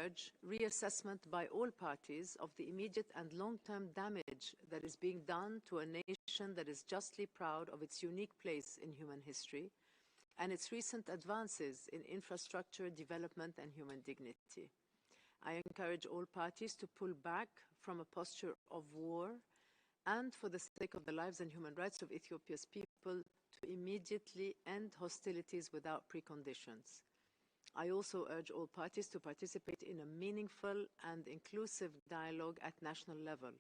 urge reassessment by all parties of the immediate and long-term damage that is being done to a nation that is justly proud of its unique place in human history and its recent advances in infrastructure, development, and human dignity. I encourage all parties to pull back from a posture of war and, for the sake of the lives and human rights of Ethiopia's people, to immediately end hostilities without preconditions. I also urge all parties to participate in a meaningful and inclusive dialogue at national level,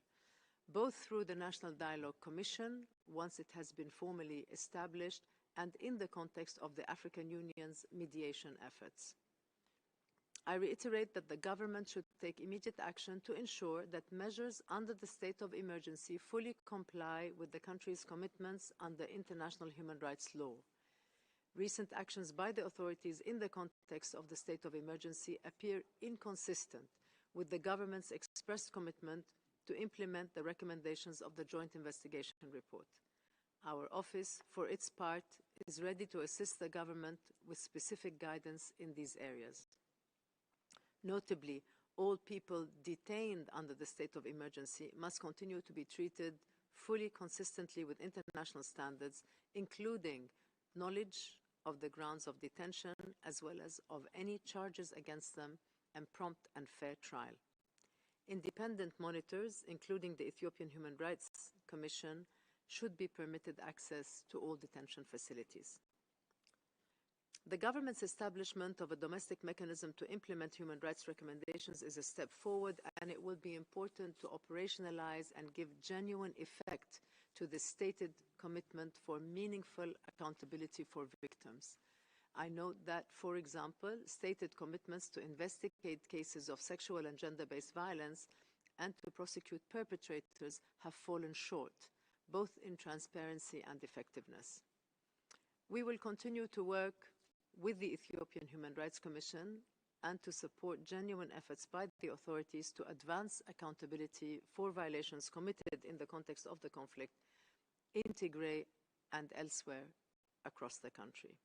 both through the National Dialogue Commission, once it has been formally established, and in the context of the African Union's mediation efforts. I reiterate that the government should take immediate action to ensure that measures under the state of emergency fully comply with the country's commitments under international human rights law. Recent actions by the authorities in the context of the state of emergency appear inconsistent with the government's expressed commitment to implement the recommendations of the Joint Investigation Report. Our office, for its part, is ready to assist the government with specific guidance in these areas. Notably, all people detained under the state of emergency must continue to be treated fully consistently with international standards, including knowledge of the grounds of detention, as well as of any charges against them, and prompt and fair trial. Independent monitors, including the Ethiopian Human Rights Commission, should be permitted access to all detention facilities. The government's establishment of a domestic mechanism to implement human rights recommendations is a step forward, and it will be important to operationalize and give genuine effect to the stated commitment for meaningful accountability for victims. I note that, for example, stated commitments to investigate cases of sexual and gender-based violence and to prosecute perpetrators have fallen short, both in transparency and effectiveness. We will continue to work with the Ethiopian Human Rights Commission and to support genuine efforts by the authorities to advance accountability for violations committed in the context of the conflict in Tigray and elsewhere across the country.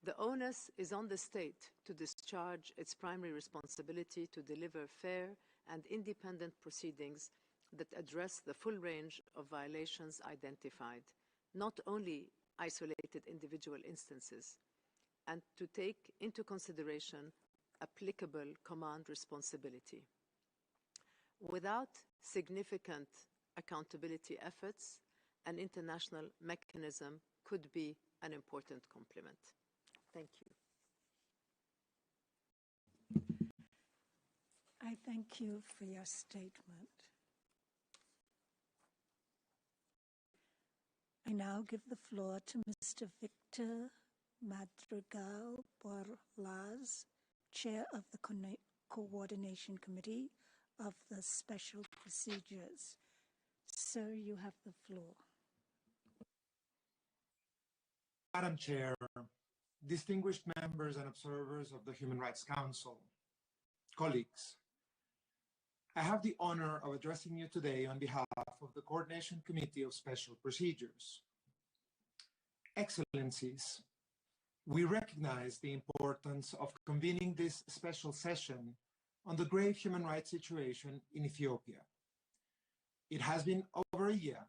The onus is on the state to discharge its primary responsibility to deliver fair and independent proceedings that address the full range of violations identified, not only isolated individual instances, and to take into consideration applicable command responsibility. Without significant accountability efforts, an international mechanism could be an important complement. Thank you. I thank you for your statement. I now give the floor to Mr. Victor Madrigal Borlaz, Chair of the Coordination Committee of the Special Procedures. Sir, you have the floor. Madam Chair, distinguished members and observers of the Human Rights Council, colleagues, I have the honor of addressing you today on behalf of the Coordination Committee of Special Procedures. Excellencies, we recognize the importance of convening this special session on the grave human rights situation in Ethiopia. It has been over a year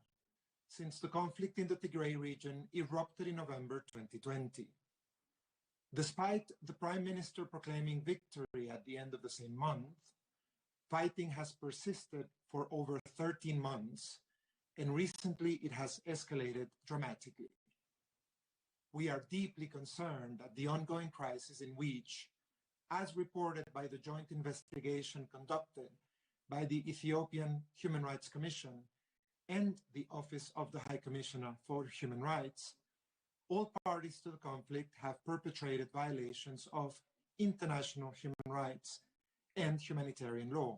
since the conflict in the Tigray region erupted in November 2020. Despite the Prime Minister proclaiming victory at the end of the same month, fighting has persisted for over 13 months, and recently it has escalated dramatically. We are deeply concerned at the ongoing crisis in which, as reported by the joint investigation conducted by the Ethiopian Human Rights Commission and the Office of the High Commissioner for Human Rights, all parties to the conflict have perpetrated violations of international human rights and humanitarian law.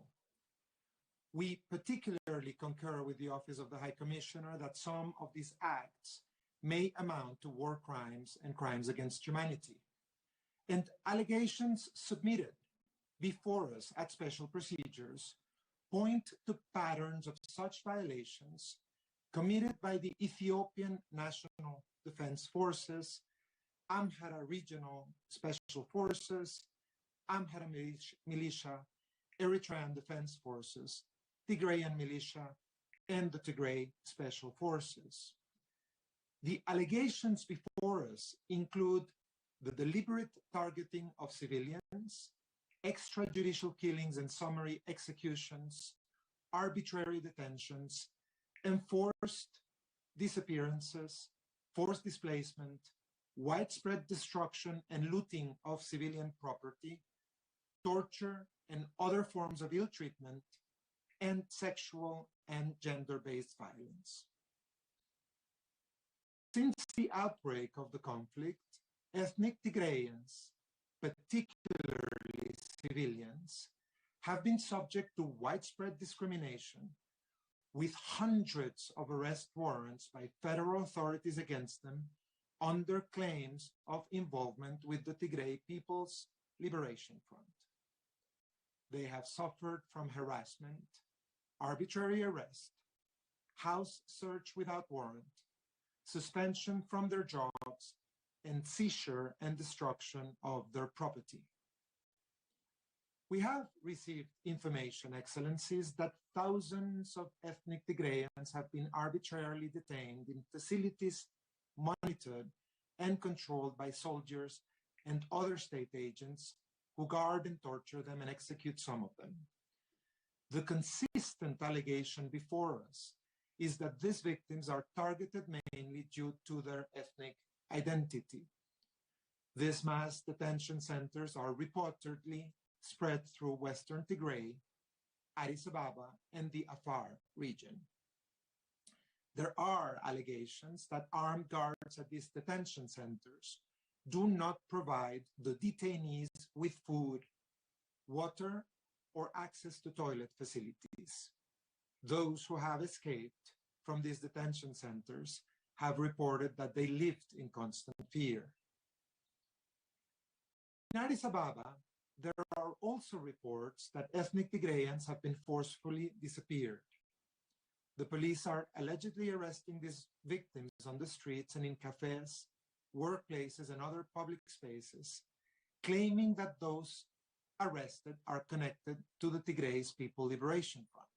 We particularly concur with the Office of the High Commissioner that some of these acts may amount to war crimes and crimes against humanity. And allegations submitted before us at special procedures point to patterns of such violations committed by the Ethiopian National Defense Forces, Amhara Regional Special Forces, Amhara militia, Eritrean Defense Forces, Tigrayan militia, and the Tigray Special Forces. The allegations before us include the deliberate targeting of civilians, extrajudicial killings and summary executions, arbitrary detentions, enforced disappearances, forced displacement, widespread destruction and looting of civilian property, torture and other forms of ill treatment, and sexual and gender-based violence. Since the outbreak of the conflict, ethnic Tigrayans, particularly civilians, have been subject to widespread discrimination, with hundreds of arrest warrants by federal authorities against them under claims of involvement with the Tigray People's Liberation Front. They have suffered from harassment, arbitrary arrest, house search without warrant, suspension from their jobs, and seizure and destruction of their property. We have received information, Excellencies, that thousands of ethnic Tigrayans have been arbitrarily detained in facilities monitored and controlled by soldiers and other state agents who guard and torture them and execute some of them. The consistent allegation before us is that these victims are targeted mainly due to their ethnic identity. These mass detention centers are reportedly spread through Western Tigray, Addis Ababa, and the Afar region. There are allegations that armed guards at these detention centers do not provide the detainees with food, water, or access to toilet facilities. Those who have escaped from these detention centers have reported that they lived in constant fear. In Addis Ababa, there are also reports that ethnic Tigrayans have been forcefully disappeared. The police are allegedly arresting these victims on the streets and in cafes, workplaces, and other public spaces, claiming that those arrested are connected to the Tigray's People Liberation Front.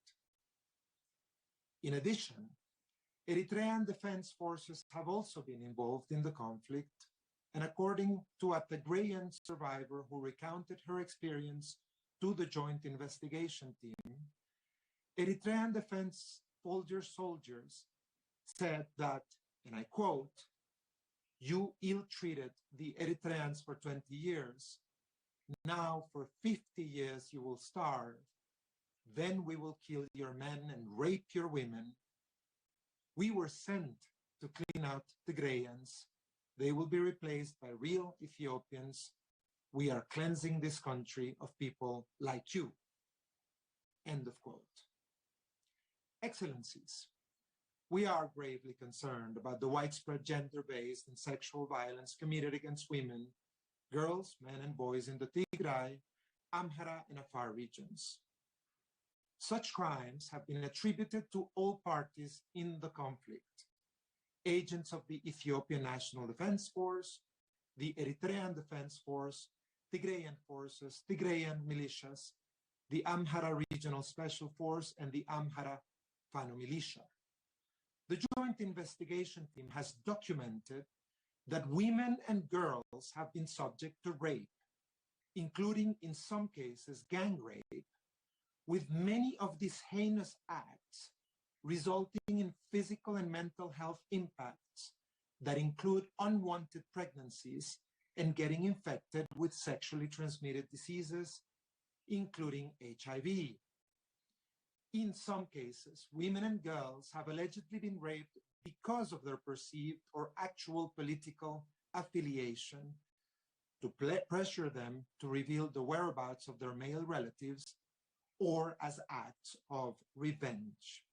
In addition, Eritrean Defense Forces have also been involved in the conflict, and according to a Tigrayan survivor who recounted her experience to the Joint Investigation Team, Eritrean Defense soldiers said that, and I quote, "You ill-treated the Eritreans for 20 years. Now for 50 years you will starve. Then we will kill your men and rape your women. We were sent to clean out Tigrayans. They will be replaced by real Ethiopians. We are cleansing this country of people like you." End of quote. Excellencies, we are gravely concerned about the widespread gender-based and sexual violence committed against women, girls, men, and boys in the Tigray, Amhara, and Afar regions. Such crimes have been attributed to all parties in the conflict: agents of the Ethiopian National Defense Force, the Eritrean Defense Force, Tigrayan forces, Tigrayan militias, the Amhara Regional Special Force, and the Amhara Fano militia. The Joint Investigation Team has documented that women and girls have been subject to rape, including in some cases gang rape, with many of these heinous acts resulting in physical and mental health impacts that include unwanted pregnancies and getting infected with sexually transmitted diseases, including HIV. In some cases, women and girls have allegedly been raped because of their perceived or actual political affiliation, to pressure them to reveal the whereabouts of their male relatives, or as acts of revenge.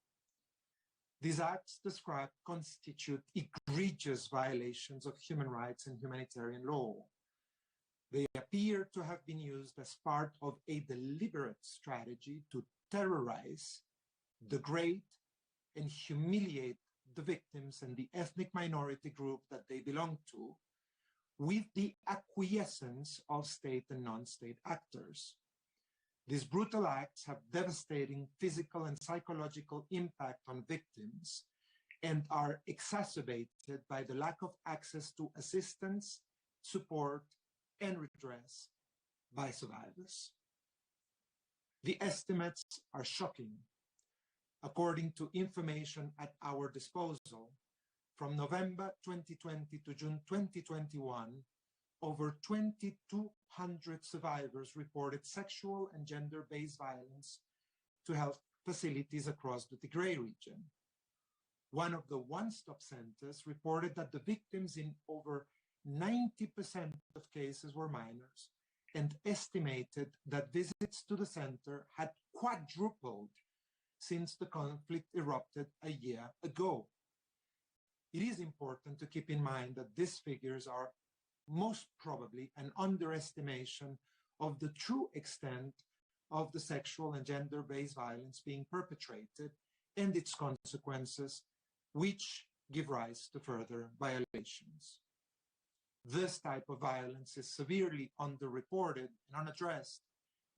These acts described constitute egregious violations of human rights and humanitarian law. They appear to have been used as part of a deliberate strategy to terrorize, degrade, and humiliate the victims and the ethnic minority group that they belong to, with the acquiescence of state and non-state actors. These brutal acts have devastating physical and psychological impact on victims and are exacerbated by the lack of access to assistance, support, and redress by survivors. The estimates are shocking. According to information at our disposal, from November 2020 to June 2021, over 2,200 survivors reported sexual and gender-based violence to health facilities across the Tigray region. One of the one-stop centers reported that the victims in over 90% of cases were minors, and estimated that visits to the center had quadrupled since the conflict erupted a year ago. It is important to keep in mind that these figures are most probably an underestimation of the true extent of the sexual and gender-based violence being perpetrated and its consequences, which give rise to further violations. This type of violence is severely underreported and unaddressed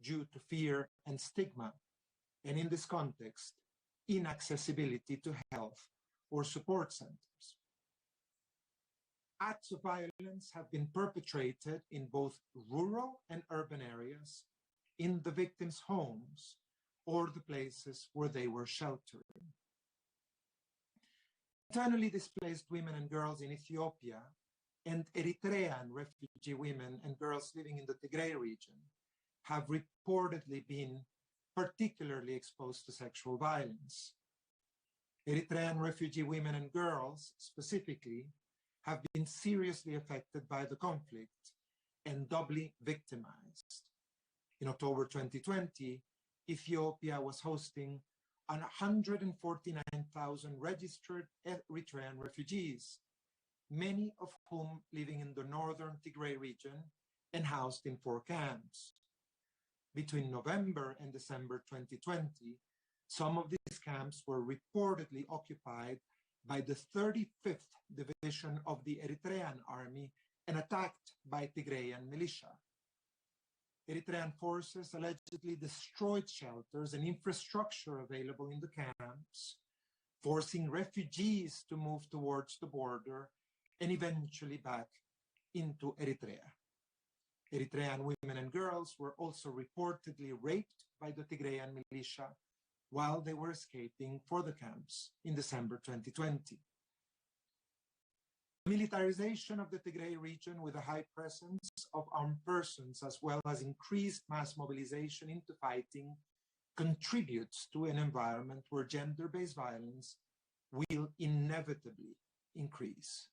due to fear and stigma, and in this context, inaccessibility to health or support centers. Acts of violence have been perpetrated in both rural and urban areas, in the victims' homes, or the places where they were sheltering. Internally displaced women and girls in Ethiopia and Eritrean refugee women and girls living in the Tigray region have reportedly been particularly exposed to sexual violence. Eritrean refugee women and girls specifically have been seriously affected by the conflict and doubly victimized. In October 2020, Ethiopia was hosting 149,000 registered Eritrean refugees, many of whom living in the northern Tigray region and housed in 4 camps. Between November and December 2020, some of these camps were reportedly occupied by the 35th Division of the Eritrean Army and attacked by Tigrayan militia. Eritrean forces allegedly destroyed shelters and infrastructure available in the camps, forcing refugees to move towards the border and eventually back into Eritrea. Eritrean women and girls were also reportedly raped by the Tigrayan militia while they were escaping for the camps in December 2020. Militarization of the Tigray region with a high presence of armed persons, as well as increased mass mobilization into fighting, contributes to an environment where gender-based violence will inevitably increase.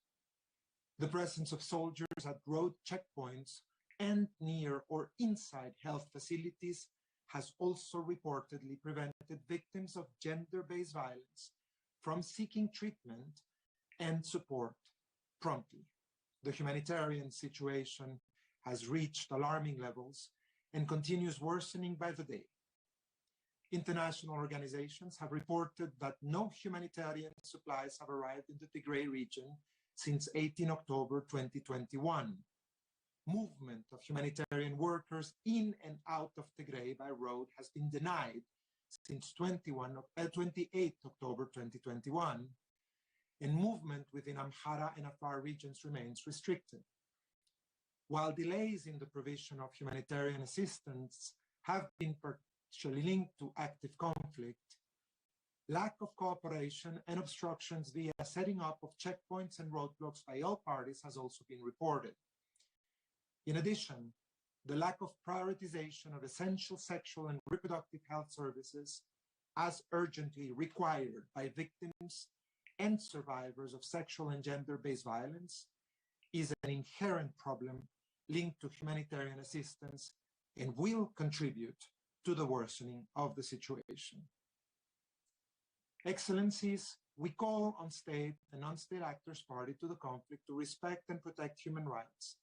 The presence of soldiers at road checkpoints and near or inside health facilities has also reportedly prevented victims of gender-based violence from seeking treatment and support promptly. The humanitarian situation has reached alarming levels and continues worsening by the day. International organizations have reported that no humanitarian supplies have arrived in the Tigray region since 18 October 2021. Movement of humanitarian workers in and out of Tigray by road has been denied since 28 October 2021, and movement within Amhara and Afar regions remains restricted. While delays in the provision of humanitarian assistance have been partially linked to active conflict, lack of cooperation and obstructions via setting up of checkpoints and roadblocks by all parties has also been reported. In addition, the lack of prioritization of essential sexual and reproductive health services as urgently required by victims and survivors of sexual and gender-based violence is an inherent problem linked to humanitarian assistance and will contribute to the worsening of the situation. Excellencies, we call on state and non-state actors party to the conflict to respect and protect human rights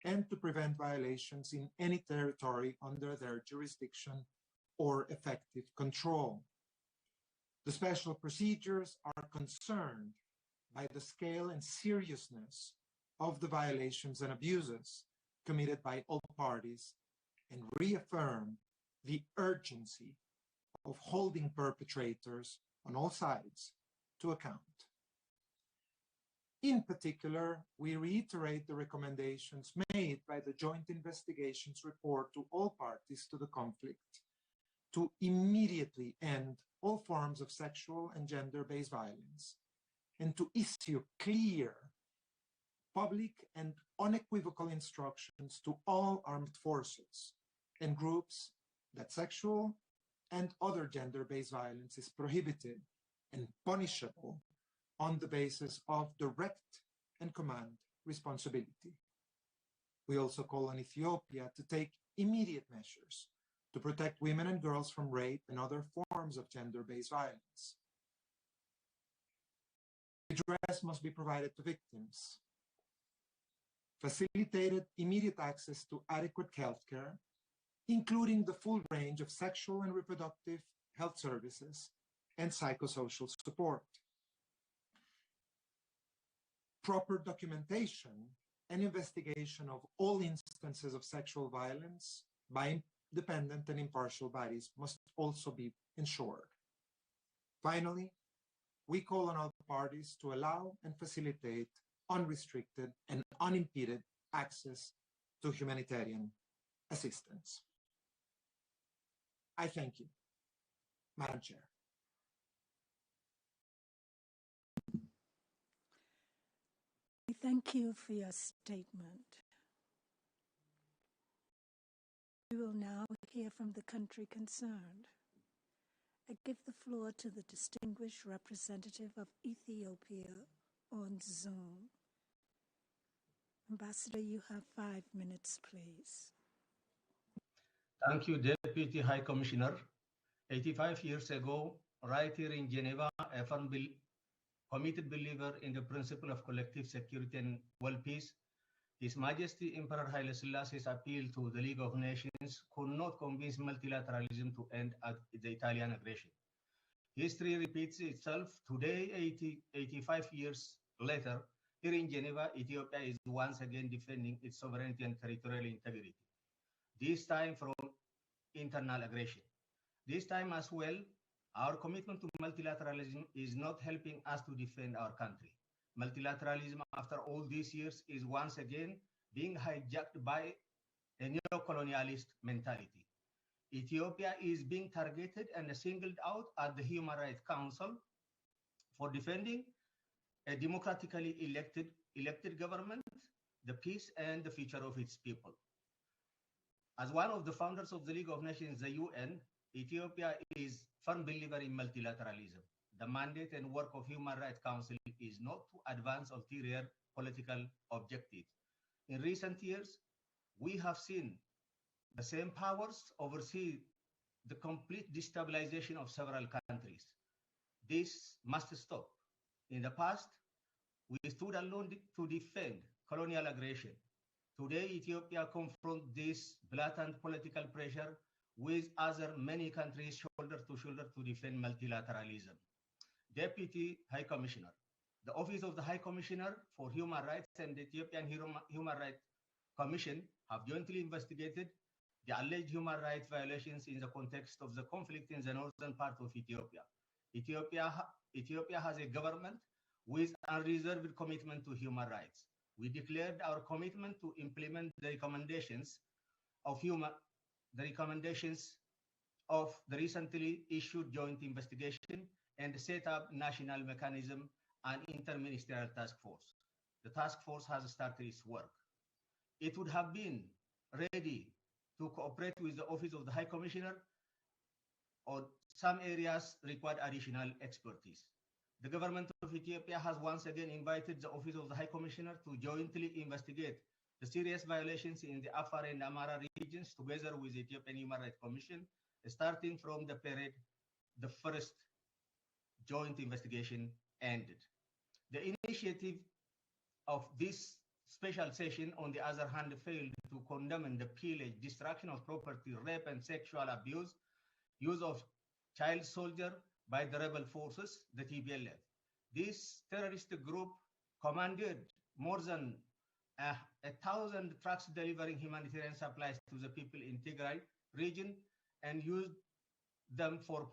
and to prevent violations in any territory under their jurisdiction or effective control. The special procedures are concerned by the scale and seriousness of the violations and abuses committed by all parties and reaffirm the urgency of holding perpetrators on all sides to account. In particular, we reiterate the recommendations made by the Joint Investigations Report to all parties to the conflict to immediately end all forms of sexual and gender-based violence and to issue clear, public and unequivocal instructions to all armed forces and groups that sexual and other gender-based violence is prohibited and punishable on the basis of direct and command responsibility. We also call on Ethiopia to take immediate measures to protect women and girls from rape and other forms of gender-based violence. Redress must be provided to victims. Facilitated immediate access to adequate health care, including the full range of sexual and reproductive health services and psychosocial support. Proper documentation and investigation of all instances of sexual violence by independent and impartial bodies must also be ensured. Finally, we call on all parties to allow and facilitate unrestricted and unimpeded access to humanitarian assistance. I thank you, Madam Chair. We thank you for your statement. We will now hear from the country concerned. I give the floor to the distinguished representative of Ethiopia on Zoom. Ambassador, you have 5 minutes, please. Thank you, Deputy High Commissioner. 85 years ago, right here in Geneva, a firm committed believer in the principle of collective security and world peace, His Majesty Emperor Haile Selassie's appeal to the League of Nations could not convince multilateralism to end the Italian aggression. History repeats itself. Today, 85 years later, here in Geneva, Ethiopia is once again defending its sovereignty and territorial integrity, this time from internal aggression. This time as well, our commitment to multilateralism is not helping us to defend our country. Multilateralism, after all these years, is once again being hijacked by a neo-colonialist mentality. Ethiopia is being targeted and singled out at the Human Rights Council for defending a democratically elected government, the peace and the future of its people. As one of the founders of the League of Nations, the UN, Ethiopia is a firm believer in multilateralism. The mandate and work of Human Rights Council is not to advance ulterior political objectives. In recent years, we have seen the same powers oversee the complete destabilization of several countries. This must stop. In the past, we stood alone to defend colonial aggression. Today, Ethiopia confronts this blatant political pressure with other many countries shoulder to shoulder to defend multilateralism. Deputy High Commissioner, the Office of the High Commissioner for Human Rights and the Ethiopian Human Rights Commission have jointly investigated the alleged human rights violations in the context of the conflict in the northern part of Ethiopia. Ethiopia has a government with unreserved commitment to human rights. We declared our commitment to implement the recommendations of the recently issued joint investigation and set up national mechanism and interministerial task force. The task force has started its work. It would have been ready to cooperate with the Office of the High Commissioner on some areas required additional expertise. The government of Ethiopia has once again invited the Office of the High Commissioner to jointly investigate the serious violations in the Afar and Amhara regions together with the Ethiopian Human Rights Commission, starting from the period the first joint investigation ended. The initiative of this special session, on the other hand, failed to condemn the pillage, destruction of property, rape and sexual abuse, use of child soldier by the rebel forces, the TPLF. This terrorist group commanded more than 1,000 trucks delivering humanitarian supplies to the people in Tigray region and used them for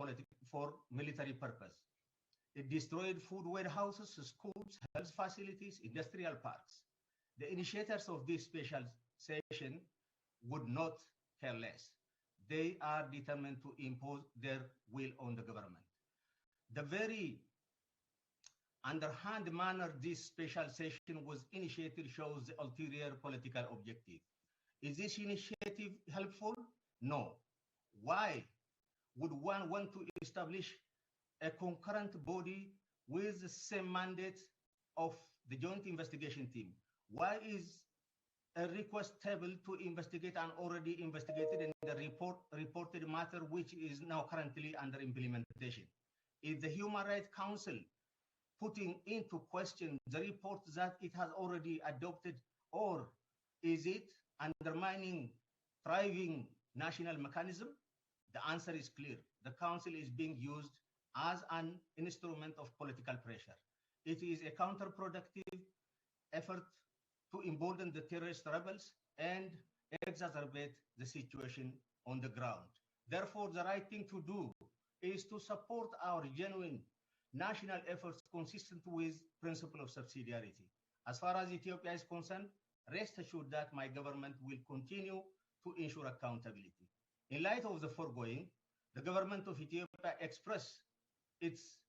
military purpose. It destroyed food warehouses, schools, health facilities, industrial parks. The initiators of this special session would not care less. They are determined to impose their will on the government. The very underhand manner this special session was initiated shows the ulterior political objective. Is this initiative helpful? No. Why would one want to establish a concurrent body with the same mandate of the joint investigation team? Why is a request table to investigate an already investigated in the reported matter which is now currently under implementation? Is the Human Rights Council putting into question the report that it has already adopted, or is it undermining thriving national mechanism? The answer is clear. The council is being used as an instrument of political pressure. It is a counterproductive effort to embolden the terrorist rebels and exacerbate the situation on the ground. Therefore, the right thing to do is to support our genuine national efforts consistent with principle of subsidiarity. As far as Ethiopia is concerned, rest assured that my government will continue to ensure accountability. In light of the foregoing, the government of Ethiopia expressed its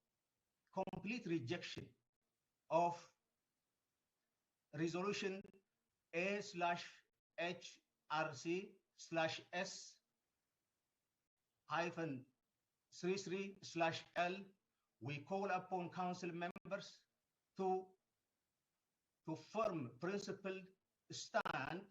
complete rejection of resolution A/HRC/S-33/L. We call upon council members to firm principled stand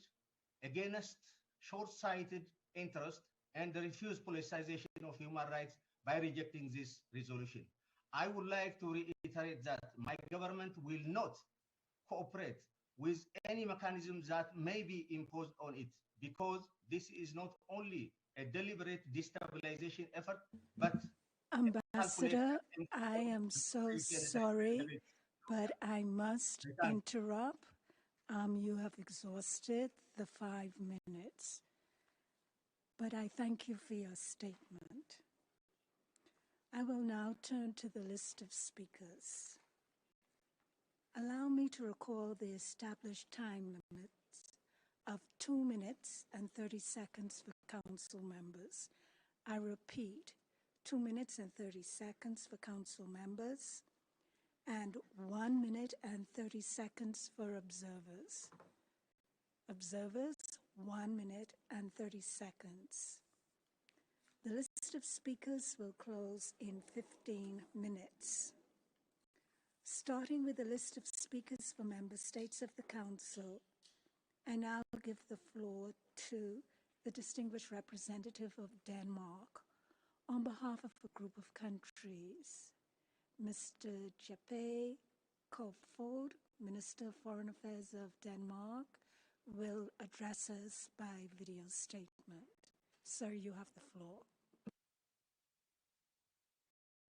against short-sighted interest and the refuse politicization of human rights by rejecting this resolution. I would like to reiterate that my government will not cooperate with any mechanism that may be imposed on it, because this is not only a deliberate destabilization effort, but Ambassador, I am so sorry, but I must interrupt. You have exhausted the 5 minutes, but I thank you for your statement. I will now turn to the list of speakers. Allow me to recall the established time limits of 2 minutes and 30 seconds for council members. I repeat, 2 minutes and 30 seconds for council members, and 1 minute and 30 seconds for observers. Observers, 1 minute and 30 seconds. The list of speakers will close in 15 minutes. Starting with the list of speakers for member states of the Council, I now give the floor to the distinguished representative of Denmark on behalf of a group of countries. Mr. Jeppe Kofod, Minister of Foreign Affairs of Denmark, will address us by video statement. Sir, you have the floor.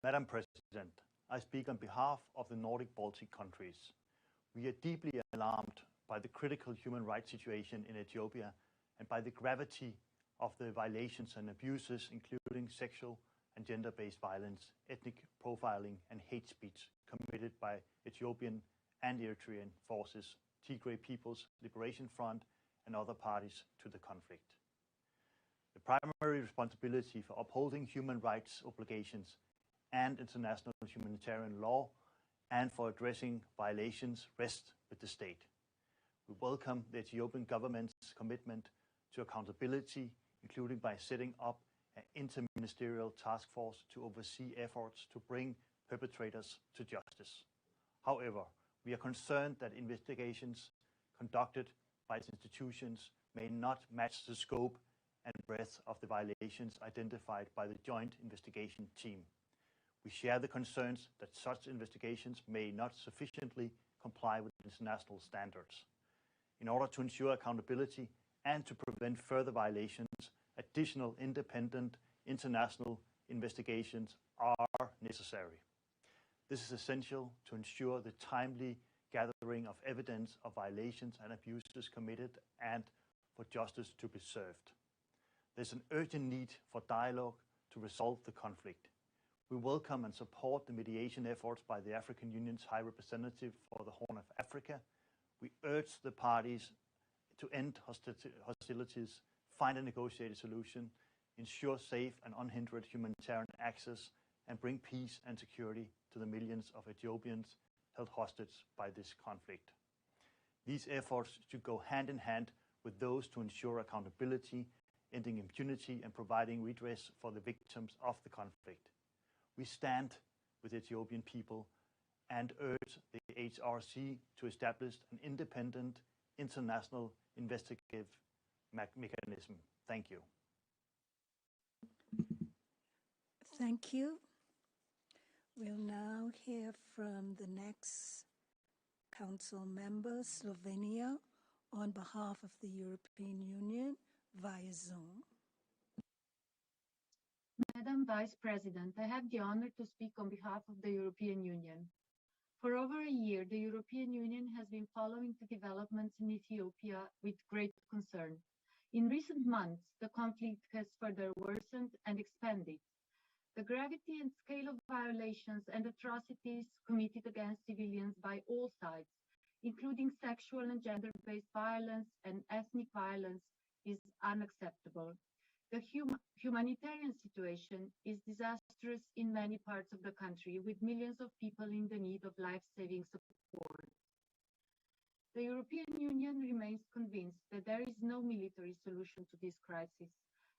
Madam President, I speak on behalf of the Nordic Baltic countries. We are deeply alarmed by the critical human rights situation in Ethiopia and by the gravity of the violations and abuses, including sexual and gender-based violence, ethnic profiling, and hate speech committed by Ethiopian and Eritrean forces, Tigray People's Liberation Front, and other parties to the conflict. The primary responsibility for upholding human rights obligations and international humanitarian law and for addressing violations rests with the state. We welcome the Ethiopian government's commitment to accountability, including by setting up an inter-ministerial task force to oversee efforts to bring perpetrators to justice. However, we are concerned that investigations conducted by its institutions may not match the scope and breadth of the violations identified by the Joint Investigation Team. We share the concerns that such investigations may not sufficiently comply with international standards. In order to ensure accountability and to prevent further violations, additional independent international investigations are necessary. This is essential to ensure the timely gathering of evidence of violations and abuses committed and for justice to be served. There's an urgent need for dialogue to resolve the conflict. We welcome and support the mediation efforts by the African Union's High Representative for the Horn of Africa. We urge the parties to end hostilities, find a negotiated solution, ensure safe and unhindered humanitarian access, and bring peace and security to the millions of Ethiopians held hostage by this conflict. These efforts should go hand in hand with those to ensure accountability, ending impunity, and providing redress for the victims of the conflict. We stand with the Ethiopian people and urge the HRC to establish an independent international investigative mechanism. Thank you. Thank you. We'll now hear from the next Council member, Slovenia, on behalf of the European Union via Zoom. Madam Vice President, I have the honor to speak on behalf of the European Union. For over a year, the European Union has been following the developments in Ethiopia with great concern. In recent months, the conflict has further worsened and expanded. The gravity and scale of violations and atrocities committed against civilians by all sides, including sexual and gender-based violence and ethnic violence, is unacceptable. The humanitarian situation is disastrous in many parts of the country, with millions of people in the need of life-saving support. The European Union remains convinced that there is no military solution to this crisis.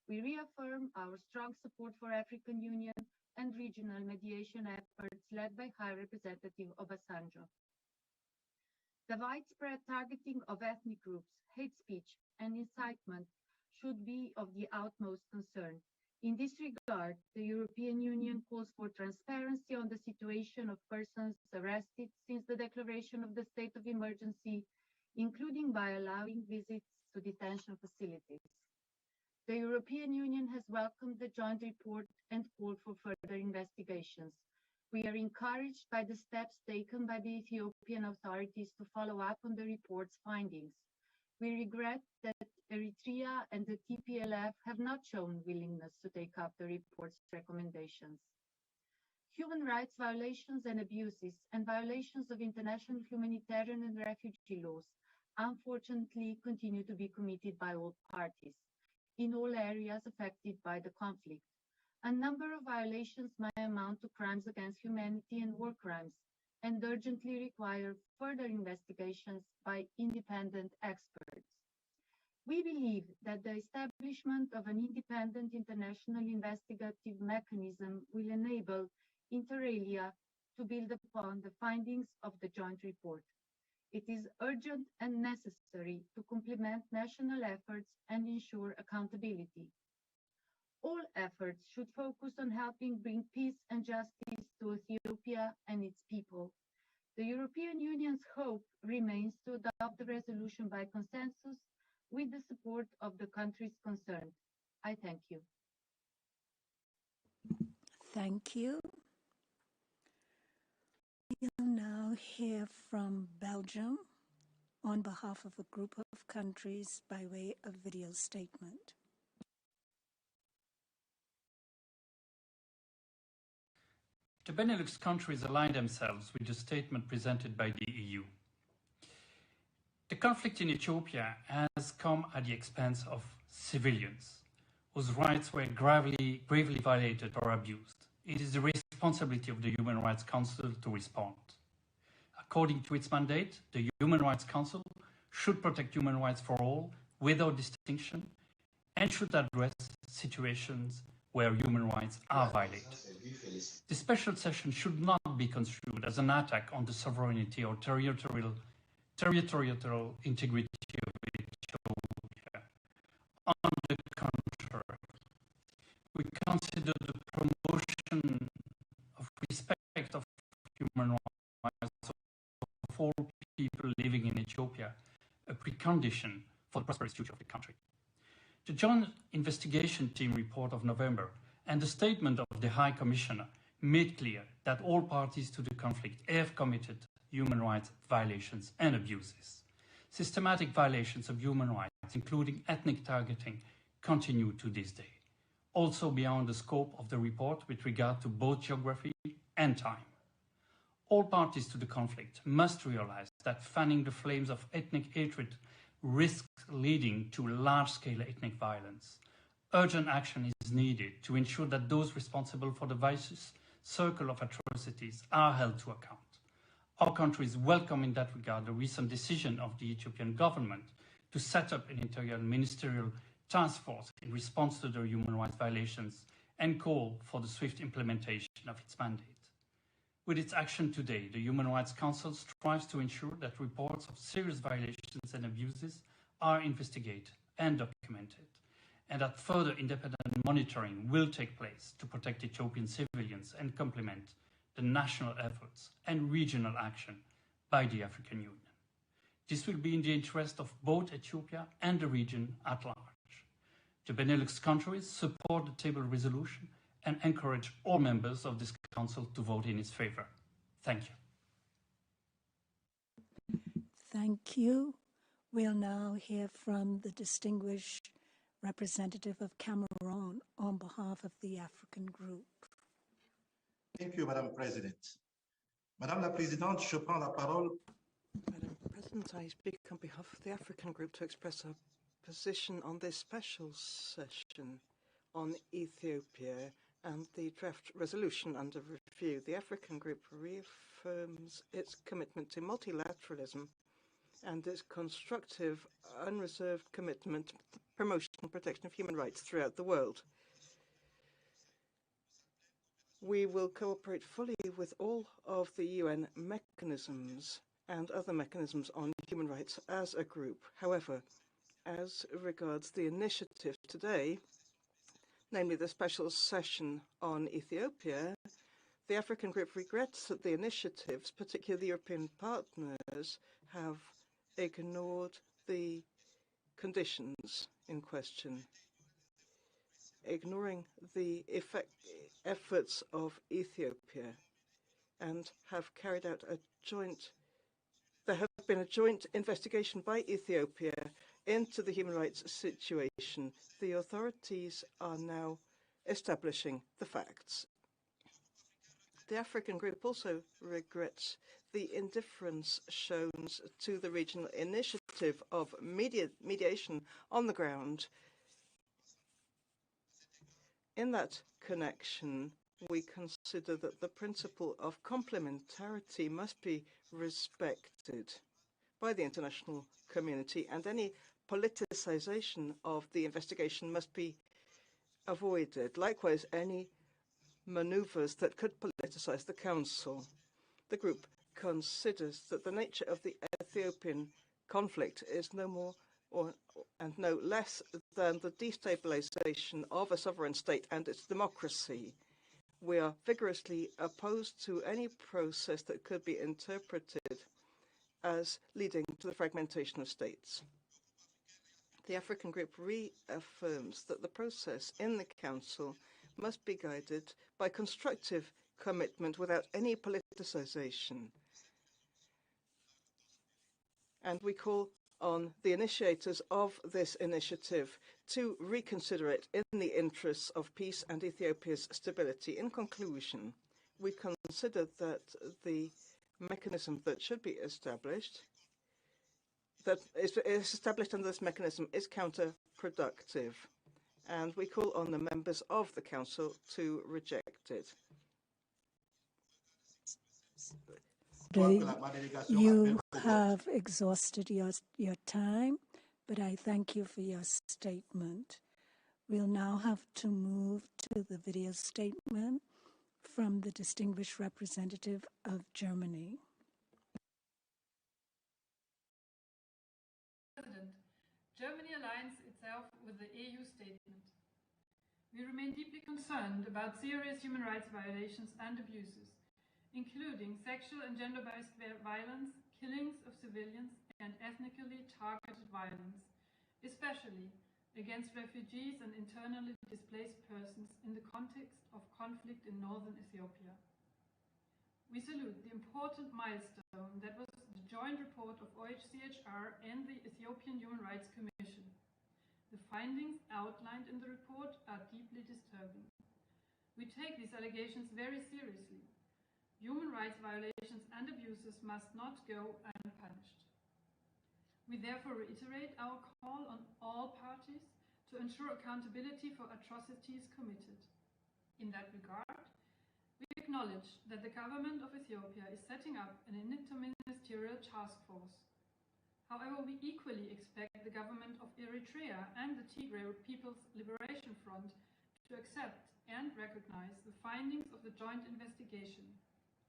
We reaffirm our strong support for African Union and regional mediation efforts led by High Representative Obasanjo. The widespread targeting of ethnic groups, hate speech, and incitement should be of the utmost concern. In this regard, the European Union calls for transparency on the situation of persons arrested since the declaration of the state of emergency, including by allowing visits to detention facilities. The European Union has welcomed the joint report and called for further investigations. We are encouraged by the steps taken by the Ethiopian authorities to follow up on the report's findings. We regret that Eritrea and the TPLF have not shown willingness to take up the report's recommendations. Human rights violations and abuses and violations of international humanitarian and refugee laws unfortunately continue to be committed by all parties in all areas affected by the conflict. A number of violations may amount to crimes against humanity and war crimes, and urgently require further investigations by independent experts. We believe that the establishment of an independent international investigative mechanism will enable, inter alia, to build upon the findings of the joint report. It is urgent and necessary to complement national efforts and ensure accountability. All efforts should focus on helping bring peace and justice to Ethiopia and its people. The European Union's hope remains to adopt the resolution by consensus with the support of the countries concerned. I thank you. Thank you. We'll now hear from Belgium on behalf of a group of countries by way of video statement. The Benelux countries align themselves with the statement presented by the EU. The conflict in Ethiopia has come at the expense of civilians, whose rights were gravely violated or abused. It is the responsibility of the Human Rights Council to respond. According to its mandate, the Human Rights Council should protect human rights for all, without distinction, and should address situations where human rights are violated. The special session should not be construed as an attack on the sovereignty or territorial integrity of Ethiopia. On the contrary, we consider the promotion of respect of human rights of all people living in Ethiopia a precondition for the prosperous future of the country. The Joint Investigation Team report of November and the statement of the High Commissioner made clear that all parties to the conflict have committed human rights violations and abuses. Systematic violations of human rights, including ethnic targeting, continue to this day, also beyond the scope of the report with regard to both geography and time. All parties to the conflict must realize that fanning the flames of ethnic hatred risks leading to large-scale ethnic violence. Urgent action is needed to ensure that those responsible for the vicious circle of atrocities are held to account. Our country is welcome in that regard the recent decision of the Ethiopian government to set up an interministerial task force in response to the human rights violations and call for the swift implementation of its mandate. With its action today, the Human Rights Council strives to ensure that reports of serious violations and abuses are investigated and documented, and that further independent monitoring will take place to protect Ethiopian civilians and complement the national efforts and regional action by the African Union. This will be in the interest of both Ethiopia and the region at large. The Benelux countries support the table resolution and encourage all members of this council to vote in its favor. Thank you. Thank you. We'll now hear from the distinguished representative of Cameroon on behalf of the African Group. Thank you, Madame President. Madame la Présidente, je prends la parole. Madam President, I speak on behalf of the African Group to express our position on this special session on Ethiopia and the draft resolution under review. The African Group reaffirms its commitment to multilateralism and its constructive, unreserved commitment to the promotion and protection of human rights throughout the world. We will cooperate fully with all of the UN mechanisms and other mechanisms on human rights as a group. However, as regards the initiative today, namely the special session on Ethiopia, the African Group regrets that the initiatives, particularly the European partners, have ignored the conditions in question, ignoring the efforts of Ethiopia, and have carried out there have been a joint investigation by Ethiopia into the human rights situation. The authorities are now establishing the facts. The African Group also regrets the indifference shown to the regional initiative of mediation on the ground. In that connection, we consider that the principle of complementarity must be respected by the international community, and any politicization of the investigation must be avoided. Likewise, any maneuvers that could politicize the Council. The group considers that the nature of the Ethiopian conflict is no more and no less than the destabilization of a sovereign state and its democracy. We are vigorously opposed to any process that could be interpreted as leading to the fragmentation of states. The African Group reaffirms that the process in the Council must be guided by constructive commitment without any politicization. And we call on the initiators of this initiative to reconsider it in the interests of peace and Ethiopia's stability. In conclusion, we consider that the mechanism that should be established, that is established under this mechanism, is counterproductive, and we call on the members of the Council to reject it. You have exhausted your time, but I thank you for your statement. We'll now have to move to the video statement from the distinguished representative of Germany. President, Germany aligns itself with the EU statement. We remain deeply concerned about serious human rights violations and abuses, including sexual and gender-based violence, killings of civilians, and ethnically targeted violence, especially against refugees and internally displaced persons in the context of conflict in northern Ethiopia. we salute the important milestone that was the joint report of OHCHR and the Ethiopian Human Rights Commission. The findings outlined in the report are deeply disturbing. We take these allegations very seriously. Human rights violations and abuses must not go unpunished. We therefore reiterate our call on all parties to ensure accountability for atrocities committed. In that regard, we acknowledge that the government of Ethiopia is setting up an interministerial task force. However, we equally expect the government of Eritrea and the Tigray People's Liberation Front to accept and recognize the findings of the joint investigation,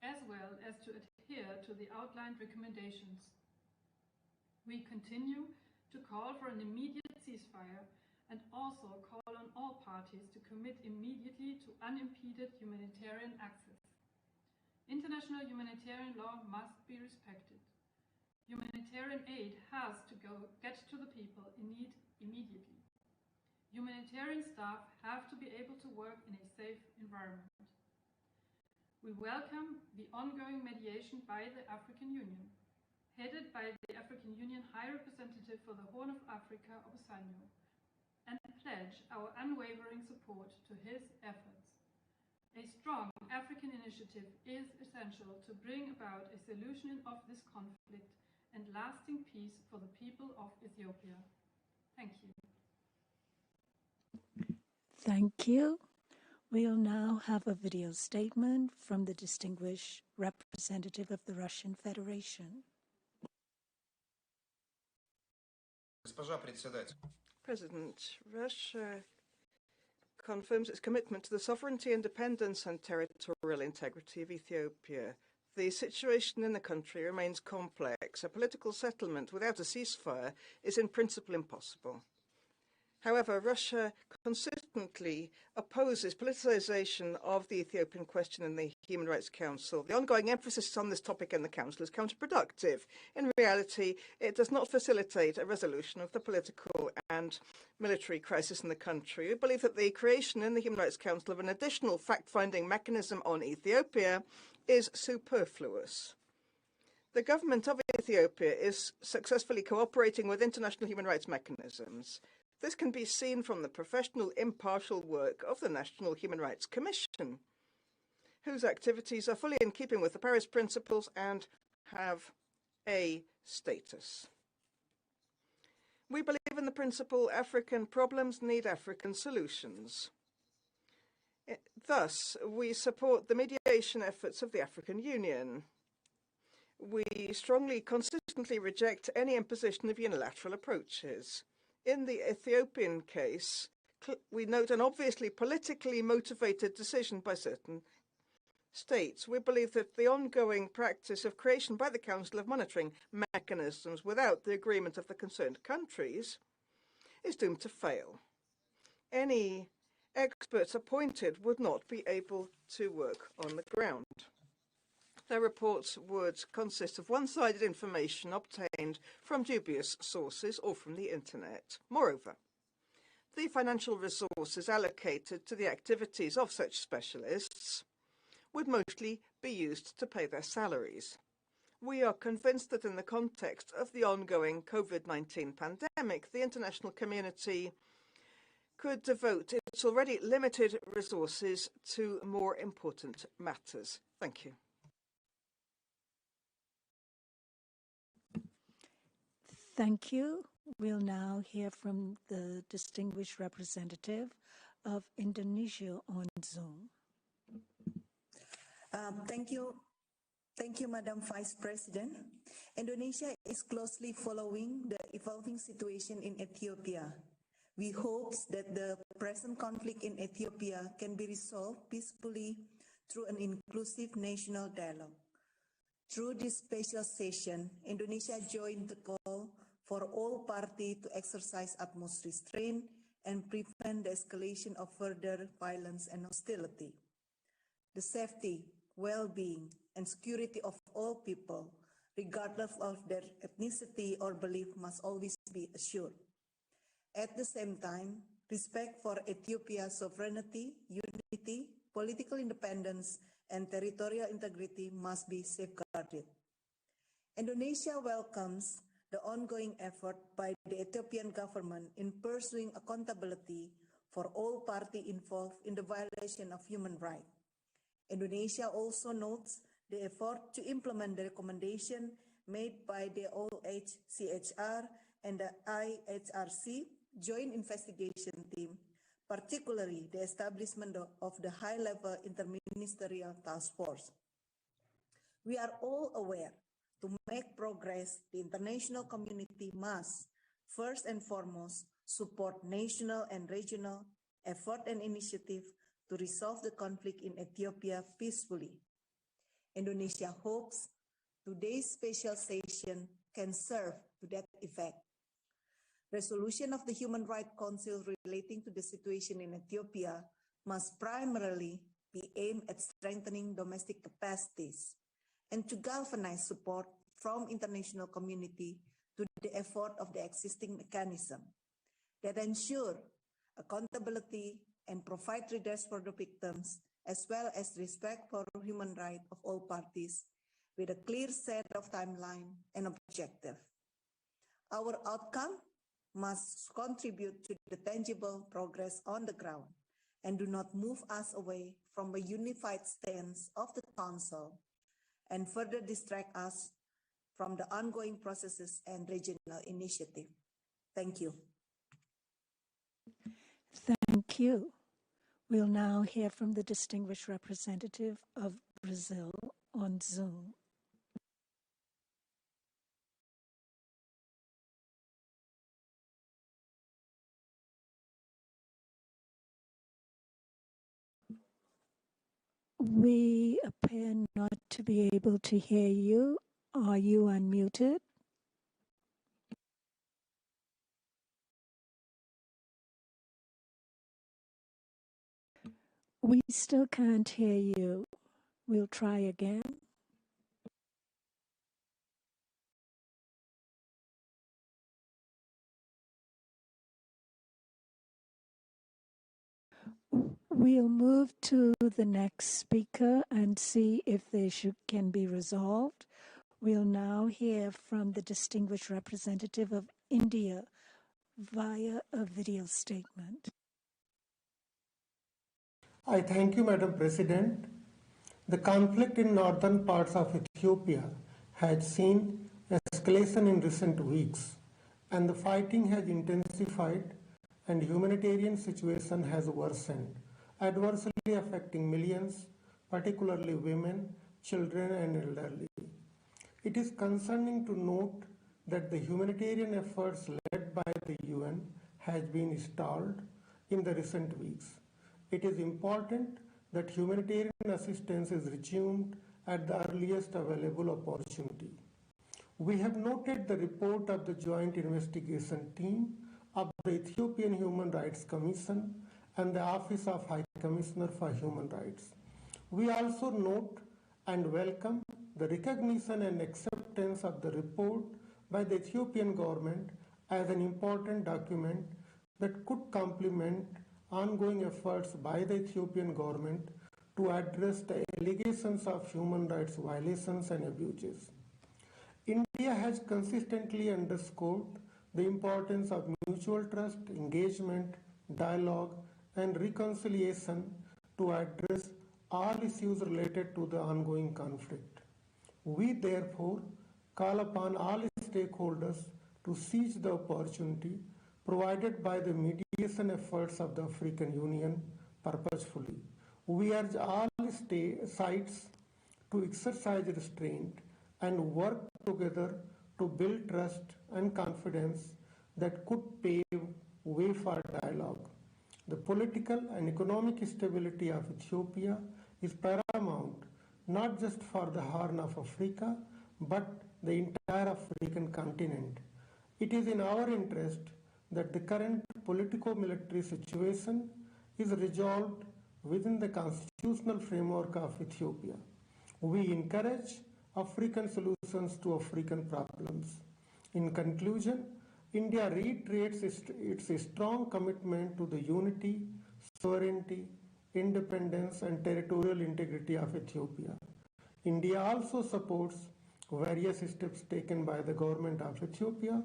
as well as to adhere to the outlined recommendations. We continue to call for an immediate ceasefire and also call on all parties to commit immediately to unimpeded humanitarian access. International humanitarian law must be respected. Humanitarian aid has to get to the people in need immediately. Humanitarian staff have to be able to work in a safe environment. We welcome the ongoing mediation by the African Union, headed by the African Union High Representative for the Horn of Africa, Obasanjo, and pledge our unwavering support to his efforts. A strong African initiative is essential to bring about a solution of this conflict and lasting peace for the people of Ethiopia. Thank you. Thank you. We'll now have a video statement from the distinguished representative of the Russian Federation. Госпожа председатель. President, Russia confirms its commitment to the sovereignty, independence and territorial integrity of Ethiopia. The situation in the country remains complex. A political settlement without a ceasefire is in principle impossible. However, Russia consistently opposes politicization of the Ethiopian question in the Human Rights Council. The ongoing emphasis on this topic in the Council is counterproductive. In reality, it does not facilitate a resolution of the political and military crisis in the country. We believe that the creation in the Human Rights Council of an additional fact-finding mechanism on Ethiopia is superfluous. The government of Ethiopia is successfully cooperating with international human rights mechanisms. This can be seen from the professional, impartial work of the National Human Rights Commission, whose activities are fully in keeping with the Paris Principles and have A status. We believe in the principle African problems need African solutions. Thus, we support the mediation efforts of the African Union. We strongly, consistently reject any imposition of unilateral approaches. In the Ethiopian case, we note an obviously politically motivated decision by certain states. We believe that the ongoing practice of creation by the Council of monitoring mechanisms without the agreement of the concerned countries is doomed to fail. Any experts appointed would not be able to work on the ground. Their reports would consist of one-sided information obtained from dubious sources or from the internet. Moreover, the financial resources allocated to the activities of such specialists would mostly be used to pay their salaries. We are convinced that in the context of the ongoing COVID-19 pandemic, the international community could devote its already limited resources to more important matters. Thank you. Thank you. We'll now hear from the distinguished representative of Indonesia on Zoom. Thank you, Madam Vice President. Indonesia is closely following the evolving situation in Ethiopia. We hope that the present conflict in Ethiopia can be resolved peacefully through an inclusive national dialogue. Through this special session, Indonesia joined the call for all parties to exercise utmost restraint and prevent the escalation of further violence and hostility. The safety, well-being, and security of all people, regardless of their ethnicity or belief, must always be assured. At the same time, respect for Ethiopia's sovereignty, unity, political independence, and territorial integrity must be safeguarded. Indonesia welcomes the ongoing effort by the Ethiopian government in pursuing accountability for all parties involved in the violation of human rights. Indonesia also notes the effort to implement the recommendation made by the OHCHR and the IHRC Joint Investigation Team, particularly the establishment of the high-level interministerial task force. We are all aware to make progress, the international community must, first and foremost, support national and regional effort and initiative to resolve the conflict in Ethiopia peacefully. Indonesia hopes today's special session can serve to that effect. Resolution of the Human Rights Council relating to the situation in Ethiopia must primarily be aimed at strengthening domestic capacities and to galvanize support from international community to the effort of the existing mechanism that ensure accountability and provide redress for the victims, as well as respect for human rights of all parties with a clear set of timeline and objective. Our outcome must contribute to the tangible progress on the ground and do not move us away from a unified stance of the Council and further distract us from the ongoing processes and regional initiative. Thank you. Thank you. We'll now hear from the distinguished representative of Brazil on Zoom. We appear not to be able to hear you. Are you unmuted? We still can't hear you. We'll try again. We'll move to the next speaker and see if they can be resolved. We'll now hear from the distinguished representative of India via a video statement. I thank you, Madam President. The conflict in northern parts of Ethiopia has seen escalation in recent weeks, and the fighting has intensified and humanitarian situation has worsened, adversely affecting millions, particularly women, children, and elderly. It is concerning to note that the humanitarian efforts led by the UN has been stalled in the recent weeks. It is important that humanitarian assistance is resumed at the earliest available opportunity. We have noted the report of the Joint Investigation Team of the Ethiopian Human Rights Commission and the Office of High Commissioner for Human Rights. We also note and welcome the recognition and acceptance of the report by the Ethiopian government as an important document that could complement ongoing efforts by the Ethiopian government to address the allegations of human rights violations and abuses. India has consistently underscored the importance of mutual trust, engagement, dialogue, and reconciliation to address all issues related to the ongoing conflict. We therefore call upon all stakeholders to seize the opportunity provided by the mediation efforts of the African Union purposefully. We urge all sides to exercise restraint and work together to build trust and confidence that could pave way for dialogue. The political and economic stability of Ethiopia is paramount, not just for the Horn of Africa, but the entire African continent. It is in our interest that the current politico-military situation is resolved within the constitutional framework of Ethiopia. We encourage African solutions to African problems. In conclusion, India reiterates its strong commitment to the unity, sovereignty, independence, and territorial integrity of Ethiopia. India also supports various steps taken by the government of Ethiopia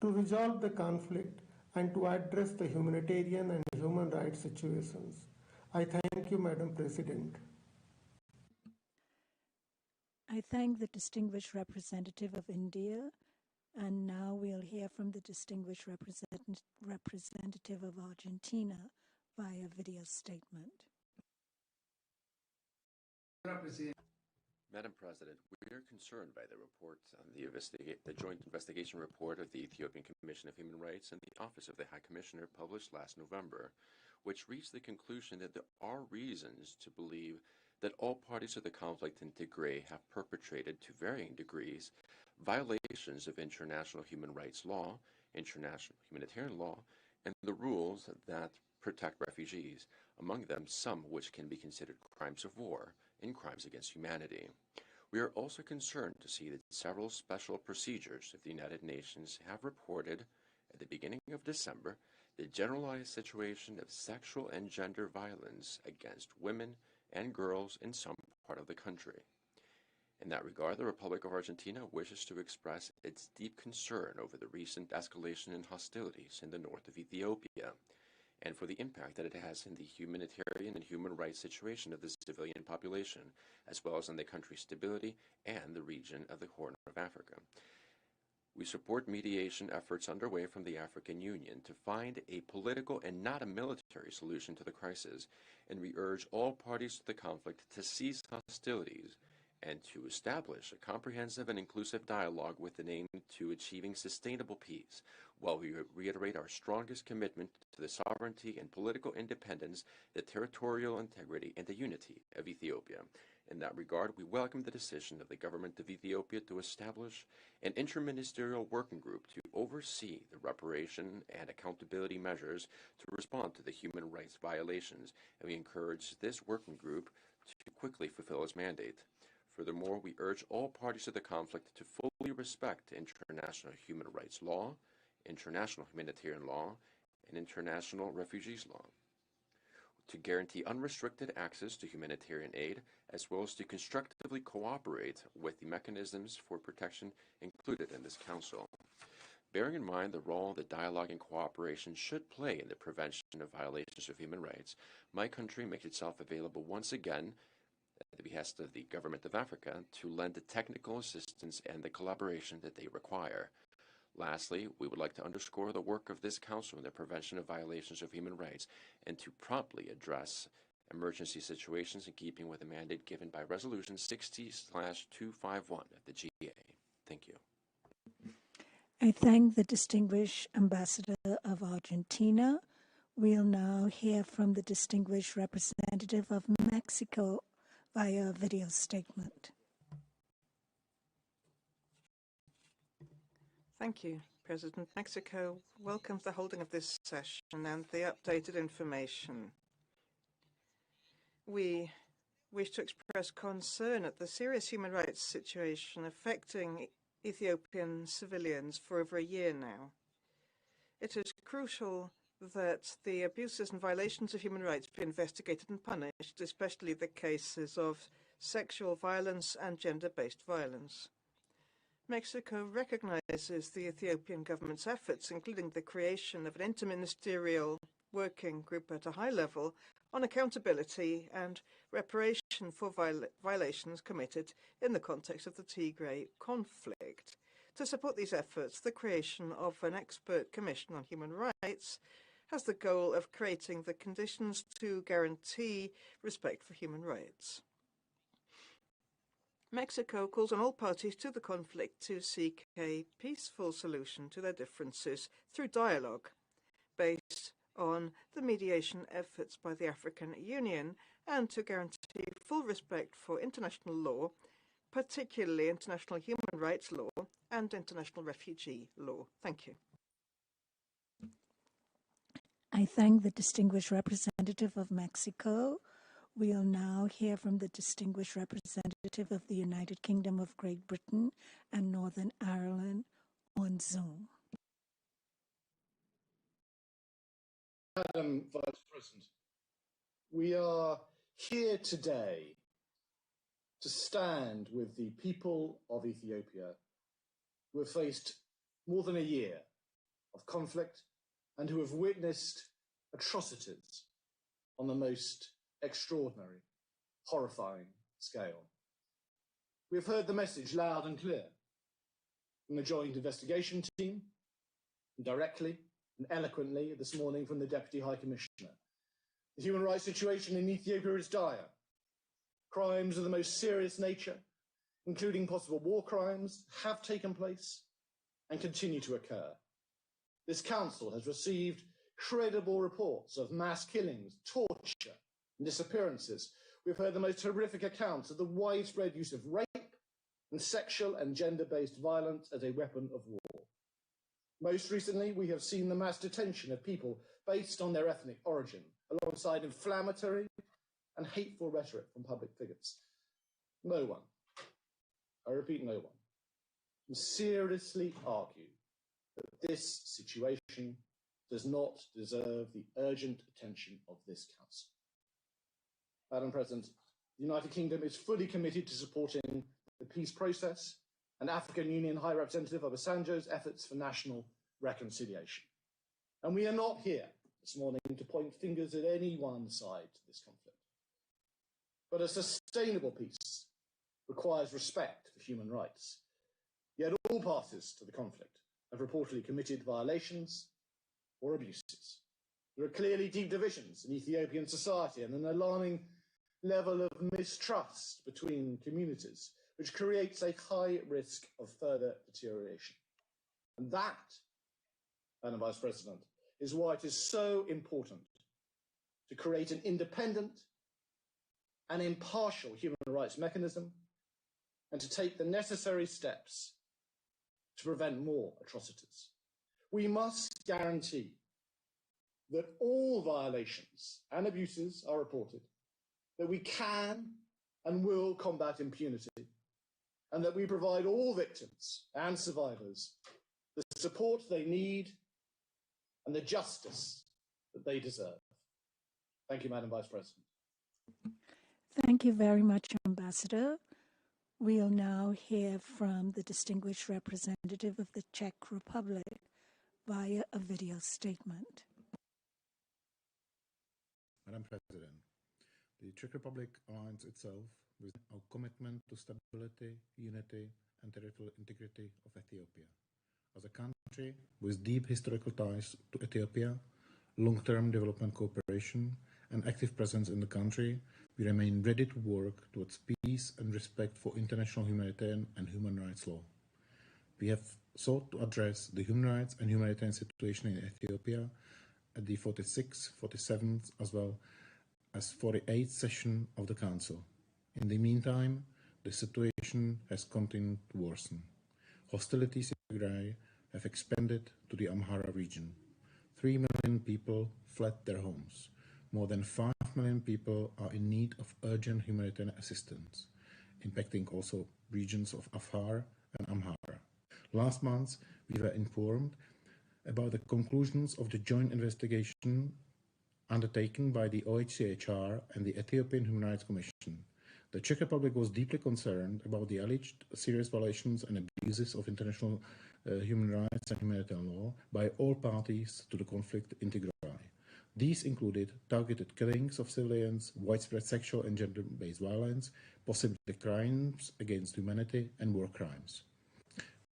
to resolve the conflict and to address the humanitarian and human rights situations. I thank you, Madam President. I thank the distinguished representative of India, and now we'll hear from the distinguished representative of Argentina via video statement. Madam President, we are concerned by the report on the joint investigation report of the Ethiopian Commission of Human Rights and the Office of the High Commissioner published last November, which reached the conclusion that there are reasons to believe that all parties to the conflict in Tigray have perpetrated, to varying degrees, violations of international human rights law, international humanitarian law, and the rules that protect refugees, among them some which can be considered crimes of war and crimes against humanity. We are also concerned to see that several special procedures of the United Nations have reported at the beginning of December the generalized situation of sexual and gender violence against women and girls in some part of the country. In that regard, the Republic of Argentina wishes to express its deep concern over the recent escalation in hostilities in the north of Ethiopia, and for the impact that it has in the humanitarian and human rights situation of the civilian population, as well as on the country's stability and the region of the Horn of Africa. We support mediation efforts underway from the African Union to find a political and not a military solution to the crisis, and we urge all parties to the conflict to cease hostilities and to establish a comprehensive and inclusive dialogue with an aim to achieving sustainable peace, while we reiterate our strongest commitment to the sovereignty and political independence, the territorial integrity, and the unity of Ethiopia. In that regard, we welcome the decision of the government of Ethiopia to establish an interministerial working group to oversee the reparation and accountability measures to respond to the human rights violations, and we encourage this working group to quickly fulfill its mandate. Furthermore, we urge all parties to the conflict to fully respect international human rights law, international humanitarian law, and international refugees law, to guarantee unrestricted access to humanitarian aid, as well as to constructively cooperate with the mechanisms for protection included in this Council. Bearing in mind the role that dialogue and cooperation should play in the prevention of violations of human rights, my country makes itself available once again at the behest of the Government of Africa to lend the technical assistance and the collaboration that they require. Lastly, we would like to underscore the work of this Council in the prevention of violations of human rights and to promptly address emergency situations in keeping with the mandate given by Resolution 60/251 of the GA. Thank you. I thank the distinguished Ambassador of Argentina. We'll now hear from the distinguished representative of Mexico via a video statement. Thank you, President. Mexico welcomes the holding of this session and the updated information. We wish to express concern at the serious human rights situation affecting Ethiopian civilians for over a year now. It is crucial that the abuses and violations of human rights be investigated and punished, especially the cases of sexual violence and gender-based violence. Mexico recognizes the Ethiopian government's efforts, including the creation of an interministerial working group at a high level on accountability and reparation for violations committed in the context of the Tigray conflict. To support these efforts, the creation of an expert commission on human rights has the goal of creating the conditions to guarantee respect for human rights. Mexico calls on all parties to the conflict to seek a peaceful solution to their differences through dialogue, based on the mediation efforts by the African Union, and to guarantee full respect for international law, particularly international human rights law and international refugee law. Thank you. I thank the distinguished representative of Mexico. We'll now hear from the distinguished representative of the United Kingdom of Great Britain and Northern Ireland on Zoom. Madam Vice President, We are here today to stand with the people of Ethiopia who have faced more than a year of conflict and who have witnessed atrocities on the most extraordinary, horrifying scale. We have heard the message loud and clear from the Joint Investigation Team, directly and eloquently this morning from the Deputy High Commissioner. The human rights situation in Ethiopia is dire. Crimes of the most serious nature, including possible war crimes, have taken place and continue to occur. This Council has received credible reports of mass killings, torture, and disappearances. We've heard the most horrific accounts of the widespread use of rape and sexual and gender-based violence as a weapon of war. Most recently, we have seen the mass detention of people based on their ethnic origin, alongside inflammatory and hateful rhetoric from public figures. No one, I repeat, no one, can seriously argue that this situation does not deserve the urgent attention of this Council. Madam President, the United Kingdom is fully committed to supporting the peace process and African Union High Representative Obasanjo's efforts for national reconciliation. And we are not here this morning to point fingers at any one side to this conflict. But a sustainable peace requires respect for human rights. Yet all parties to the conflict have reportedly committed violations or abuses. There are clearly deep divisions in Ethiopian society and an alarming level of mistrust between communities, which creates a high risk of further deterioration. And that, Madam Vice President, is why it is so important to create an independent and impartial human rights mechanism and to take the necessary steps to prevent more atrocities. We must guarantee that all violations and abuses are reported, that we can and will combat impunity, and that we provide all victims and survivors the support they need and the justice that they deserve. Thank you, Madam Vice President. Thank you very much, Ambassador. We'll now hear from the distinguished representative of the Czech Republic via a video statement. Madam President, the Czech Republic aligns itself with our commitment to stability, unity, and territorial integrity of Ethiopia. As a country with deep historical ties to Ethiopia, long-term development cooperation, and active presence in the country, we remain ready to work towards peace and respect for international humanitarian and human rights law. We have sought to address the human rights and humanitarian situation in Ethiopia at the 46th, 47th, as well as 48th session of the Council. In the meantime, the situation has continued to worsen. Hostilities in Tigray have expanded to the Amhara region. 3 million people fled their homes. More than 5 million people are in need of urgent humanitarian assistance, impacting also regions of Afar and Amhara. Last month, we were informed about the conclusions of the joint investigation undertaken by the OHCHR and the Ethiopian Human Rights Commission. The Czech Republic was deeply concerned about the alleged serious violations and abuses of international human rights and humanitarian law by all parties to the conflict in Tigray. These included targeted killings of civilians, widespread sexual and gender-based violence, possibly crimes against humanity, and war crimes.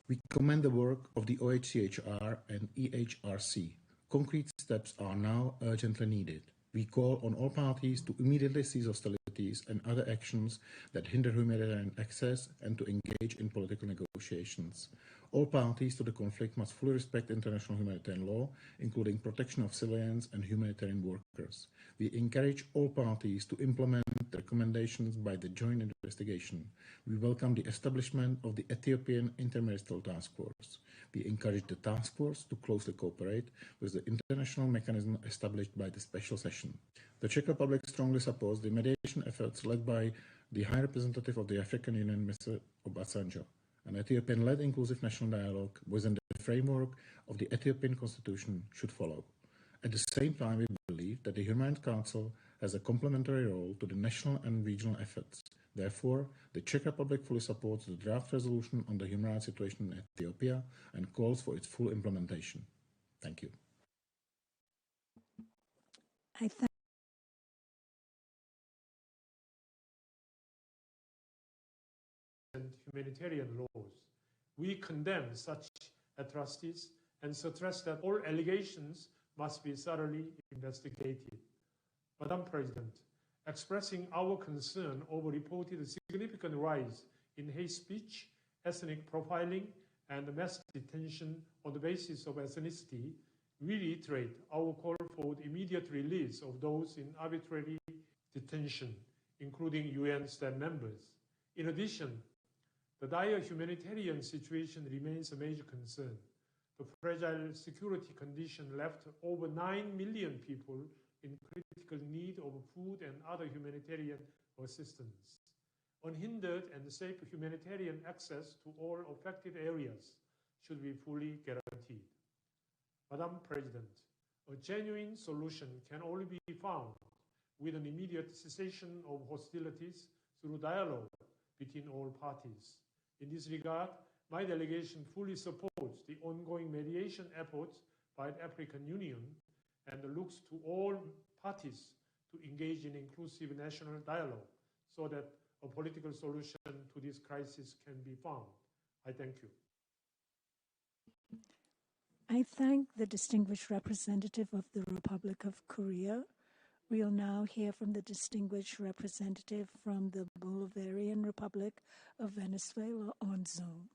We commend the work of the OHCHR and EHRC. Concrete steps are now urgently needed. We call on all parties to immediately cease hostilities and other actions that hinder humanitarian access and to engage in political negotiations. All parties to the conflict must fully respect international humanitarian law, including protection of civilians and humanitarian workers. We encourage all parties to implement the recommendations by the joint investigation. We welcome the establishment of the Ethiopian Interministerial Task Force. We encourage the task force to closely cooperate with the international mechanism established by the special session. The Czech Republic strongly supports the mediation efforts led by the High Representative of the African Union, Mr. Obasanjo. An Ethiopian-led inclusive national dialogue within the framework of the Ethiopian constitution should follow. At the same time, we believe that the Human Rights Council has a complementary role to the national and regional efforts. Therefore, the Czech Republic fully supports the draft resolution on the human rights situation in Ethiopia and calls for its full implementation. Thank you. I thank humanitarian laws. We condemn such atrocities and suggest that all allegations must be thoroughly investigated. Madam President, expressing our concern over reported significant rise in hate speech, ethnic profiling, and mass detention on the basis of ethnicity, we reiterate our call for the immediate release of those in arbitrary detention, including UN staff members. In addition, the dire humanitarian situation remains a major concern. The fragile security condition left over 9 million people in critical need of food and other humanitarian assistance. Unhindered and safe humanitarian access to all affected areas should be fully guaranteed. Madam President, a genuine solution can only be found with an immediate cessation of hostilities through dialogue between all parties. In this regard, my delegation fully supports the ongoing mediation efforts by the African Union and looks to all parties to engage in inclusive national dialogue so that a political solution to this crisis can be found. I thank you. I thank the distinguished representative of the Republic of Korea. We'll now hear from the distinguished representative from the Bolivarian Republic of Venezuela on Zoom.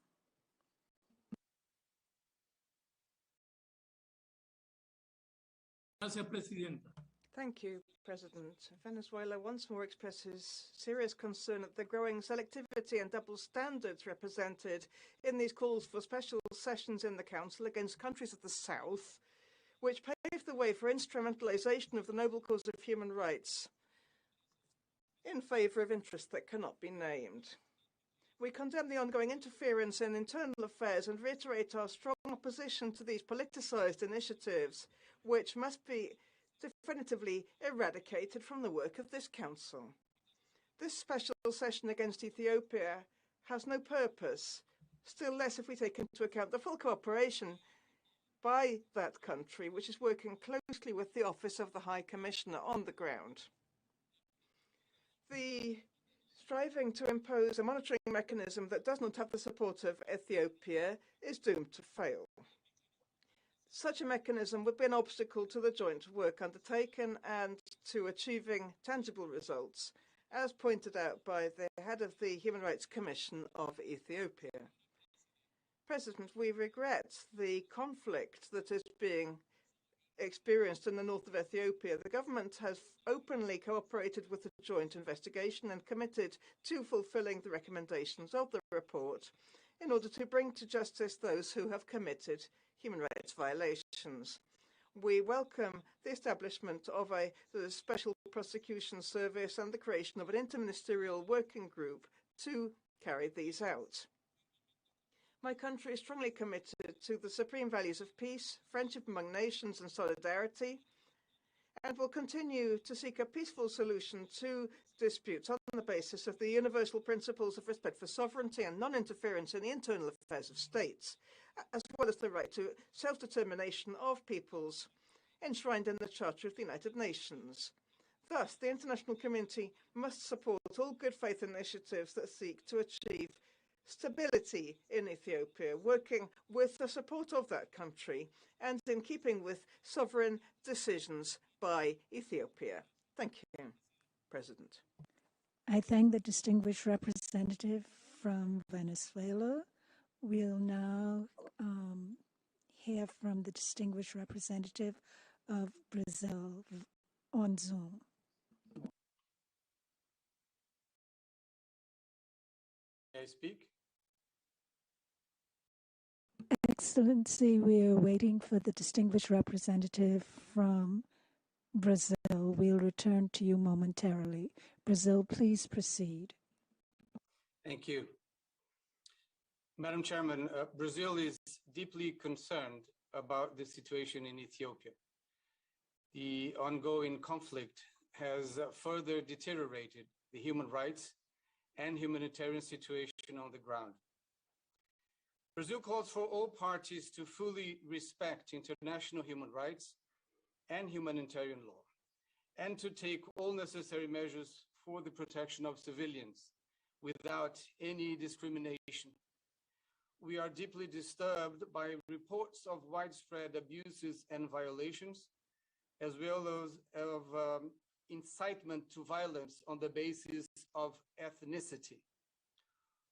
Gracias, Presidenta. Thank you, President. Venezuela once more expresses serious concern at the growing selectivity and double standards represented in these calls for special sessions in the Council against countries of the South, which paved the way for instrumentalization of the noble cause of human rights in favor of interests that cannot be named. We condemn the ongoing interference in internal affairs and reiterate our strong opposition to these politicized initiatives, which must be definitively eradicated from the work of this Council. This special session against Ethiopia has no purpose, still less if we take into account the full cooperation by that country, which is working closely with the Office of the High Commissioner on the ground. The striving to impose a monitoring mechanism that does not have the support of Ethiopia is doomed to fail. Such a mechanism would be an obstacle to the joint work undertaken and to achieving tangible results, as pointed out by the head of the Human Rights Commission of Ethiopia. President, we regret the conflict that is being experienced in the north of Ethiopia. The government has openly cooperated with the joint investigation and committed to fulfilling the recommendations of the report in order to bring to justice those who have committed human rights violations. We welcome the establishment of the Special Prosecution Service and the creation of an interministerial working group to carry these out. My country is strongly committed to the supreme values of peace, friendship among nations, and solidarity, and will continue to seek a peaceful solution to disputes on the basis of the universal principles of respect for sovereignty and non-interference in the internal affairs of states, as well as the right to self-determination of peoples enshrined in the Charter of the United Nations. Thus, the international community must support all good faith initiatives that seek to achieve stability in Ethiopia, working with the support of that country and in keeping with sovereign decisions by Ethiopia. Thank you, President. I thank the distinguished representative from Venezuela. We'll now hear from the distinguished representative of Brazil on Zoom. May I speak? Excellency, we are waiting for the distinguished representative from Brazil. We'll return to you momentarily. Brazil, please proceed. Thank you. Madam Chairman, Brazil is deeply concerned about the situation in Ethiopia. The ongoing conflict has further deteriorated the human rights and humanitarian situation on the ground. Brazil calls for all parties to fully respect international human rights and humanitarian law, and to take all necessary measures for the protection of civilians without any discrimination. We are deeply disturbed by reports of widespread abuses and violations, as well as of incitement to violence on the basis of ethnicity.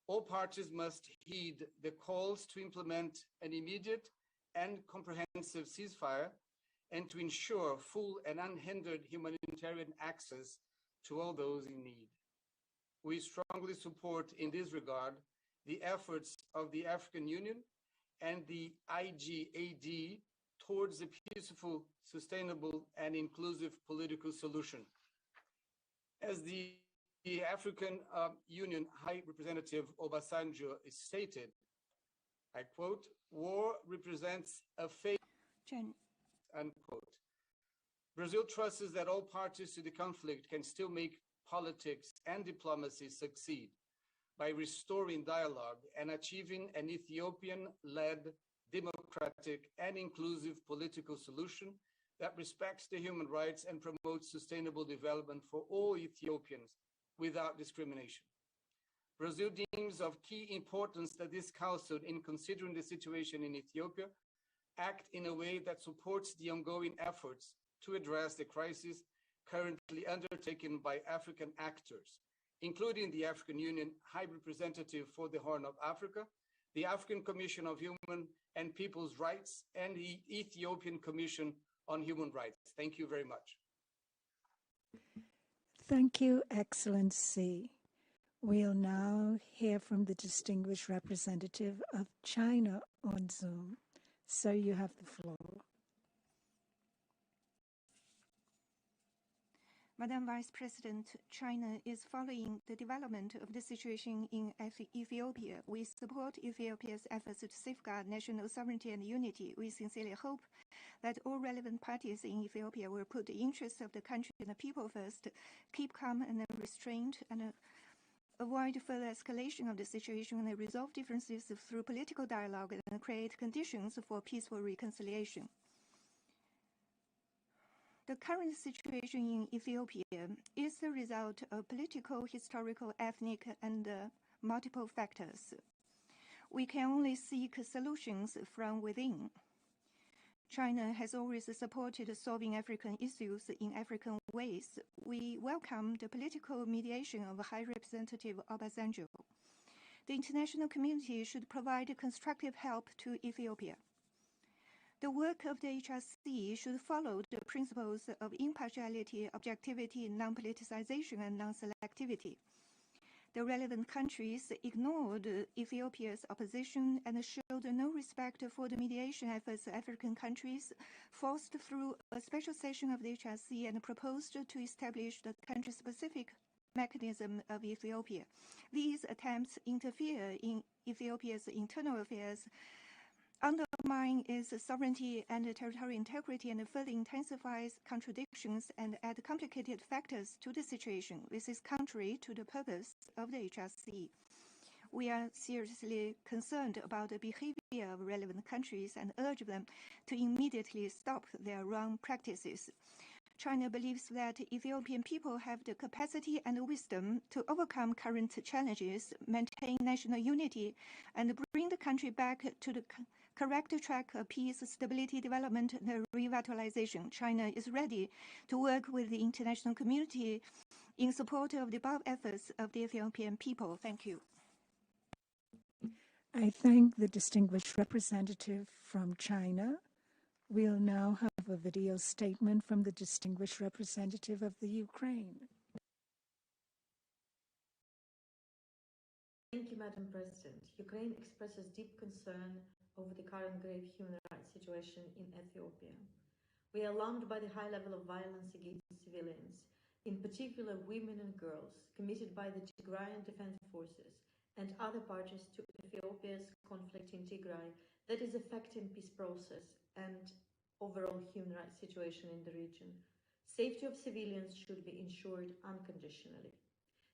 All parties must heed the calls to implement an immediate and comprehensive ceasefire and to ensure full and unhindered humanitarian access to all those in need. We strongly support in this regard the efforts of the African Union and the IGAD towards a peaceful, sustainable, and inclusive political solution. As the African Union High Representative Obasanjo stated, I quote, "War represents a fate," unquote. Brazil trusts that all parties to the conflict can still make politics and diplomacy succeed by restoring dialogue and achieving an Ethiopian-led, democratic, and inclusive political solution that respects the human rights and promotes sustainable development for all Ethiopians without discrimination. Brazil deems of key importance that this Council, in considering the situation in Ethiopia, act in a way that supports the ongoing efforts to address the crisis currently undertaken by African actors, including the African Union High Representative for the Horn of Africa, the African Commission of Human and People's Rights, and the Ethiopian Commission on Human Rights. Thank you very much. Thank you, Excellency. We'll now hear from the distinguished representative of China on Zoom. Sir, you have the floor. Madam Vice President, China is following the development of the situation in Ethiopia. We support Ethiopia's efforts to safeguard national sovereignty and unity. We sincerely hope that all relevant parties in Ethiopia will put the interests of the country and the people first, keep calm and restrained, and avoid further escalation of the situation and resolve differences through political dialogue and create conditions for peaceful reconciliation. The current situation in Ethiopia is the result of political, historical, ethnic, and multiple factors. We can only seek solutions from within. China has always supported solving African issues in African ways. We welcome the political mediation of High Representative Obasanjo. The international community should provide constructive help to Ethiopia. The work of the HRC should follow the principles of impartiality, objectivity, non-politicization, and non-selectivity. The relevant countries ignored Ethiopia's opposition and showed no respect for the mediation efforts of African countries, forced through a special session of the HRC and proposed to establish the country-specific mechanism of Ethiopia. These attempts interfere in Ethiopia's internal affairs, undermine its sovereignty and territorial integrity, and further intensifies contradictions and add complicated factors to the situation. This is contrary to the purpose of the HRC. We are seriously concerned about the behavior of relevant countries and urge them to immediately stop their wrong practices. China believes that Ethiopian people have the capacity and wisdom to overcome current challenges, maintain national unity, and bring the country back to the correct track of peace, stability, development, and revitalization. China is ready to work with the international community in support of the above efforts of the Ethiopian people. Thank you. I thank the distinguished representative from China. We'll now have a video statement from the distinguished representative of the Ukraine. Thank you, Madam President. Ukraine expresses deep concern over the current grave human rights situation in Ethiopia. We are alarmed by the high level of violence against civilians, in particular women and girls, committed by the Tigrayan Defense Forces and other parties to Ethiopia's conflict in Tigray that is affecting peace process and overall human rights situation in the region. Safety of civilians should be ensured unconditionally.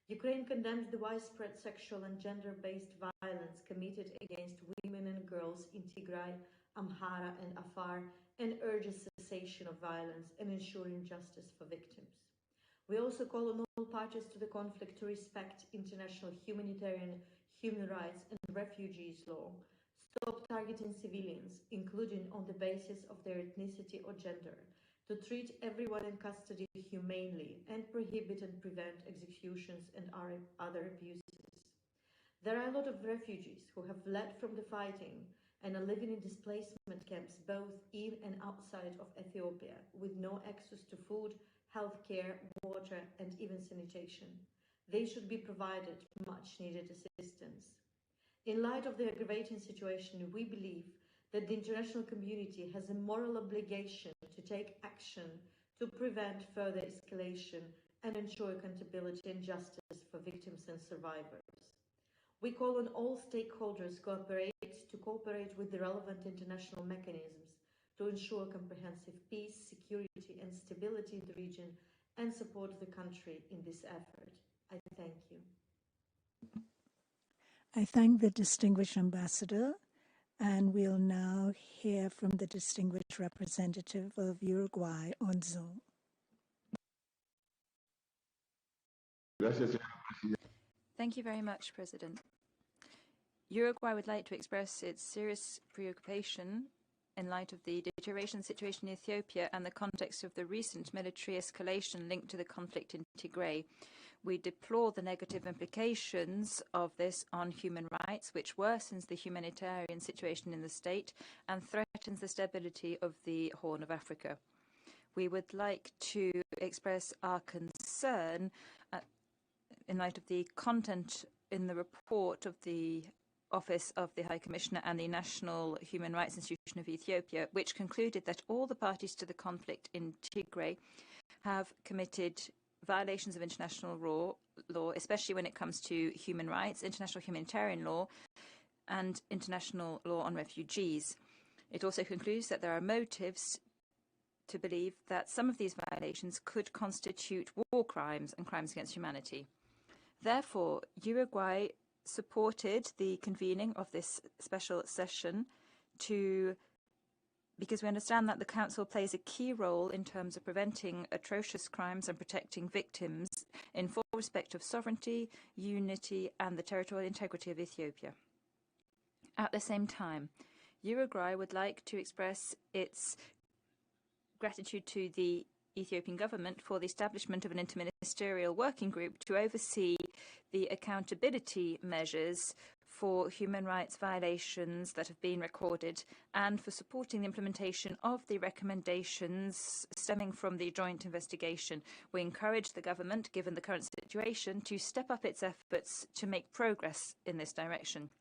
Ukraine condemns the widespread sexual and gender-based violence committed against women and girls in Tigray, Amhara and Afar, and urges cessation of violence and ensuring justice for victims. We also call on all parties to the conflict to respect international humanitarian, human rights and refugees law, stop targeting civilians, including on the basis of their ethnicity or gender, to treat everyone in custody humanely, and prohibit and prevent executions and other abuses. There are a lot of refugees who have fled from the fighting and are living in displacement camps both in and outside of Ethiopia, with no access to food, healthcare, water, and even sanitation. They should be provided much needed assistance. In light of the aggravating situation, we believe that the international community has a moral obligation to take action to prevent further escalation and ensure accountability and justice for victims and survivors. We call on all stakeholders to cooperate with the relevant international mechanisms to ensure comprehensive peace, security and stability in the region and support the country in this effort. I thank you. I thank the distinguished ambassador, and we'll now hear from the distinguished representative of Uruguay on Zoom. Thank you very much, President. Uruguay would like to express its serious preoccupation in light of the deterioration situation in Ethiopia and the context of the recent military escalation linked to the conflict in Tigray. We deplore the negative implications of this on human rights, which worsens the humanitarian situation in the state and threatens the stability of the Horn of Africa. We would like to express our concern in light of the content in the report of the Office of the High Commissioner and the National Human Rights Institution of Ethiopia, which concluded that all the parties to the conflict in Tigray have committed violations of international law, especially when it comes to human rights, international humanitarian law, and international law on refugees. It also concludes that there are motives to believe that some of these violations could constitute war crimes and crimes against humanity. Therefore, Uruguay supported the convening of this special session because we understand that the Council plays a key role in terms of preventing atrocious crimes and protecting victims in full respect of sovereignty, unity, and the territorial integrity of Ethiopia. At the same time, Uruguay would like to express its gratitude to the Ethiopian government for the establishment of an interministerial working group to oversee the accountability measures for human rights violations that have been recorded and for supporting the implementation of the recommendations stemming from the joint investigation. We encourage the government, given the current situation, to step up its efforts to make progress in this direction.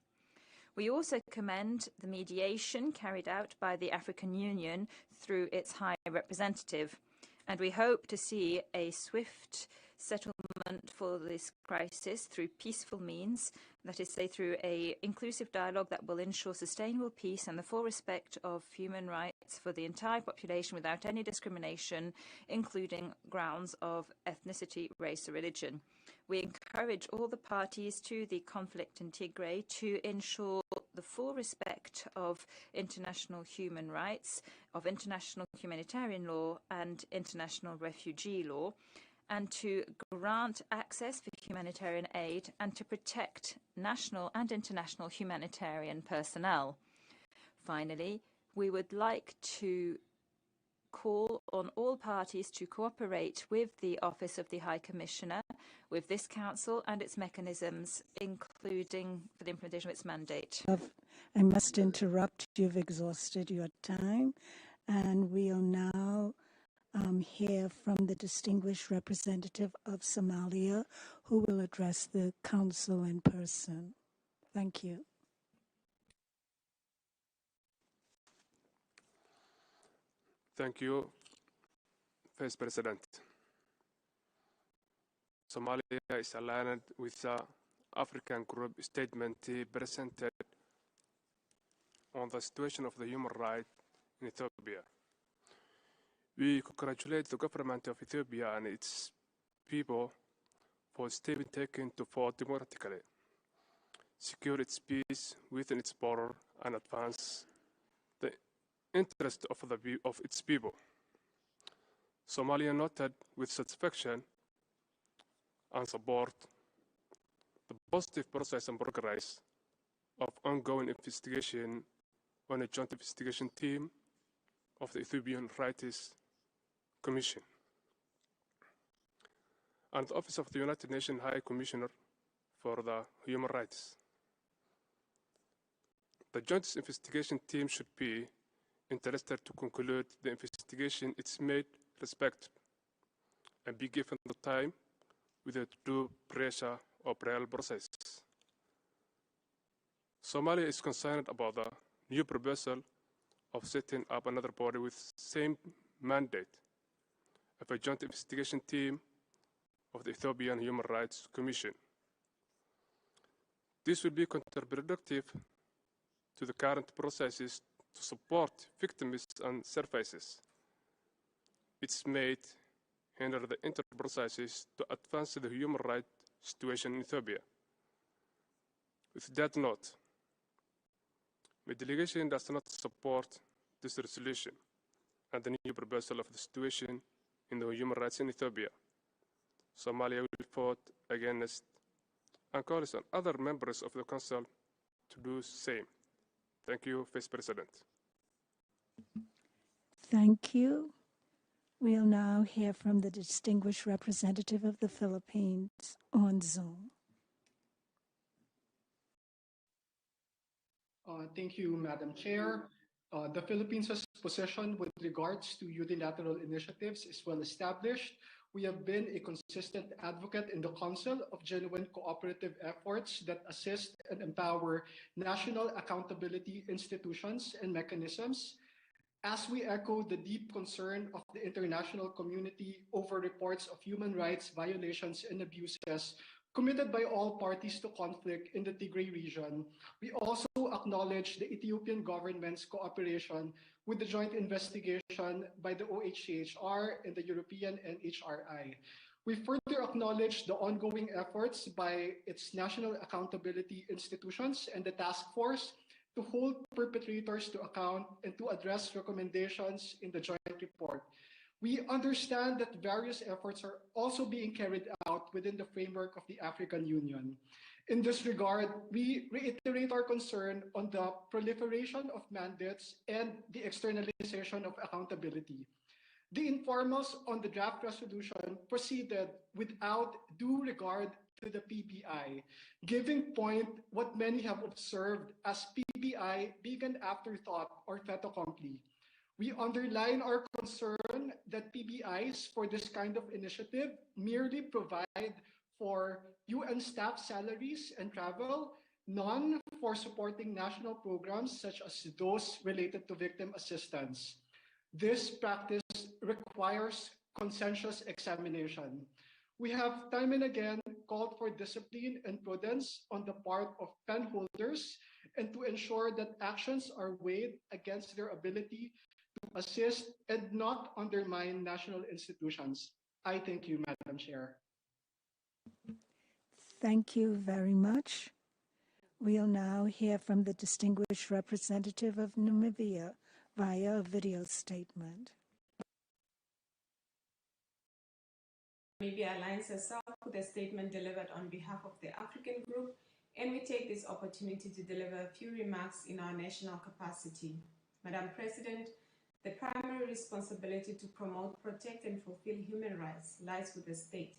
We also commend the mediation carried out by the African Union through its High Representative, and we hope to see a swift settlement for this crisis through peaceful means, that is, say, through an inclusive dialogue that will ensure sustainable peace and the full respect of human rights for the entire population without any discrimination, including grounds of ethnicity, race or religion. We encourage all the parties to the conflict in Tigray to ensure the full respect of international human rights, of international humanitarian law and international refugee law, and to grant access for humanitarian aid and to protect national and international humanitarian personnel. Finally, we would like to call on all parties to cooperate with the Office of the High Commissioner, with this Council and its mechanisms, including for the implementation of its mandate. I must interrupt. You've exhausted your time, and we'll now hear from the distinguished representative of Somalia, who will address the Council in person. Thank you. Thank you, Vice President. Somalia is aligned with the African Group statement presented on the situation of the human rights in Ethiopia. We congratulate the government of Ethiopia and its people for steps taken to fight democratically, secure its peace within its border, and advance the interest of its people. Somalia noted with satisfaction and support the positive process and progress of ongoing investigation on a joint investigation team of the Ethiopian Rights Commission and the Office of the United Nations High Commissioner for the Human Rights. The joint investigation team should be interested to conclude the investigation it's made respect and be given the time without due pressure or parallel process. Somalia is concerned about the new proposal of setting up another body with same mandate of a joint investigation team of the Ethiopian Human Rights Commission. This will be counterproductive to the current processes to support victims and surfaces. It's made hinder the inter processes to advance the human rights situation in Ethiopia. With that note, my delegation does not support this resolution and the new proposal of the situation in the human rights in Ethiopia. Somalia will vote against and calls on other members of the Council to do the same. Thank you, Vice President. Thank you. We'll now hear from the distinguished representative of the Philippines on Zoom. Thank you, Madam Chair. The Philippines' position with regards to unilateral initiatives is well established. We have been a consistent advocate in the Council of genuine cooperative efforts that assist and empower national accountability institutions and mechanisms. As we echo the deep concern of the international community over reports of human rights violations and abuses committed by all parties to conflict in the Tigray region, we also acknowledge the Ethiopian government's cooperation with the joint investigation by the OHCHR and the European NHRI. We further acknowledge the ongoing efforts by its national accountability institutions and the task force to hold perpetrators to account and to address recommendations in the joint report. We understand that various efforts are also being carried out within the framework of the African Union. In this regard, we reiterate our concern on the proliferation of mandates and the externalization of accountability. The informals on the draft resolution proceeded without due regard to the PBI, giving point what many have observed as PBI being an afterthought or fait accompli. We underline our concern that PBIs for this kind of initiative merely provide for UN staff salaries and travel, none for supporting national programs such as those related to victim assistance. This practice requires conscientious examination. We have time and again called for discipline and prudence on the part of pen holders and to ensure that actions are weighed against their ability to assist and not undermine national institutions. I thank you, Madam Chair. Thank you very much. We'll now hear from the distinguished representative of Namibia via a video statement. Namibia aligns herself with a statement delivered on behalf of the African Group, and we take this opportunity to deliver a few remarks in our national capacity. Madam President, the primary responsibility to promote, protect, and fulfill human rights lies with the state.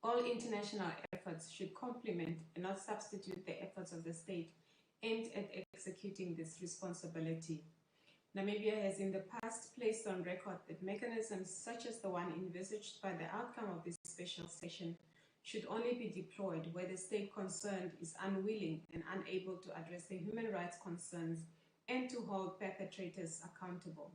All international efforts should complement and not substitute the efforts of the state aimed at executing this responsibility. Namibia has in the past placed on record that mechanisms such as the one envisaged by the outcome of this special session should only be deployed where the state concerned is unwilling and unable to address the human rights concerns and to hold perpetrators accountable.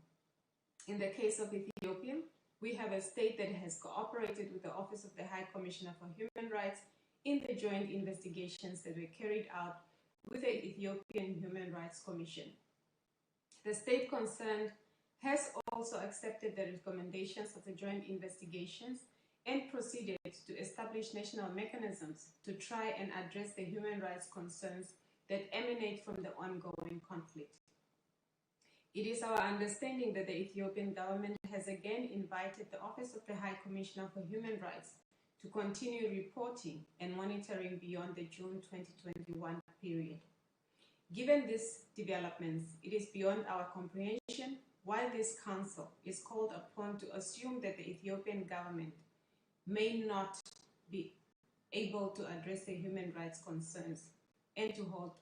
In the case of Ethiopia, we have a state that has cooperated with the Office of the High Commissioner for Human Rights in the joint investigations that were carried out with the Ethiopian Human Rights Commission. The state concerned has also accepted the recommendations of the joint investigations and proceeded to establish national mechanisms to try and address the human rights concerns that emanate from the ongoing conflict. It is our understanding that the Ethiopian government has again invited the Office of the High Commissioner for Human Rights to continue reporting and monitoring beyond the June 2021 period. Given these developments, it is beyond our comprehension why this council is called upon to assume that the Ethiopian government may not be able to address the human rights concerns and to hold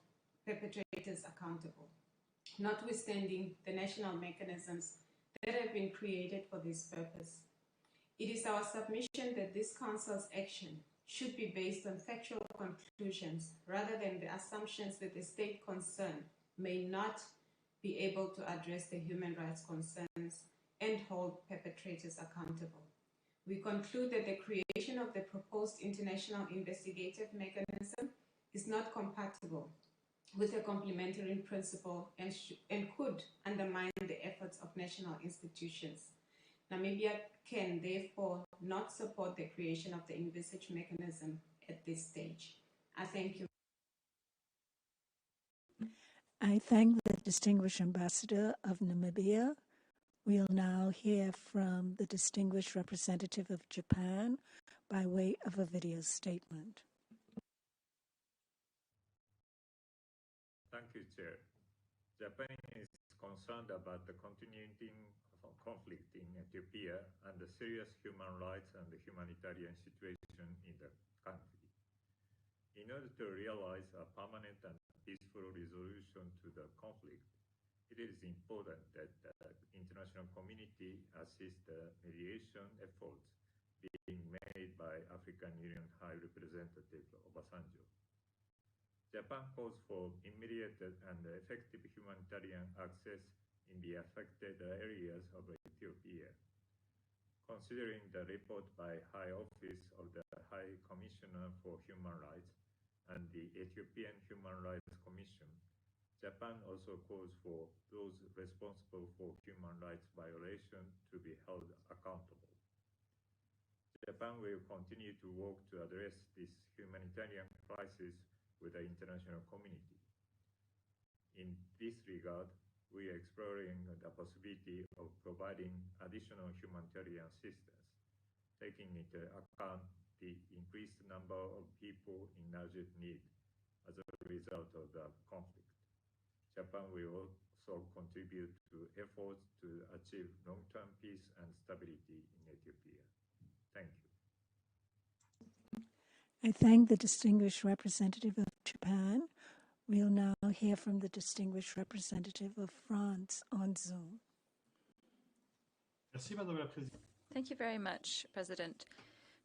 perpetrators accountable, notwithstanding the national mechanisms that have been created for this purpose. It is our submission that this Council's action should be based on factual conclusions rather than the assumptions that the state concerned may not be able to address the human rights concerns and hold perpetrators accountable. We conclude that the creation of the proposed international investigative mechanism is not compatible with a complementary principle and could undermine the efforts of national institutions. Namibia can therefore not support the creation of the envisaged mechanism at this stage. I thank you. I thank the Distinguished Ambassador of Namibia. We'll now hear from the Distinguished Representative of Japan by way of a video statement. Thank you, Chair. Japan is concerned about the continuing conflict in Ethiopia and the serious human rights and the humanitarian situation in the country. In order to realize a permanent and peaceful resolution to the conflict, it is important that the international community assist the mediation efforts being made by African Union High Representative Obasanjo. Japan calls for immediate and effective humanitarian access in the affected areas of Ethiopia. Considering the report by High Office of the High Commissioner for Human Rights and the Ethiopian Human Rights Commission, Japan also calls for those responsible for human rights violations to be held accountable. Japan will continue to work to address this humanitarian crisis with the international community. In this regard, we are exploring the possibility of providing additional humanitarian assistance, taking into account the increased number of people in urgent need as a result of the conflict. Japan will also contribute to efforts to achieve long-term peace and stability in Ethiopia. Thank you. I thank the Distinguished Representative of Japan. We'll now hear from the Distinguished Representative of France on Zoom. Thank you very much, President.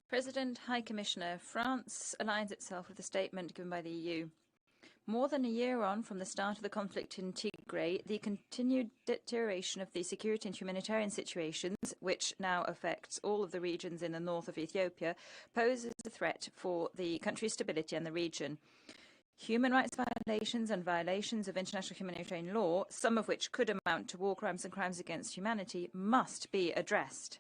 President, High Commissioner, France aligns itself with the statement given by the EU. More than a year on from the start of the conflict in Tigray, the continued deterioration of the security and humanitarian situations, which now affects all of the regions in the north of Ethiopia, poses a threat for the country's stability and the region. Human rights violations and violations of international humanitarian law, some of which could amount to war crimes and crimes against humanity, must be addressed.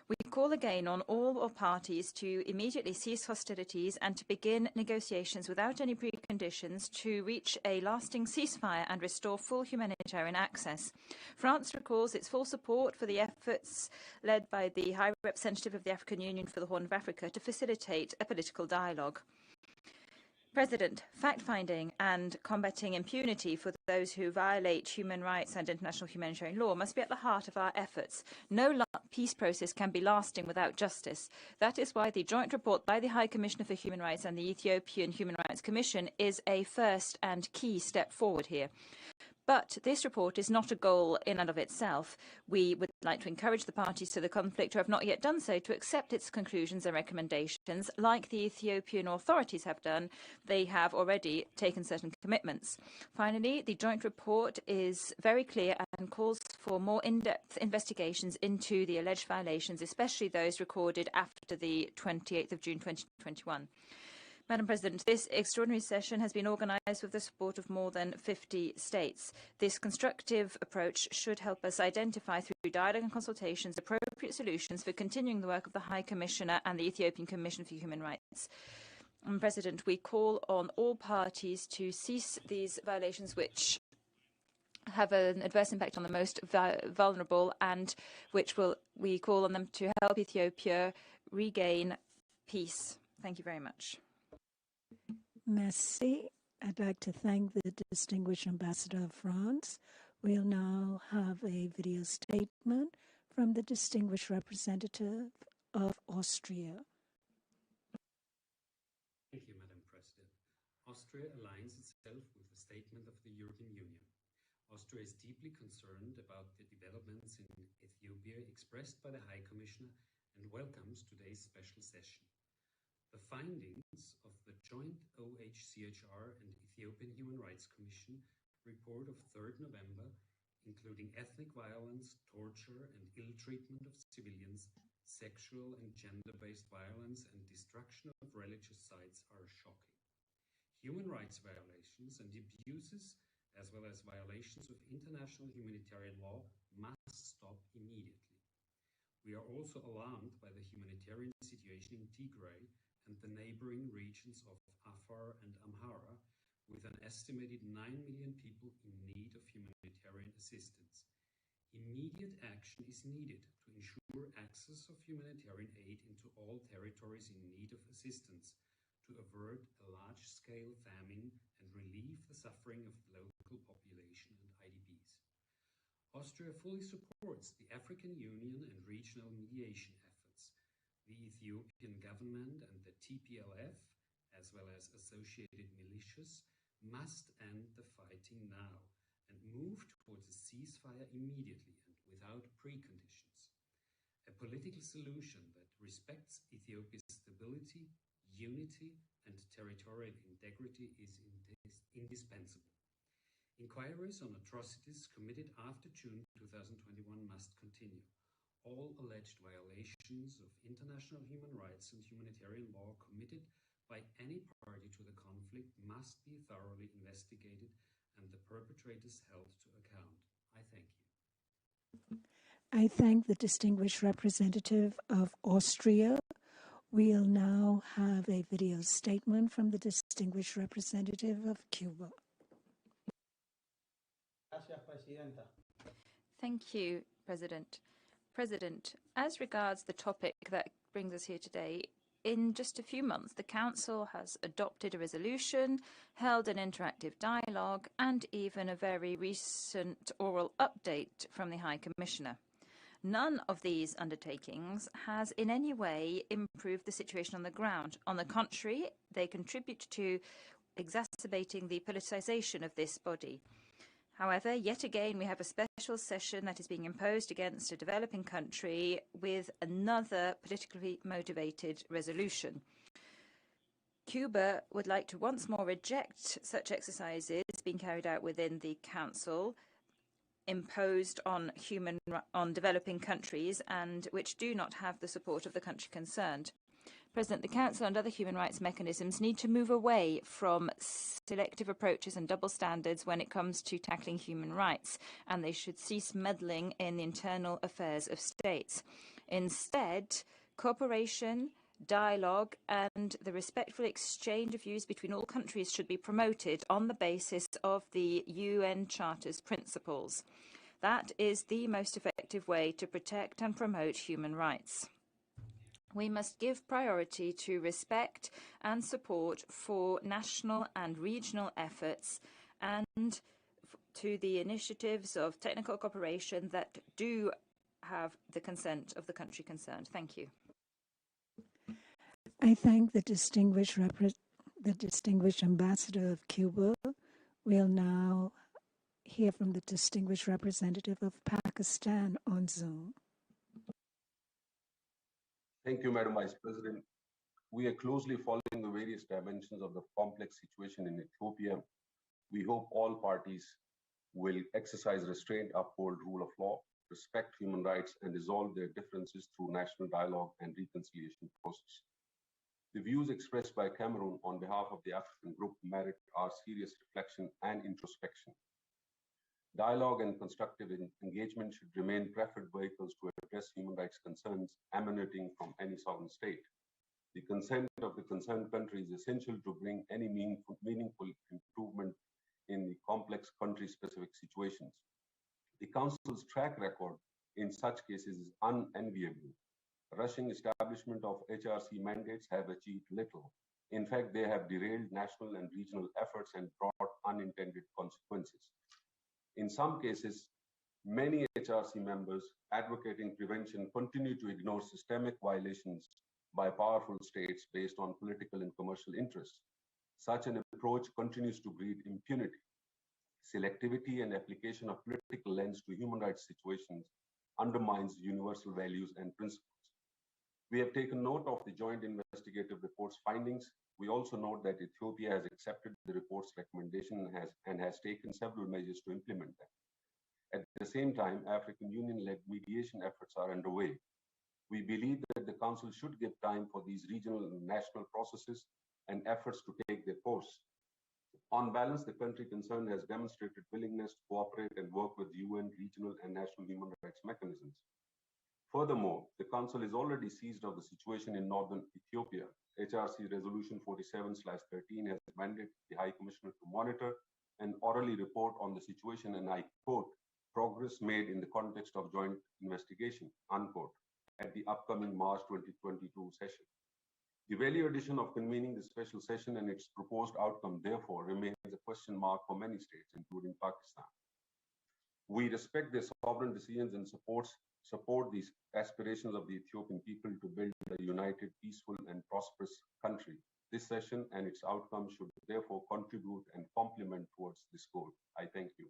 We call again on all parties to immediately cease hostilities and to begin negotiations without any preconditions to reach a lasting ceasefire and restore full humanitarian access. France recalls its full support for the efforts led by the High Representative of the African Union for the Horn of Africa to facilitate a political dialogue. President, fact-finding and combating impunity for those who violate human rights and international humanitarian law must be at the heart of our efforts. No peace process can be lasting without justice. That is why the joint report by the High Commissioner for Human Rights and the Ethiopian Human Rights Commission is a first and key step forward here. But this report is not a goal in and of itself. We would like to encourage the parties to the conflict who have not yet done so to accept its conclusions and recommendations, like the Ethiopian authorities have done. They have already taken certain commitments. Finally, the joint report is very clear and calls for more in-depth investigations into the alleged violations, especially those recorded after the 28th of June 2021. Madam President, this extraordinary session has been organised with the support of more than 50 states. This constructive approach should help us identify through dialogue and consultations appropriate solutions for continuing the work of the High Commissioner and the Ethiopian Commission for Human Rights. Madam President, we call on all parties to cease these violations which have an adverse impact on the most vulnerable and we call on them to help Ethiopia regain peace. Thank you very much. Merci. I'd like to thank the distinguished Ambassador of France. We'll now have a video statement from the distinguished representative of Austria. Thank you, Madam President. Austria aligns itself with the statement of the European Union. Austria is deeply concerned about the developments in Ethiopia expressed by the High Commissioner and welcomes today's special session. The findings of the joint OHCHR and Ethiopian Human Rights Commission report of 3rd November, including ethnic violence, torture and ill treatment of civilians, sexual and gender-based violence and destruction of religious sites are shocking. Human rights violations and abuses, as well as violations of international humanitarian law, must stop immediately. We are also alarmed by the humanitarian situation in Tigray and the neighboring regions of Afar and Amhara, with an estimated 9 million people in need of humanitarian assistance. Immediate action is needed to ensure access of humanitarian aid into all territories in need of assistance, to avert a large-scale famine and relieve the suffering of the local population and IDPs. Austria fully supports the African Union and regional mediation efforts. The Ethiopian government and the TPLF, as well as associated militias, must end the fighting now and move towards a ceasefire immediately and without preconditions. A political solution that respects Ethiopia's stability, unity, and territorial integrity is indispensable. Inquiries on atrocities committed after June 2021 must continue. All alleged violations of international human rights and humanitarian law committed by any party to the conflict must be thoroughly investigated and the perpetrators held to account. I thank you. I thank the distinguished representative of Austria. We'll now have a video statement from the distinguished representative of Cuba. Thank you, President. President, as regards the topic that brings us here today, in just a few months, the Council has adopted a resolution, held an interactive dialogue, and even a very recent oral update from the High Commissioner. None of these undertakings has in any way improved the situation on the ground. On the contrary, they contribute to exacerbating the politicization of this body. However, yet again, we have a special session that is being imposed against a developing country with another politically motivated resolution. Cuba would like to once more reject such exercises being carried out within the Council, imposed on developing countries and which do not have the support of the country concerned. President, the Council and other human rights mechanisms need to move away from selective approaches and double standards when it comes to tackling human rights, and they should cease meddling in the internal affairs of states. Instead, cooperation, dialogue, and the respectful exchange of views between all countries should be promoted on the basis of the UN Charter's principles. That is the most effective way to protect and promote human rights. We must give priority to respect and support for national and regional efforts and to the initiatives of technical cooperation that do have the consent of the country concerned. Thank you. I thank the distinguished ambassador of Cuba. We'll now hear from the distinguished representative of Pakistan on Zoom. Thank you, Madam Vice President. We are closely following the various dimensions of the complex situation in Ethiopia. We hope all parties will exercise restraint, uphold rule of law, respect human rights, and resolve their differences through national dialogue and reconciliation process. The views expressed by Cameroon on behalf of the African group merit our serious reflection and introspection. Dialogue and constructive engagement should remain preferred vehicles to address human rights concerns emanating from any sovereign state. The consent of the concerned country is essential to bring any meaningful improvement in the complex country-specific situations. The Council's track record in such cases is unenviable. Rushing establishment of HRC mandates have achieved little. In fact, they have derailed national and regional efforts and brought unintended consequences. In some cases, many HRC members advocating prevention continue to ignore systemic violations by powerful states based on political and commercial interests. Such an approach continues to breed impunity. Selectivity and application of political lens to human rights situations undermines universal values and principles. We have taken note of the joint investigative report's findings. We also note that Ethiopia has accepted the report's recommendation and has taken several measures to implement them. At the same time, African Union-led mediation efforts are underway. We believe that the Council should give time for these regional and national processes and efforts to take their course. On balance, the country concerned has demonstrated willingness to cooperate and work with UN, regional, and national human rights mechanisms. Furthermore, the Council is already seized of the situation in northern Ethiopia. HRC Resolution 47/13 has mandated the High Commissioner to monitor and orally report on the situation, and I quote, progress made in the context of joint investigation, unquote, at the upcoming March 2022 session. The value addition of convening the special session and its proposed outcome, therefore, remains a question mark for many states, including Pakistan. We respect their sovereign decisions and support these aspirations of the Ethiopian people to build a united, peaceful, and prosperous country. This session and its outcome should therefore contribute and complement towards this goal. I thank you.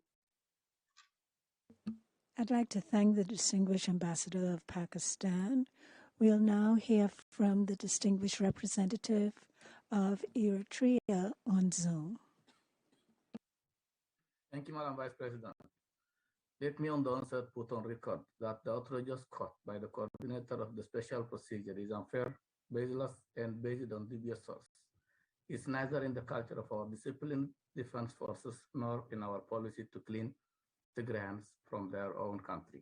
I'd like to thank the distinguished ambassador of Pakistan. We'll now hear from the distinguished representative of Eritrea on Zoom. Thank you, Madam Vice President. Let me on the onset put on record that the outrageous court by the coordinator of the special procedure is unfair, baseless, and based on dubious source. It's neither in the culture of our disciplined defense forces nor in our policy to clean Tigrayans from their own country.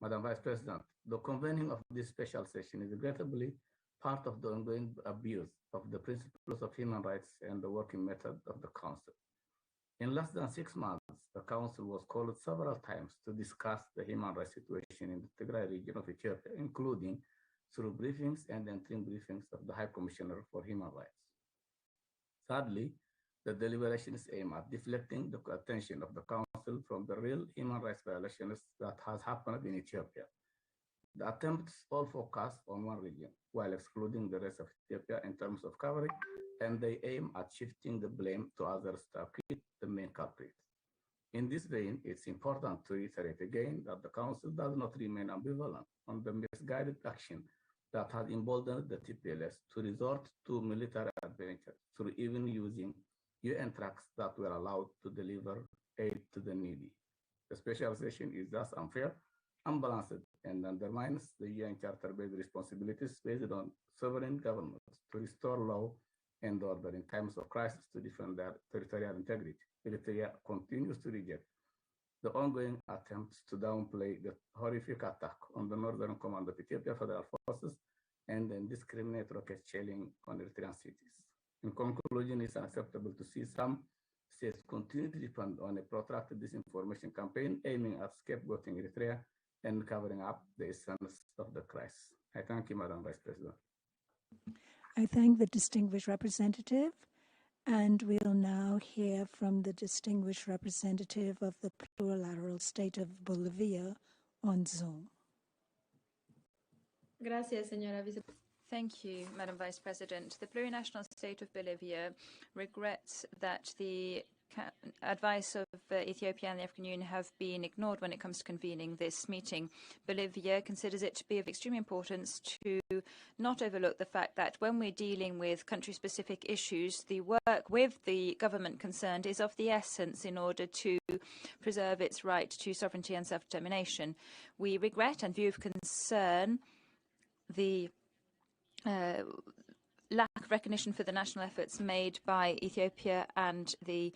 Madam Vice President, the convening of this special session is regrettably part of the ongoing abuse of the principles of human rights and the working method of the Council. In less than 6 months, the Council was called several times to discuss the human rights situation in the Tigray region of Ethiopia, including through briefings and interim briefings of the High Commissioner for Human Rights. Sadly, the deliberations aim at deflecting the attention of the Council from the real human rights violations that has happened in Ethiopia. The attempts all focus on one region, while excluding the rest of Ethiopia in terms of coverage, and they aim at shifting the blame to others to acquit the main culprit. In this vein, it's important to reiterate again that the Council does not remain ambivalent on the misguided action that has emboldened the TPLF to resort to military adventure through even using UN trucks that were allowed to deliver aid to the needy. The special session is thus unfair, unbalanced, and undermines the UN Charter-based responsibilities based on sovereign governments to restore law and order in times of crisis to defend their territorial integrity. Eritrea continues to reject the ongoing attempts to downplay the horrific attack on the Northern Command of Ethiopia Federal Forces and indiscriminate rocket shelling on Eritrean cities. In conclusion, it's unacceptable to see some states continue to depend on a protracted disinformation campaign aiming at scapegoating Eritrea and covering up the essence of the crisis. I thank you, Madam Vice President. I thank the distinguished representative, and we'll now hear from the distinguished representative of the plurilateral state of Bolivia on Zoom. Gracias, señora vicepresidenta. Thank you, Madam Vice President. The plurinational state of Bolivia regrets that the advice of Ethiopia and the African Union have been ignored when it comes to convening this meeting. Bolivia considers it to be of extreme importance to not overlook the fact that when we're dealing with country-specific issues, the work with the government concerned is of the essence in order to preserve its right to sovereignty and self-determination. We regret and view with concern the lack of recognition for the national efforts made by Ethiopia and the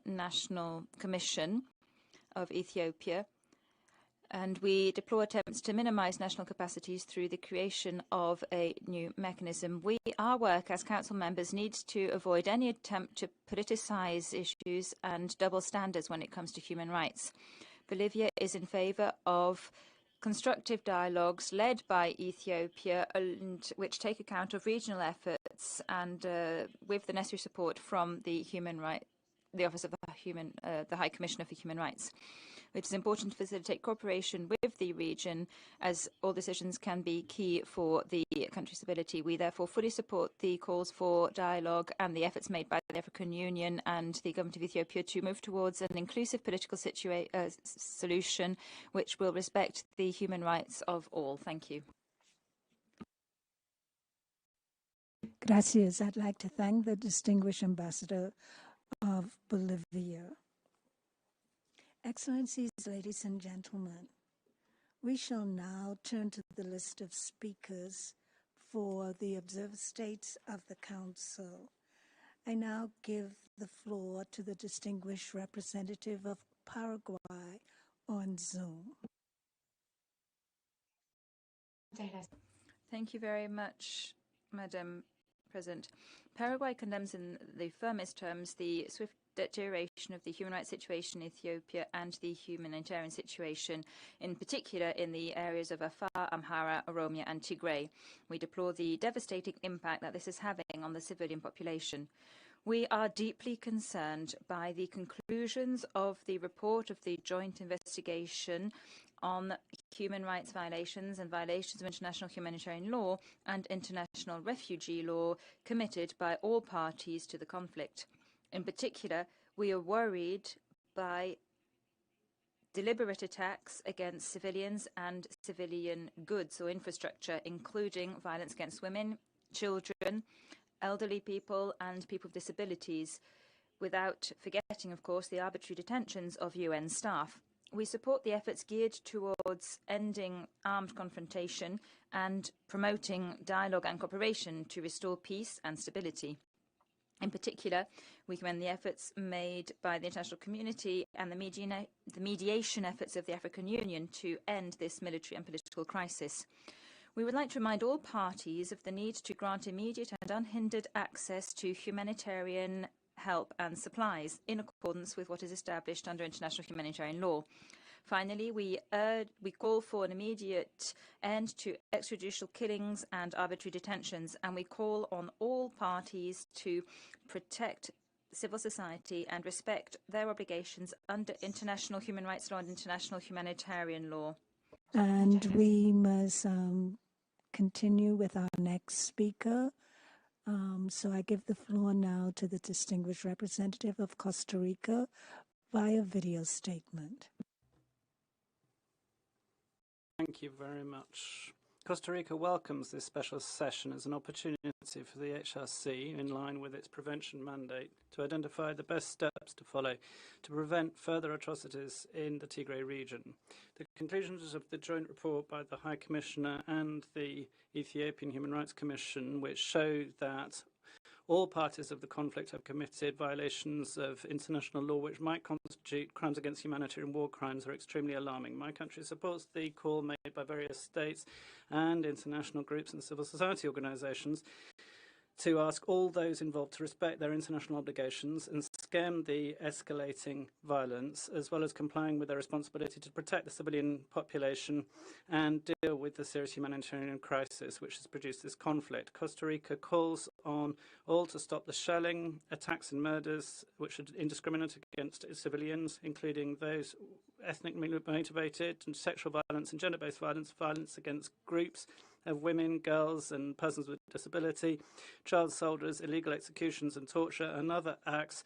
National Commission of Ethiopia. And we deplore attempts to minimise national capacities through the creation of a new mechanism. Our work as Council members needs to avoid any attempt to politicise issues and double standards when it comes to human rights. Bolivia is in favour of constructive dialogues led by Ethiopia, and which take account of regional efforts and with the necessary support from the Office of the High Commissioner for Human Rights. It is important to facilitate cooperation with the region, as all decisions can be key for the country's stability. We therefore fully support the calls for dialogue and the efforts made by the African Union and the government of Ethiopia to move towards an inclusive political solution which will respect the human rights of all. Thank you. Gracias. I'd like to thank the distinguished ambassador of Bolivia. Excellencies, ladies and gentlemen, we shall now turn to the list of speakers for the observer states of the Council. I now give the floor to the distinguished representative of Paraguay on Zoom. Thank you very much, Madam President. Paraguay condemns in the firmest terms the swift deterioration of the human rights situation in Ethiopia and the humanitarian situation, in particular in the areas of Afar, Amhara, Oromia and Tigray. We deplore the devastating impact that this is having on the civilian population. We are deeply concerned by the conclusions of the report of the joint investigation on human rights violations and violations of international humanitarian law and international refugee law committed by all parties to the conflict. In particular, we are worried by deliberate attacks against civilians and civilian goods or infrastructure, including violence against women, children, elderly people and people with disabilities, without forgetting, of course, the arbitrary detentions of UN staff. We support the efforts geared towards ending armed confrontation and promoting dialogue and cooperation to restore peace and stability. In particular, we commend the efforts made by the international community and the mediation efforts of the African Union to end this military and political crisis. We would like to remind all parties of the need to grant immediate and unhindered access to humanitarian help and supplies in accordance with what is established under international humanitarian law. Finally, we call for an immediate end to extrajudicial killings and arbitrary detentions, and we call on all parties to protect civil society and respect their obligations under international human rights law and international humanitarian law. And we must continue with our next speaker. So I give the floor now to the distinguished representative of Costa Rica via video statement. Thank you very much. Costa Rica welcomes this special session as an opportunity for the HRC, in line with its prevention mandate, to identify the best steps to follow to prevent further atrocities in the Tigray region. The conclusions of the joint report by the High Commissioner and the Ethiopian Human Rights Commission, which show that all parties of the conflict have committed violations of international law which might constitute crimes against humanity and war crimes, are extremely alarming. My country supports the call made by various states and international groups and civil society organisations to ask all those involved to respect their international obligations and stem the escalating violence, as well as complying with their responsibility to protect the civilian population and deal with the serious humanitarian crisis which has produced this conflict. Costa Rica calls on all to stop the shelling, attacks and murders which are indiscriminate against civilians, including those ethnically motivated, and sexual violence and gender-based violence, violence against groups of women, girls and persons with disability, child soldiers, illegal executions and torture, and other acts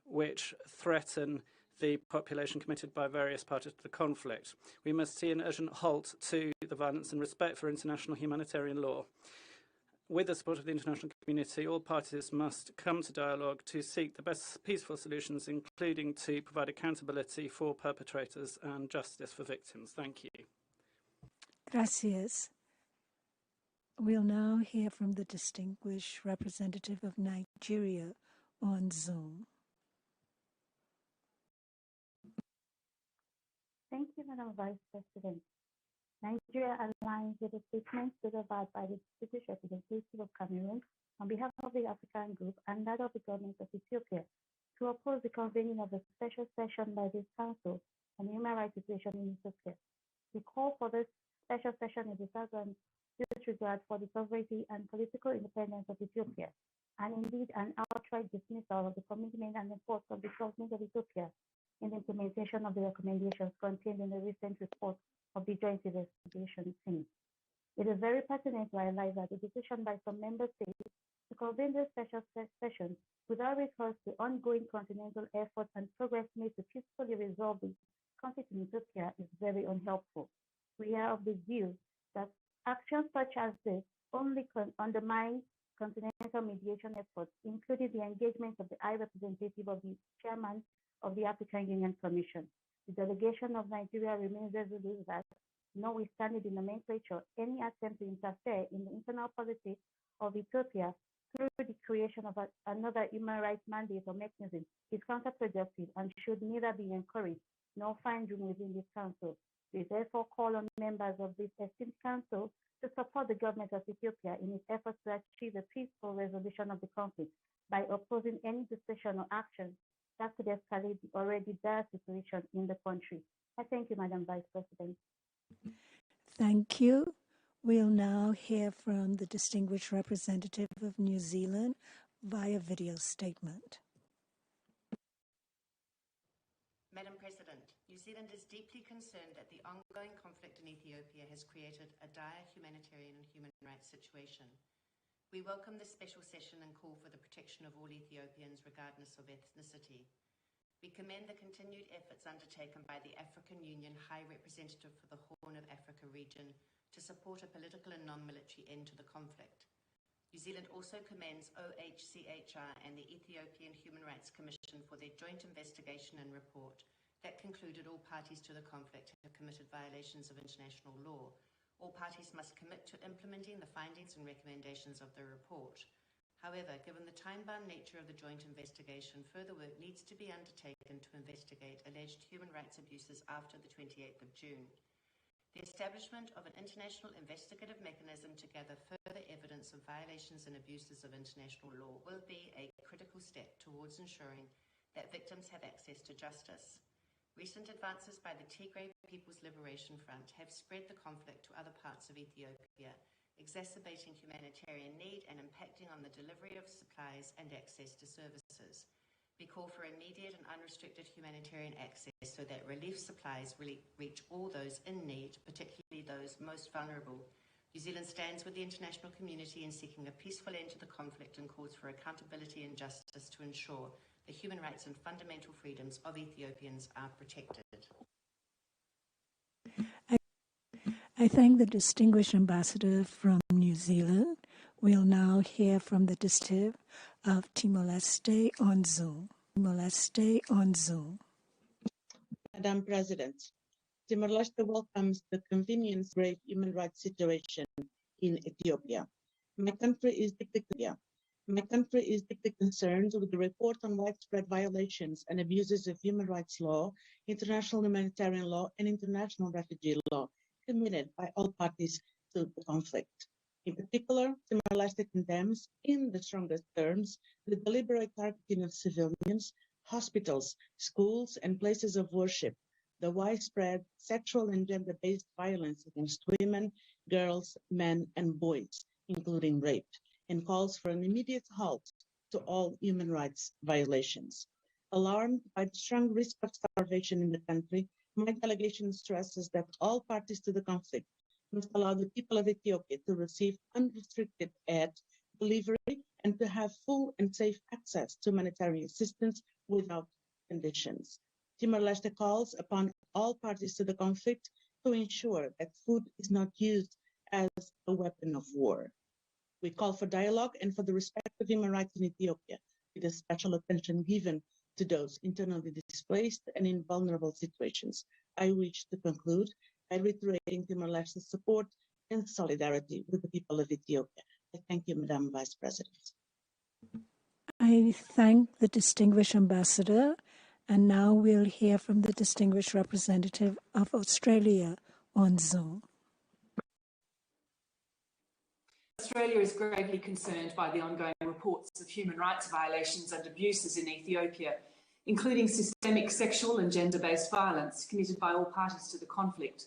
which threaten the population committed by various parties to the conflict. We must see an urgent halt to the violence and respect for international humanitarian law. With the support of the international community, all parties must come to dialogue to seek the best peaceful solutions, including to provide accountability for perpetrators and justice for victims. Thank you. Gracias. We'll now hear from the distinguished representative of Nigeria on Zoom. Thank you, Madam Vice President. Nigeria aligns with the statements delivered by the British representative of Cameroon on behalf of the African Group and that of the government of Ethiopia to oppose the convening of a special session by this Council on the human rights situation in Ethiopia. We call for this special session in the disregard for the sovereignty and political independence of Ethiopia, and indeed an outright dismissal of the commitment and efforts of the government of Ethiopia in the implementation of the recommendations contained in the recent report of the Joint Investigation Team. It is very pertinent to highlight that the decision by some member states to convene this special session without recourse to ongoing continental efforts and progress made to peacefully resolve the conflict in Ethiopia is very unhelpful. We are of the view that actions such as this only undermine continental mediation efforts, including the engagement of the High Representative of the Chairman of the African Union Commission. The delegation of Nigeria remains resolute that, notwithstanding the nomenclature, any attempt to interfere in the internal politics of Ethiopia through the creation of another human rights mandate or mechanism is counterproductive and should neither be encouraged nor find room within this Council. We therefore call on members of this esteemed Council to support the government of Ethiopia in its efforts to achieve a peaceful resolution of the conflict by opposing any decision or action that could escalate the already dire situation in the country. I thank you, Madam Vice President. Thank you. We'll now hear from the distinguished representative of New Zealand via video statement. Madam President, New Zealand is deeply concerned that the ongoing conflict in Ethiopia has created a dire humanitarian and human rights situation. We welcome this special session and call for the protection of all Ethiopians regardless of ethnicity. We commend the continued efforts undertaken by the African Union High Representative for the Horn of Africa region to support a political and non-military end to the conflict. New Zealand also commends OHCHR and the Ethiopian Human Rights Commission for their joint investigation and report that concluded all parties to the conflict have committed violations of international law. All parties must commit to implementing the findings and recommendations of the report. However, given the time-bound nature of the joint investigation, further work needs to be undertaken to investigate alleged human rights abuses after the 28th of June. The establishment of an international investigative mechanism to gather further evidence of violations and abuses of international law will be a critical step towards ensuring that victims have access to justice. Recent advances by the Tigray People's Liberation Front have spread the conflict to other parts of Ethiopia, exacerbating humanitarian need and impacting on the delivery of supplies and access to services. We call for immediate and unrestricted humanitarian access so that relief supplies reach all those in need, particularly those most vulnerable. New Zealand stands with the international community in seeking a peaceful end to the conflict and calls for accountability and justice to ensure the human rights and fundamental freedoms of Ethiopians are protected. I thank the distinguished ambassador from New Zealand. We'll now hear from the district of Timor-Leste on Zoom. Timor-Leste on Zoom. Madam President, Timor-Leste welcomes the convenience grave human rights situation in Ethiopia. My country is deeply concerned with the report on widespread violations and abuses of human rights law, international humanitarian law, and international refugee law committed by all parties to the conflict. In particular, Timor-Leste condemns, in the strongest terms, the deliberate targeting of civilians, hospitals, schools, and places of worship, the widespread sexual and gender-based violence against women, girls, men, and boys, including rape, and calls for an immediate halt to all human rights violations. Alarmed by the strong risk of starvation in the country, my delegation stresses that all parties to the conflict must allow the people of Ethiopia to receive unrestricted aid, delivery, and to have full and safe access to humanitarian assistance without conditions. Timor-Leste calls upon all parties to the conflict to ensure that food is not used as a weapon of war. We call for dialogue and for the respect of human rights in Ethiopia, with a special attention given to those internally displaced and in vulnerable situations. I wish to conclude by reiterating Timor-Leste's support and solidarity with the people of Ethiopia. I thank you, Madam Vice President. I thank the distinguished ambassador, and now we'll hear from the distinguished representative of Australia on Zoom. Australia is gravely concerned by the ongoing reports of human rights violations and abuses in Ethiopia, including systemic sexual and gender-based violence committed by all parties to the conflict.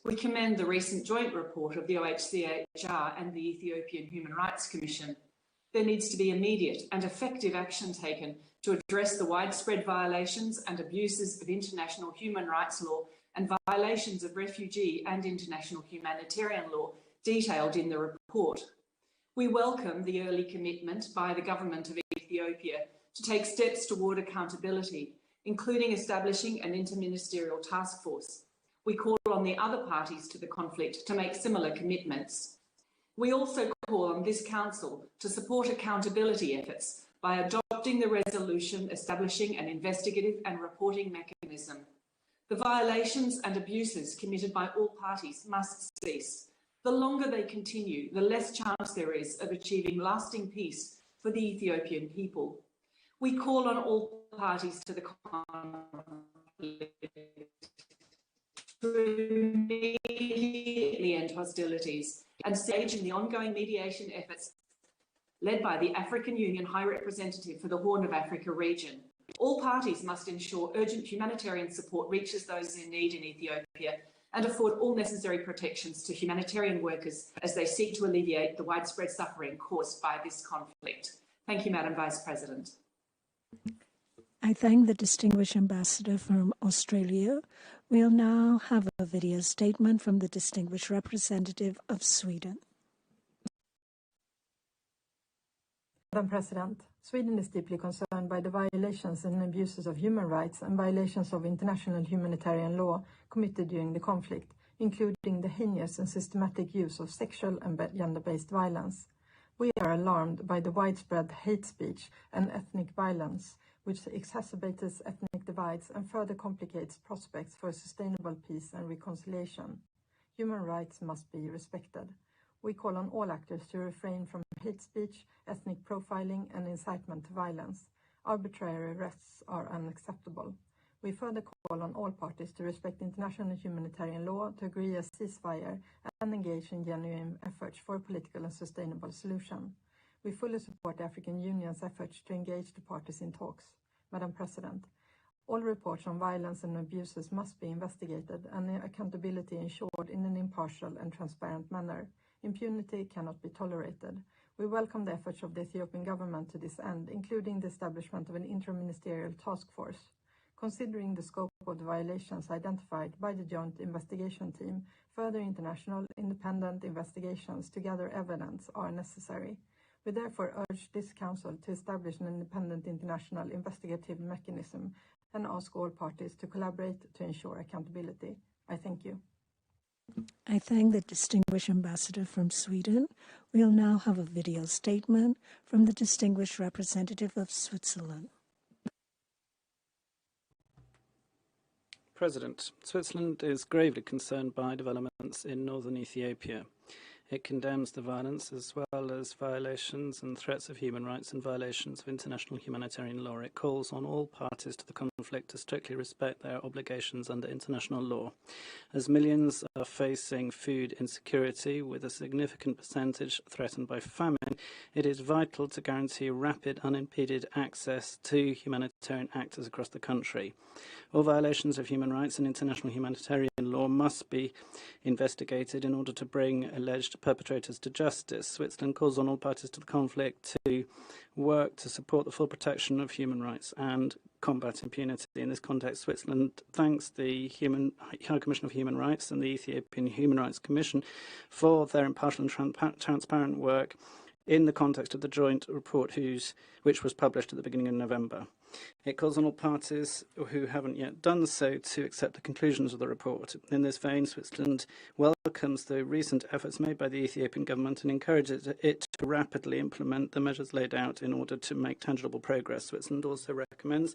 We commend the recent joint report of the OHCHR and the Ethiopian Human Rights Commission. There needs to be immediate and effective action taken to address the widespread violations and abuses of international human rights law and violations of refugee and international humanitarian law detailed in the report. We welcome the early commitment by the government of Ethiopia to take steps toward accountability, including establishing an interministerial task force. We call on the other parties to the conflict to make similar commitments. We also call on this Council to support accountability efforts by adopting the resolution establishing an investigative and reporting mechanism. The violations and abuses committed by all parties must cease. The longer they continue, the less chance there is of achieving lasting peace for the Ethiopian people. We call on all parties to the conflict to immediately end hostilities and engage in the ongoing mediation efforts led by the African Union High Representative for the Horn of Africa region. All parties must ensure urgent humanitarian support reaches those in need in Ethiopia and afford all necessary protections to humanitarian workers as they seek to alleviate the widespread suffering caused by this conflict. Thank you, Madam Vice President. I thank the distinguished ambassador from Australia. We'll now have a video statement from the distinguished representative of Sweden. Madam President, Sweden is deeply concerned by the violations and abuses of human rights and violations of international humanitarian law committed during the conflict, including the heinous and systematic use of sexual and gender-based violence. We are alarmed by the widespread hate speech and ethnic violence, which exacerbates ethnic divides and further complicates prospects for sustainable peace and reconciliation. Human rights must be respected. We call on all actors to refrain from hate speech, ethnic profiling, and incitement to violence. Arbitrary arrests are unacceptable. We further call on all parties to respect international humanitarian law, to agree a ceasefire, and engage in genuine efforts for a political and sustainable solution. We fully support the African Union's efforts to engage the parties in talks. Madam President, all reports on violence and abuses must be investigated and accountability ensured in an impartial and transparent manner. Impunity cannot be tolerated. We welcome the efforts of the Ethiopian government to this end, including the establishment of an interministerial task force. Considering the scope of the violations identified by the Joint Investigation Team, further international independent investigations to gather evidence are necessary. We therefore urge this Council to establish an independent international investigative mechanism and ask all parties to collaborate to ensure accountability. I thank you. I thank the distinguished ambassador from Sweden. We'll now have a video statement from the distinguished representative of Switzerland. President, Switzerland is gravely concerned by developments in northern Ethiopia. It condemns the violence as well as violations and threats of human rights and violations of international humanitarian law. It calls on all parties to the conflict to strictly respect their obligations under international law. As millions are facing food insecurity with a significant percentage threatened by famine, it is vital to guarantee rapid, unimpeded access to humanitarian actors across the country. All violations of human rights and international humanitarian law must be investigated in order to bring alleged perpetrators to justice. Switzerland calls on all parties to the conflict to work to support the full protection of human rights and combat impunity. In this context, Switzerland thanks the High Commission of Human Rights and the Ethiopian Human Rights Commission for their impartial and transparent work in the context of the joint report which was published at the beginning of November. It calls on all parties who haven't yet done so to accept the conclusions of the report. In this vein, Switzerland welcomes the recent efforts made by the Ethiopian government and encourages it to rapidly implement the measures laid out in order to make tangible progress. Switzerland also recommends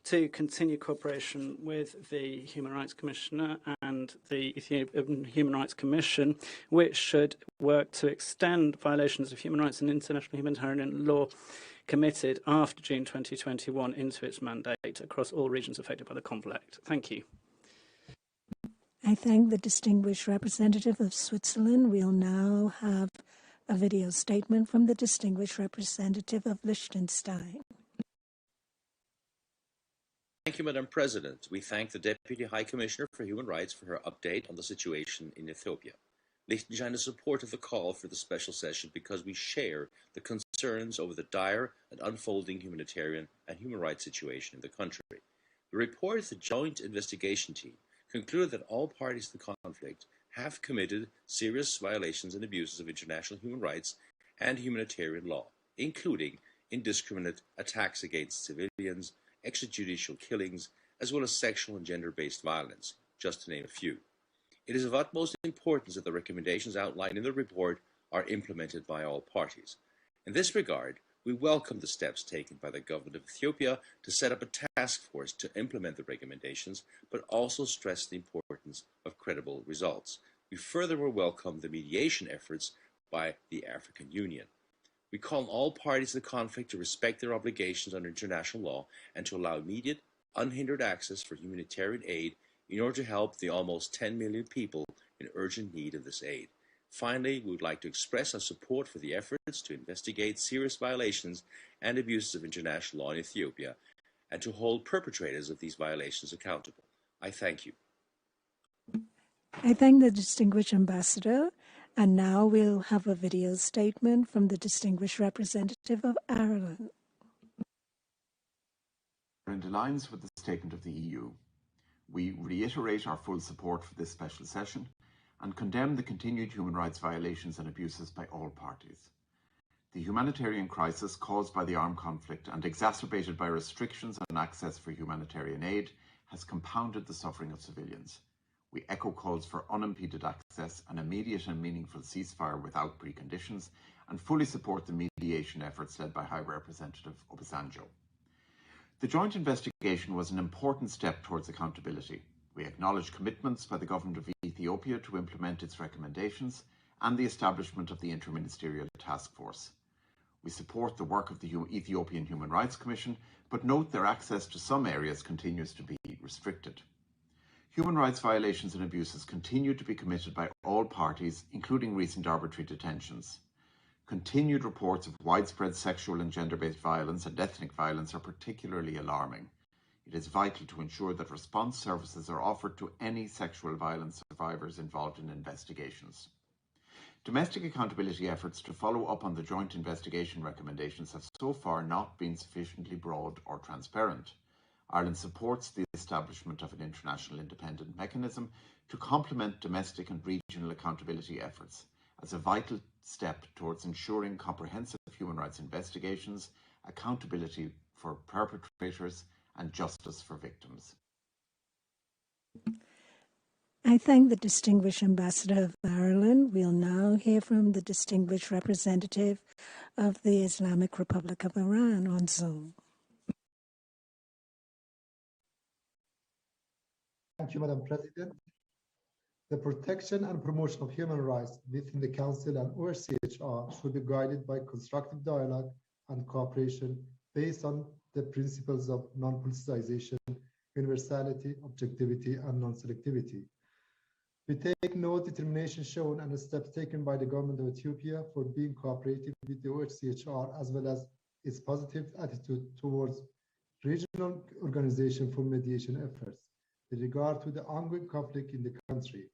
to continue cooperation with the Human Rights Commissioner and and the Ethiopian Human Rights Commission, which should work to extend violations of human rights and international humanitarian law committed after June 2021 into its mandate across all regions affected by the conflict. Thank you. I thank the distinguished representative of Switzerland. We'll now have a video statement from the distinguished representative of Liechtenstein. Thank you, Madam President. We thank the Deputy High Commissioner for Human Rights for her update on the situation in Ethiopia. Liechtenstein is supportive of the call for the special session because we share the concerns over the dire and unfolding humanitarian and human rights situation in the country. The report of the Joint Investigation Team concluded that all parties to the conflict have committed serious violations and abuses of international human rights and humanitarian law, including indiscriminate attacks against civilians, extrajudicial killings, as well as sexual and gender-based violence, just to name a few. It is of utmost importance that the recommendations outlined in the report are implemented by all parties. In this regard, we welcome the steps taken by the government of Ethiopia to set up a task force to implement the recommendations, but also stress the importance of credible results. We furthermore welcome the mediation efforts by the African Union. We call on all parties to the conflict to respect their obligations under international law and to allow immediate, unhindered access for humanitarian aid in order to help the almost 10 million people in urgent need of this aid. Finally, we would like to express our support for the efforts to investigate serious violations and abuses of international law in Ethiopia and to hold perpetrators of these violations accountable. I thank you. I thank the distinguished ambassador. And now we'll have a video statement from the distinguished representative of Ireland. In alliance with the statement of the EU, we reiterate our full support for this special session and condemn the continued human rights violations and abuses by all parties. The humanitarian crisis caused by the armed conflict and exacerbated by restrictions on access for humanitarian aid has compounded the suffering of civilians. We echo calls for unimpeded access, an immediate and meaningful ceasefire without preconditions, and fully support the mediation efforts led by High Representative Obasanjo. The joint investigation was an important step towards accountability. We acknowledge commitments by the government of Ethiopia to implement its recommendations and the establishment of the Interministerial Task Force. We support the work of the Ethiopian Human Rights Commission, but note their access to some areas continues to be restricted. Human rights violations and abuses continue to be committed by all parties, including recent arbitrary detentions. Continued reports of widespread sexual and gender-based violence and ethnic violence are particularly alarming. It is vital to ensure that response services are offered to any sexual violence survivors involved in investigations. Domestic accountability efforts to follow up on the joint investigation recommendations have so far not been sufficiently broad or transparent. Ireland supports the establishment of an international independent mechanism to complement domestic and regional accountability efforts as a vital step towards ensuring comprehensive human rights investigations, accountability for perpetrators, and justice for victims. I thank the distinguished ambassador of Ireland. We'll now hear from the distinguished representative of the Islamic Republic of Iran on Zoom. Thank you, Madam President. The protection and promotion of human rights within the Council and OHCHR should be guided by constructive dialogue and cooperation based on the principles of non-politicization, universality, objectivity, and non-selectivity. We take note of determination shown and the steps taken by the government of Ethiopia for being cooperative with the OHCHR, as well as its positive attitude towards regional organization for mediation efforts with regard to the ongoing conflict in the country.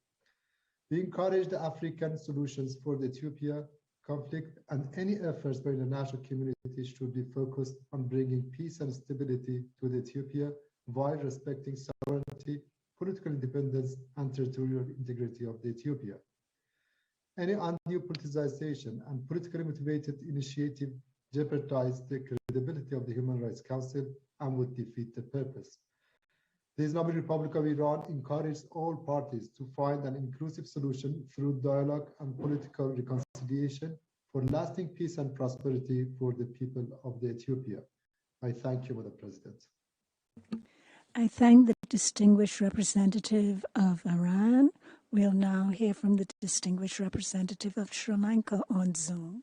We encourage the African solutions for the Ethiopia conflict, and any efforts by the international community should be focused on bringing peace and stability to the Ethiopia while respecting sovereignty, political independence, and territorial integrity of the Ethiopia. Any undue politicization and politically motivated initiative jeopardize the credibility of the Human Rights Council and would defeat the purpose. The Islamic Republic of Iran encourages all parties to find an inclusive solution through dialogue and political reconciliation for lasting peace and prosperity for the people of the Ethiopia. I thank you, Madam President. I thank the distinguished representative of Iran. We'll now hear from the distinguished representative of Sri Lanka on Zoom.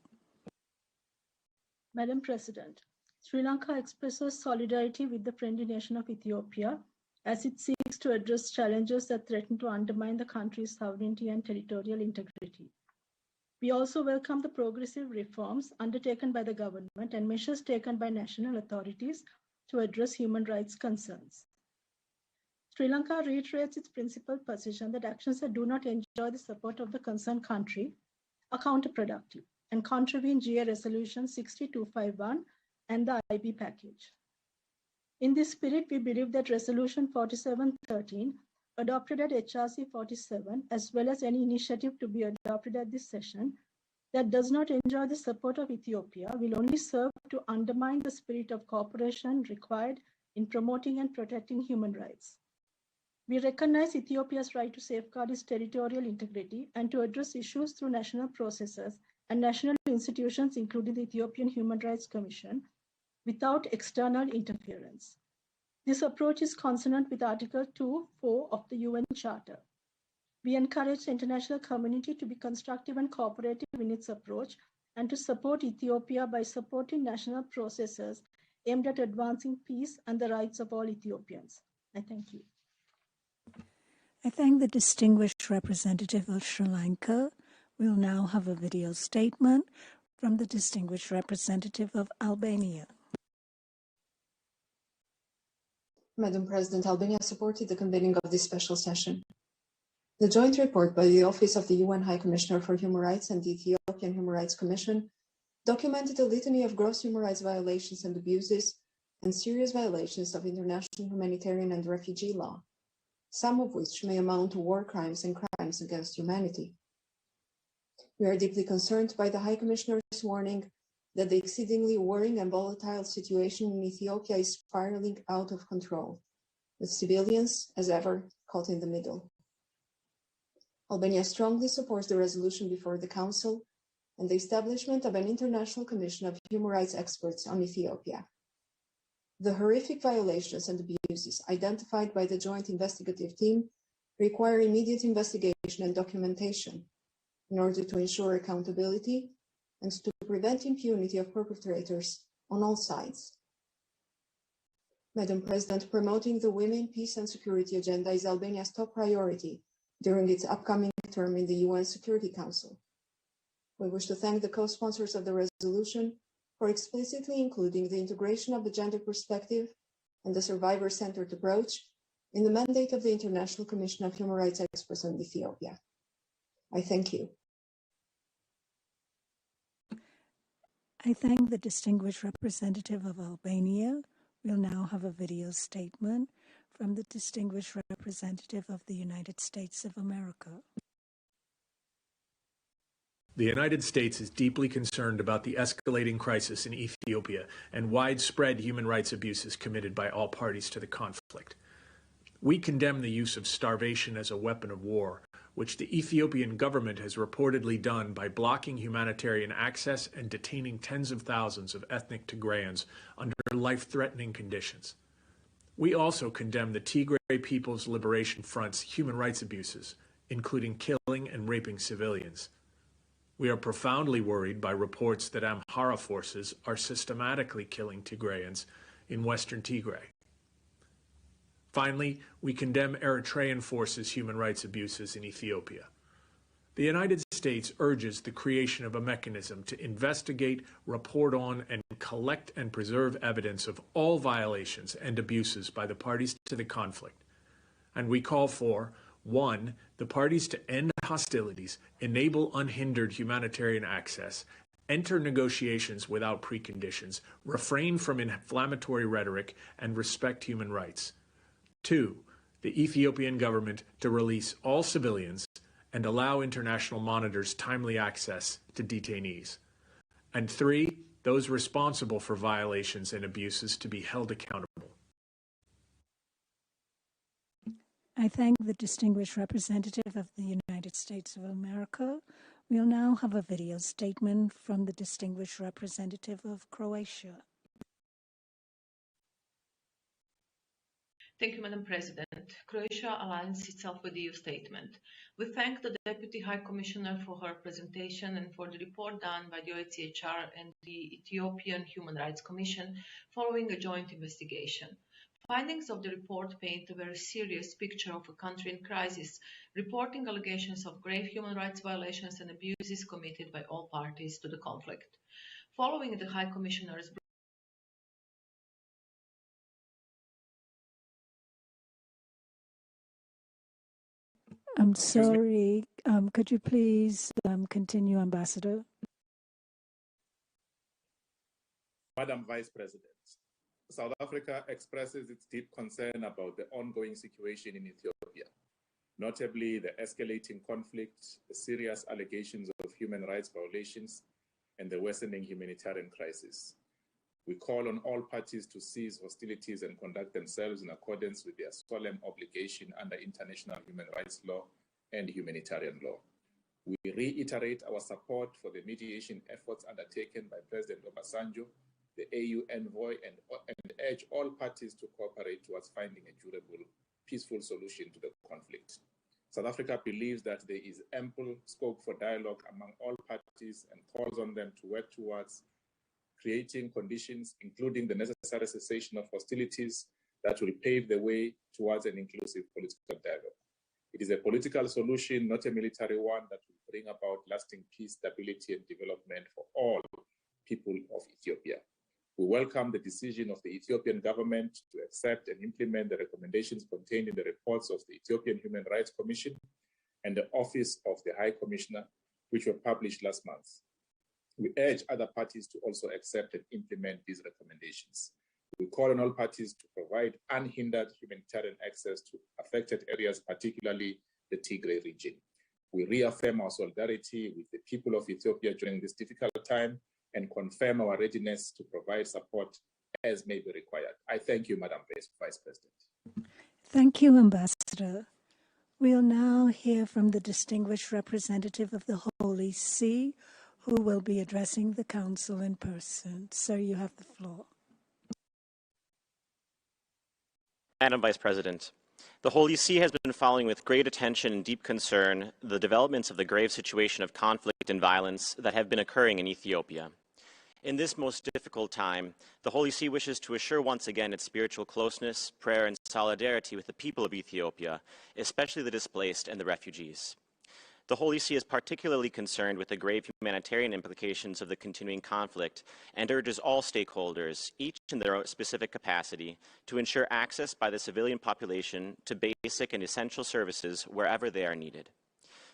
Madam President, Sri Lanka expresses solidarity with the friendly nation of Ethiopia as it seeks to address challenges that threaten to undermine the country's sovereignty and territorial integrity. We also welcome the progressive reforms undertaken by the government and measures taken by national authorities to address human rights concerns. Sri Lanka reiterates its principled position that actions that do not enjoy the support of the concerned country are counterproductive and contravene GA Resolution 60251 and the IB package. In this spirit, we believe that Resolution 4713, adopted at HRC 47, as well as any initiative to be adopted at this session that does not enjoy the support of Ethiopia will only serve to undermine the spirit of cooperation required in promoting and protecting human rights. We recognize Ethiopia's right to safeguard its territorial integrity and to address issues through national processes and national institutions, including the Ethiopian Human Rights Commission, without external interference. This approach is consonant with Article 2.4 of the UN Charter. We encourage the international community to be constructive and cooperative in its approach and to support Ethiopia by supporting national processes aimed at advancing peace and the rights of all Ethiopians. I thank you. I thank the distinguished representative of Sri Lanka. We'll now have a video statement from the distinguished representative of Albania. Madam President, Albania supported the convening of this special session. The joint report by the Office of the UN High Commissioner for Human Rights and the Ethiopian Human Rights Commission documented a litany of gross human rights violations and abuses and serious violations of international humanitarian and refugee law, some of which may amount to war crimes and crimes against humanity. We are deeply concerned by the High Commissioner's warning that the exceedingly worrying and volatile situation in Ethiopia is spiraling out of control, with civilians, as ever, caught in the middle. Albania strongly supports the resolution before the Council and the establishment of an international commission of human rights experts on Ethiopia. The horrific violations and abuses identified by the joint investigative team require immediate investigation and documentation in order to ensure accountability and to prevent impunity of perpetrators on all sides. Madam President, promoting the Women, Peace and Security agenda is Albania's top priority during its upcoming term in the UN Security Council. We wish to thank the co-sponsors of the resolution for explicitly including the integration of the gender perspective and the survivor-centered approach in the mandate of the International Commission of Human Rights Experts on Ethiopia. I thank you. I thank the distinguished representative of Albania. We'll now have a video statement from the distinguished representative of the United States of America. The United States is deeply concerned about the escalating crisis in Ethiopia and widespread human rights abuses committed by all parties to the conflict. We condemn the use of starvation as a weapon of war, which the Ethiopian government has reportedly done by blocking humanitarian access and detaining tens of thousands of ethnic Tigrayans under life-threatening conditions. We also condemn the Tigray People's Liberation Front's human rights abuses, including killing and raping civilians. We are profoundly worried by reports that Amhara forces are systematically killing Tigrayans in western Tigray. Finally, we condemn Eritrean forces' human rights abuses in Ethiopia. The United States urges the creation of a mechanism to investigate, report on, and collect and preserve evidence of all violations and abuses by the parties to the conflict. And we call for 1. The parties to end hostilities, enable unhindered humanitarian access, enter negotiations without preconditions, refrain from inflammatory rhetoric, and respect human rights. 2. The Ethiopian government to release all civilians and allow international monitors timely access to detainees. And 3. Those responsible for violations and abuses to be held accountable. I thank the distinguished representative of the United States of America. We'll now have a video statement from the distinguished representative of Croatia. Thank you, Madam President. Croatia aligns itself with the EU statement. We thank the Deputy High Commissioner for her presentation and for the report done by the OHCHR and the Ethiopian Human Rights Commission following a joint investigation. Findings of the report paint a very serious picture of a country in crisis, reporting allegations of grave human rights violations and abuses committed by all parties to the conflict. Following the High Commissioner's I'm sorry. Could you please continue, Ambassador? Madam Vice President, South Africa expresses its deep concern about the ongoing situation in Ethiopia, notably the escalating conflict, the serious allegations of human rights violations, and the worsening humanitarian crisis. We call on all parties to cease hostilities and conduct themselves in accordance with their solemn obligation under international human rights law and humanitarian law. We reiterate our support for the mediation efforts undertaken by President Obasanjo, the AU envoy, and urge all parties to cooperate towards finding a durable, peaceful solution to the conflict. South Africa believes that there is ample scope for dialogue among all parties and calls on them to work towards creating conditions, including the necessary cessation of hostilities that will pave the way towards an inclusive political dialogue. It is a political solution, not a military one, that will bring about lasting peace, stability, and development for all people of Ethiopia. We welcome the decision of the Ethiopian government to accept and implement the recommendations contained in the reports of the Ethiopian Human Rights Commission and the Office of the High Commissioner, which were published last month. We urge other parties to also accept and implement these recommendations. We call on all parties to provide unhindered humanitarian access to affected areas, particularly the Tigray region. We reaffirm our solidarity with the people of Ethiopia during this difficult time and confirm our readiness to provide support as may be required. I thank you, Madam Vice President. Thank you, Ambassador. We'll now hear from the distinguished representative of the Holy See, who will be addressing the Council in person. Sir, you have the floor. Madam Vice President, the Holy See has been following with great attention and deep concern the developments of the grave situation of conflict and violence that have been occurring in Ethiopia. In this most difficult time, the Holy See wishes to assure once again its spiritual closeness, prayer, and solidarity with the people of Ethiopia, especially the displaced and the refugees. The Holy See is particularly concerned with the grave humanitarian implications of the continuing conflict and urges all stakeholders, each in their own specific capacity, to ensure access by the civilian population to basic and essential services wherever they are needed.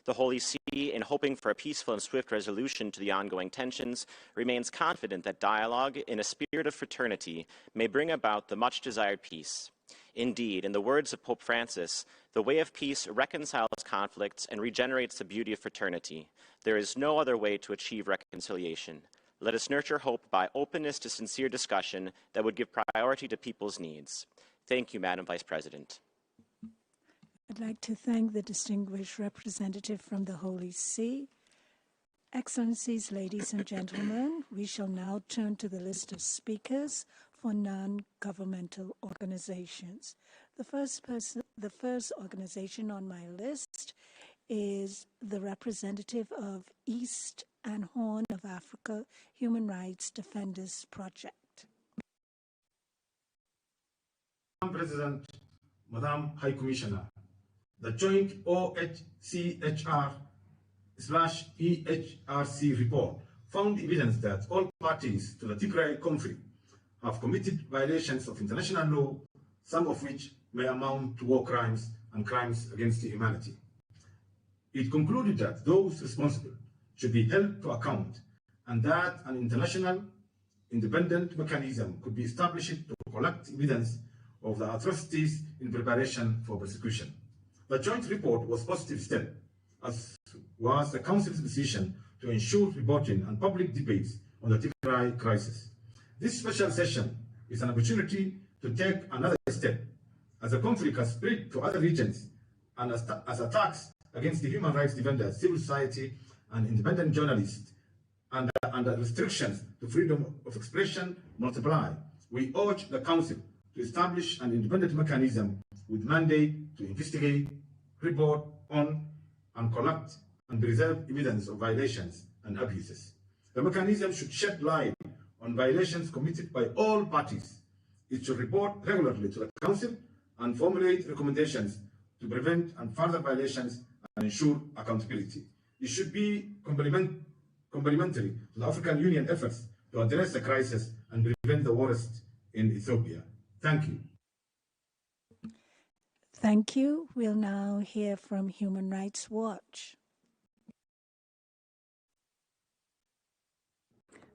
The Holy See, in hoping for a peaceful and swift resolution to the ongoing tensions, remains confident that dialogue in a spirit of fraternity may bring about the much-desired peace. Indeed, in the words of Pope Francis, the way of peace reconciles conflicts and regenerates the beauty of fraternity. There is no other way to achieve reconciliation. Let us nurture hope by openness to sincere discussion that would give priority to people's needs. Thank you, Madam Vice President. I'd like to thank the distinguished representative from the Holy See. Excellencies, ladies and gentlemen, we shall now turn to the list of speakers for non-governmental organizations. The first organization on my list is the representative of East and Horn of Africa Human Rights Defenders Project. Madam President, Madam High Commissioner, the joint OHCHR/EHRC report found evidence that all parties to the Tigray conflict have committed violations of international law, some of which may amount to war crimes and crimes against humanity. It concluded that those responsible should be held to account and that an international independent mechanism could be established to collect evidence of the atrocities in preparation for persecution. The joint report was a positive step, as was the Council's decision to ensure reporting and public debates on the Tigray crisis. This special session is an opportunity to take another step, as the conflict has spread to other regions and as attacks against the human rights defenders, civil society, and independent journalists, and the restrictions to freedom of expression multiply. We urge the Council to establish an independent mechanism with mandate to investigate, report on, and collect and preserve evidence of violations and abuses. The mechanism should shed light on violations committed by all parties. It should report regularly to the Council and formulate recommendations to prevent and further violations and ensure accountability. It should be complementary to the African Union efforts to address the crisis and prevent the worst in Ethiopia. Thank you. Thank you. We'll now hear from Human Rights Watch.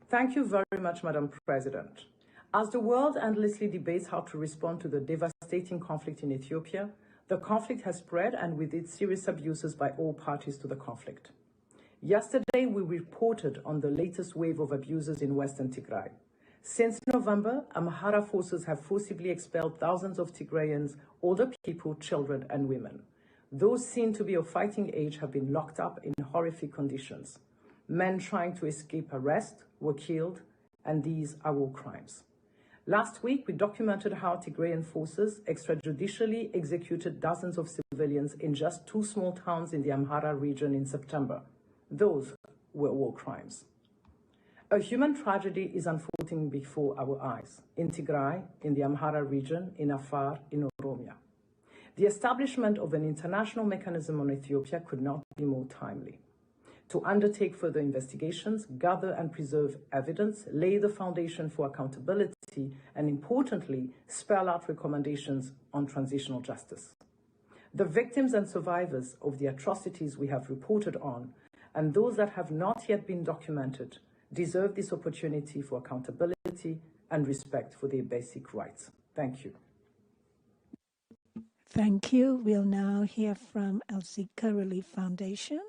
Thank you very much, Madam President. As the world endlessly debates how to respond to the devastating conflict in Ethiopia, the conflict has spread, and with it serious abuses by all parties to the conflict. Yesterday, we reported on the latest wave of abuses in Western Tigray. Since November, Amhara forces have forcibly expelled thousands of Tigrayans, older people, children, and women. Those seen to be of fighting age have been locked up in horrific conditions. Men trying to escape arrest were killed, and these are war crimes. Last week, we documented how Tigrayan forces extrajudicially executed dozens of civilians in just 2 small towns in the Amhara region in September. Those were war crimes. A human tragedy is unfolding before our eyes in Tigray, in the Amhara region, in Afar, in Oromia. The establishment of an international mechanism on Ethiopia could not be more timely. To undertake further investigations, gather and preserve evidence, lay the foundation for accountability, and importantly, spell out recommendations on transitional justice. The victims and survivors of the atrocities we have reported on, and those that have not yet been documented, deserve this opportunity for accountability and respect for their basic rights. Thank you. Thank you. We'll now hear from Al-Zika Relief Foundation.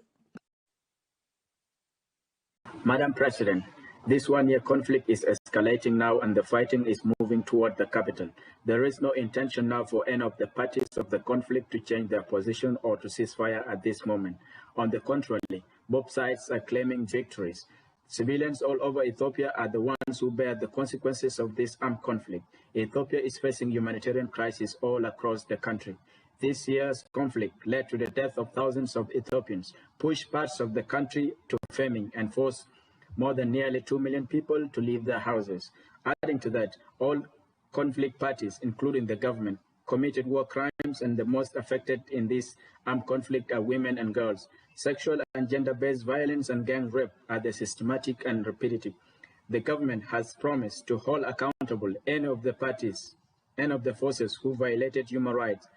Madam President, this one-year conflict is escalating now, and the fighting is moving toward the capital. There is no intention now for any of the parties of the conflict to change their position or to cease fire at this moment. On the contrary, both sides are claiming victories. Civilians all over Ethiopia are the ones who bear the consequences of this armed conflict. Ethiopia is facing humanitarian crisis all across the country. This year's conflict led to the death of thousands of Ethiopians, pushed parts of the country to famine, and forced more than nearly 2 million people to leave their houses. Adding to that, all conflict parties, including the government, committed war crimes, and the most affected in this armed conflict are women and girls. Sexual and gender-based violence and gang rape are the systematic and repetitive. The government has promised to hold accountable any of the parties, any of the forces who violated human rights,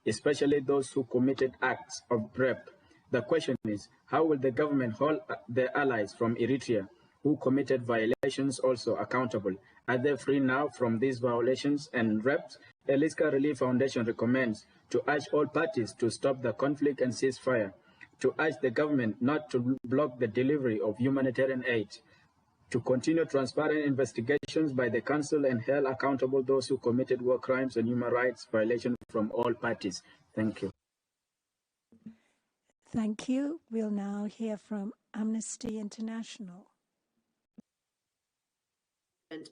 especially those who committed acts of rape. The question is, how will the government hold their allies from Eritrea who committed violations also accountable? Are they free now from these violations and rapes? The Liska Relief Foundation recommends to urge all parties to stop the conflict and cease fire, to urge the government not to block the delivery of humanitarian aid, to continue transparent investigations by the Council and hold accountable those who committed war crimes and human rights violations from all parties. Thank you. Thank you. We'll now hear from Amnesty International.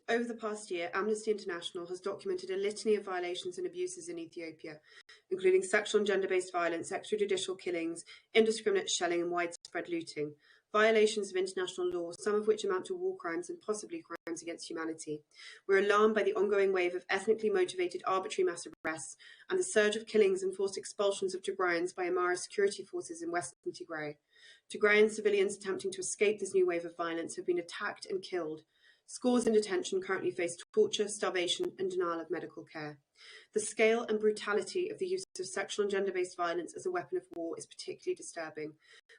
Over the past year, Amnesty International has documented a litany of violations and abuses in Ethiopia, including sexual and gender-based violence, extrajudicial killings, indiscriminate shelling, and widespread looting. Violations of international law, some of which amount to war crimes and possibly crimes against humanity. We're alarmed by the ongoing wave of ethnically motivated arbitrary mass arrests and the surge of killings and forced expulsions of Tigrayans by Amhara security forces in western Tigray. Tigrayan civilians attempting to escape this new wave of violence have been attacked and killed. Scores in detention currently face torture, starvation, and denial of medical care. The scale and brutality of the use of sexual and gender-based violence as a weapon of war is particularly disturbing.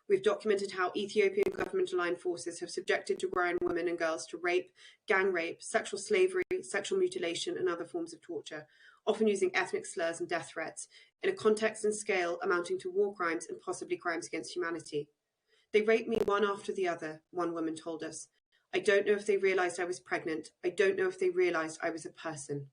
We've documented how Ethiopian government-aligned forces have subjected Tigrayan women and girls to rape, gang rape, sexual slavery, sexual mutilation, and other forms of torture, often using ethnic slurs and death threats, in a context and scale amounting to war crimes and possibly crimes against humanity. They raped me one after the other, one woman told us. I don't know if they realised I was pregnant. I don't know if they realised I was a person.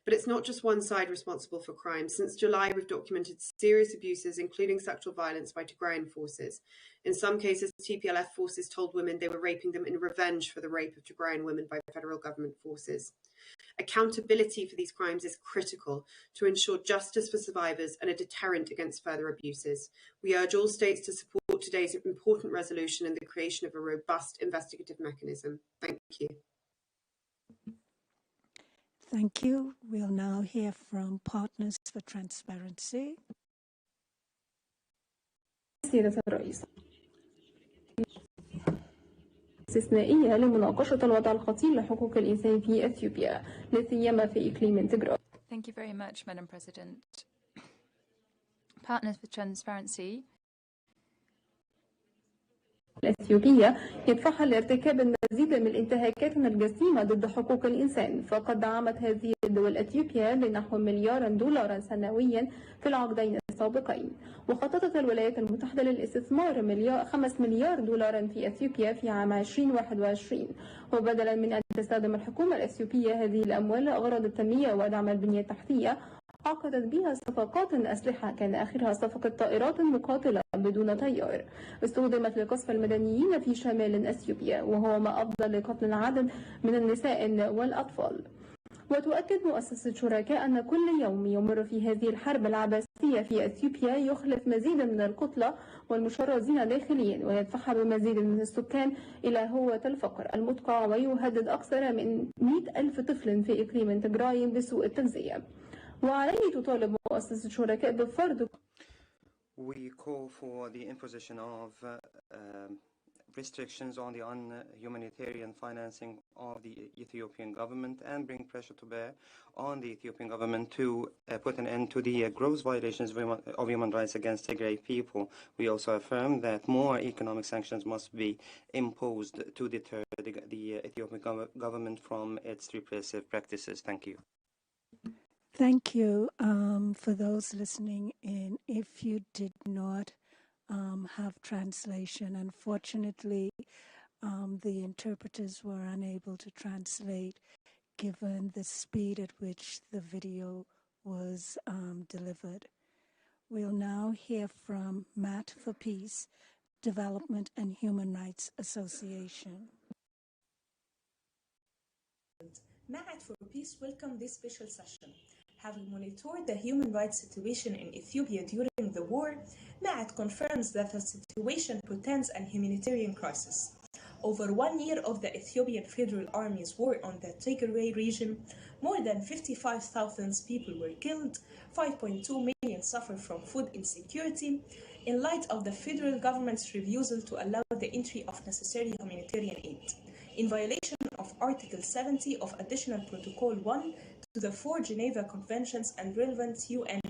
But it's not just one side responsible for crime. Since July, we've documented serious abuses, including sexual violence by Tigrayan forces. In some cases, TPLF forces told women they were raping them in revenge for the rape of Tigrayan women by federal government forces. Accountability for these crimes is critical to ensure justice for survivors and a deterrent against further abuses. We urge all states to support today's important resolution and the creation of a robust investigative mechanism. Thank you. Thank you. We'll now hear from Partners for Transparency. سيادة الرئيس استثنائية لمناقشة الوضع الخطير لحقوق الإنسان في إثيوبيا لا سيما في إقليم تيغراي. Thank you very much, Madam President. Partners for Transparency الإثيوبية يدفعها لارتكاب المزيد من الانتهاكات الجسيمة ضد حقوق الإنسان، فقد دعمت هذه الدول إثيوبيا لنحو مليار دولار سنويا في العقدين السابقين، وخططت الولايات المتحدة للاستثمار 5 مليار دولارا في إثيوبيا في عام 2021، وبدلا من أن تستخدم الحكومة الإثيوبية هذه الأموال لأغراض التنمية ودعم البنية التحتية، عقدت بها صفقات أسلحة كان آخرها صفقة طائرات مقاتلة بدون طيار استخدمت لقصف المدنيين في شمال أثيوبيا، وهو ما أفضى لقتل العدد من النساء والأطفال. وتؤكد مؤسسة شركاء أن كل يوم يمر في هذه الحرب العباسية في أثيوبيا يخلف مزيدا من القتلى والمشردين داخليا، ويدفعها بمزيد من السكان إلى هوة الفقر المدقع، ويهدد أكثر من 100,000 طفل في إقليم تيغراي بسوء التغذية. وعليه تطالب مؤسسة شركاء بفرض We call for the imposition of restrictions on the humanitarian financing of the Ethiopian government and bring pressure to bear on the Ethiopian government to put an end to the gross violations of human rights against Tigray people. We also affirm that more economic sanctions must be imposed to deter the Ethiopian government from its repressive practices. Thank you. Thank you. For those listening in, if you did not have translation, unfortunately, the interpreters were unable to translate given the speed at which the video was delivered. We'll now hear from Matt for Peace, Development and Human Rights Association. Matt for Peace welcome this special session. Having monitored the human rights situation in Ethiopia during the war, Matt confirms that the situation portends a humanitarian crisis. Over 1 year of the Ethiopian Federal Army's war on the Tigray region, more than 55,000 people were killed, 5.2 million suffer from food insecurity, in light of the federal government's refusal to allow the entry of necessary humanitarian aid. In violation of Article 70 of Additional Protocol 1 to the 4 Geneva Conventions and relevant UN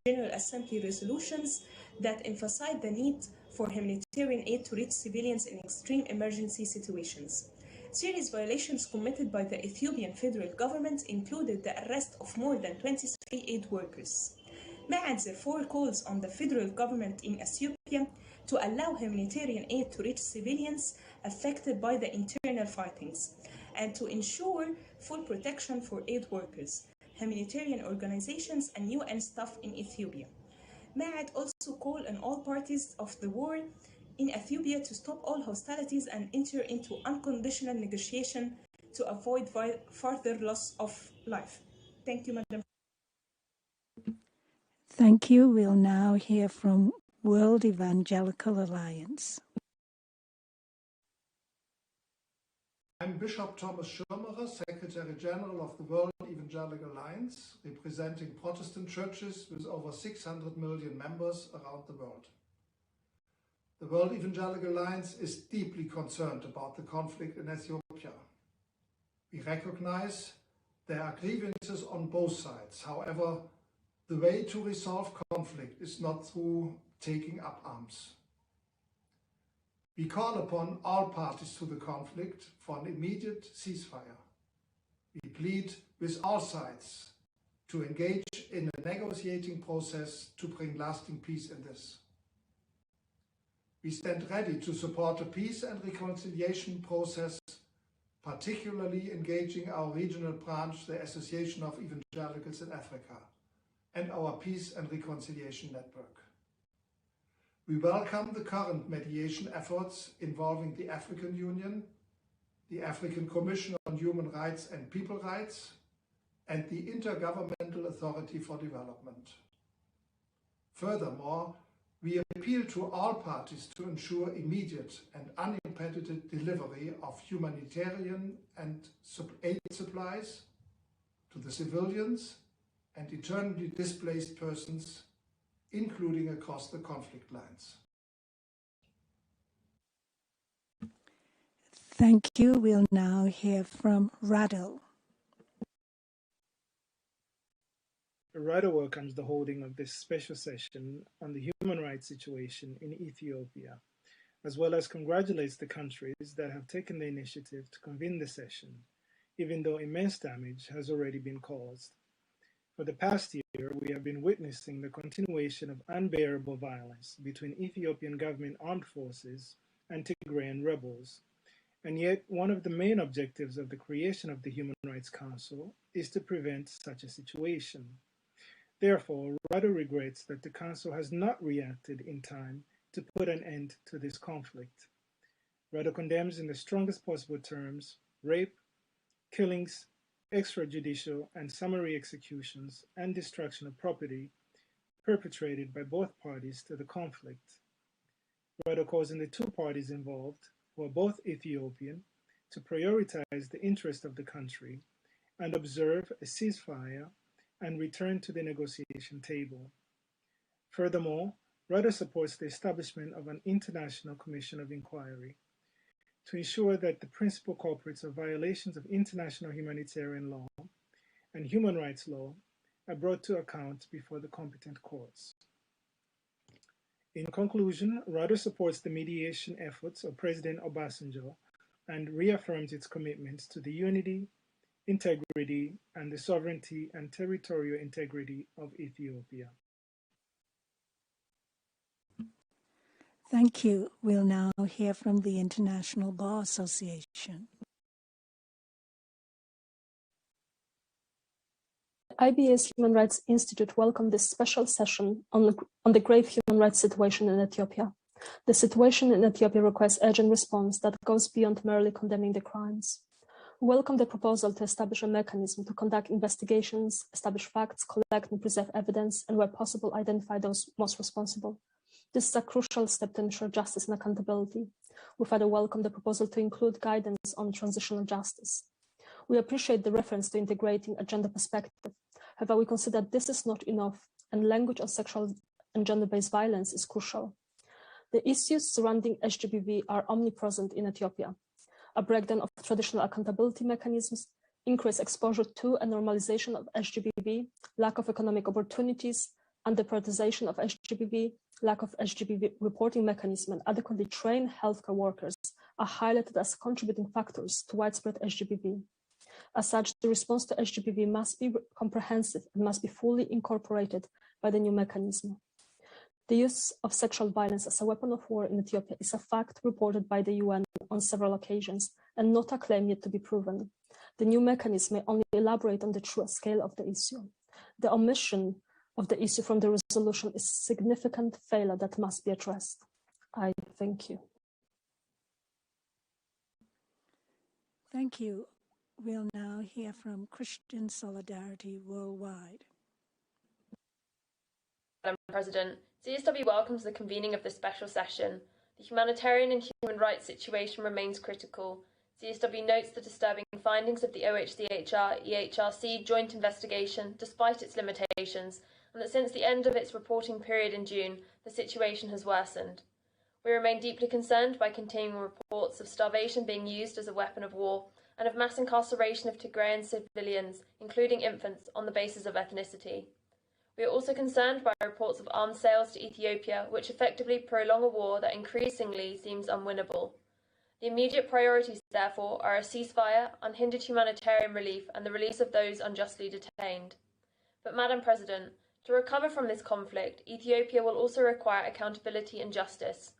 General Assembly resolutions that emphasize the need for humanitarian aid to reach civilians in extreme emergency situations. Serious violations committed by the Ethiopian federal government included the arrest of more than 23 aid workers. MAD therefore calls on the federal government in Ethiopia to allow humanitarian aid to reach civilians affected by the internal fightings, and to ensure full protection for aid workers, humanitarian organizations, and UN staff in Ethiopia. MAD also call on all parties of the war in Ethiopia to stop all hostilities and enter into unconditional negotiation to avoid further loss of life. Thank you, Madam. Thank you. We'll now hear from World Evangelical Alliance. I'm Bishop Thomas Schirmacher, Secretary General of the World Evangelical Alliance, representing Protestant churches with over 600 million members around the world. The World Evangelical Alliance is deeply concerned about the conflict in Ethiopia. We recognize there are grievances on both sides. However, the way to resolve conflict is not through taking up arms. We call upon all parties to the conflict for an immediate ceasefire. We plead with all sides to engage in a negotiating process to bring lasting peace in this. We stand ready to support a peace and reconciliation process, particularly engaging our regional branch, the Association of Evangelicals in Africa, and our Peace and Reconciliation Network. We welcome the current mediation efforts involving the African Union, the African Commission on Human Rights and People Rights, and the Intergovernmental Authority for Development. Furthermore, we appeal to all parties to ensure immediate and unimpeded delivery of humanitarian and aid supplies to the civilians and internally displaced persons, including across the conflict lines. Thank you. We'll now hear from Radel. RADA welcomes the holding of this special session on the human rights situation in Ethiopia, as well as congratulates the countries that have taken the initiative to convene the session, even though immense damage has already been caused. For the past year, we have been witnessing the continuation of unbearable violence between Ethiopian government armed forces and Tigrayan rebels. And yet, one of the main objectives of the creation of the Human Rights Council is to prevent such a situation. Therefore, RADA regrets that the Council has not reacted in time to put an end to this conflict. RADA condemns in the strongest possible terms rape, killings, extrajudicial and summary executions, and destruction of property perpetrated by both parties to the conflict. RADA calls on the two parties involved, who are both Ethiopian, to prioritize the interest of the country and observe a ceasefire and return to the negotiation table. Furthermore, RADA supports the establishment of an international commission of inquiry to ensure that the principal culprits of violations of international humanitarian law and human rights law are brought to account before the competent courts. In conclusion, RADA supports the mediation efforts of President Obasanjo and reaffirms its commitment to the unity, integrity, and the sovereignty and territorial integrity of Ethiopia. Thank you. We'll now hear from the International Bar Association. IBA's Human Rights Institute welcomed this special session on the grave human rights situation in Ethiopia. The situation in Ethiopia requires urgent response that goes beyond merely condemning the crimes. We welcome the proposal to establish a mechanism to conduct investigations, establish facts, collect and preserve evidence, and where possible, identify those most responsible. This is a crucial step to ensure justice and accountability. We further welcome the proposal to include guidance on transitional justice. We appreciate the reference to integrating a gender perspective. However, we consider this is not enough, and language on sexual and gender-based violence is crucial. The issues surrounding SGBV are omnipresent in Ethiopia. A breakdown of traditional accountability mechanisms, increased exposure to and normalization of SGBV, lack of economic opportunities, under-prioritization of SGBV, lack of SGBV reporting mechanism, and adequately trained healthcare workers are highlighted as contributing factors to widespread SGBV. As such, the response to SGBV must be comprehensive and must be fully incorporated by the new mechanism. The use of sexual violence as a weapon of war in Ethiopia is a fact reported by the UN on several occasions and not a claim yet to be proven. The new mechanism may only elaborate on the true scale of the issue. The omission of the issue from the resolution is a significant failure that must be addressed. I thank you. Thank you. We'll now hear from Christian Solidarity Worldwide. Madam President, CSW welcomes the convening of this special session. The humanitarian and human rights situation remains critical. CSW notes the disturbing findings of the OHCHR-EHRC joint investigation, despite its limitations, and that since the end of its reporting period in June, the situation has worsened. We remain deeply concerned by continuing reports of starvation being used as a weapon of war and of mass incarceration of Tigrayan civilians, including infants, on the basis of ethnicity. We are also concerned by reports of arms sales to Ethiopia, which effectively prolong a war that increasingly seems unwinnable. The immediate priorities, therefore, are a ceasefire, unhindered humanitarian relief, and the release of those unjustly detained. But, Madam President, to recover from this conflict, Ethiopia will also require accountability and justice.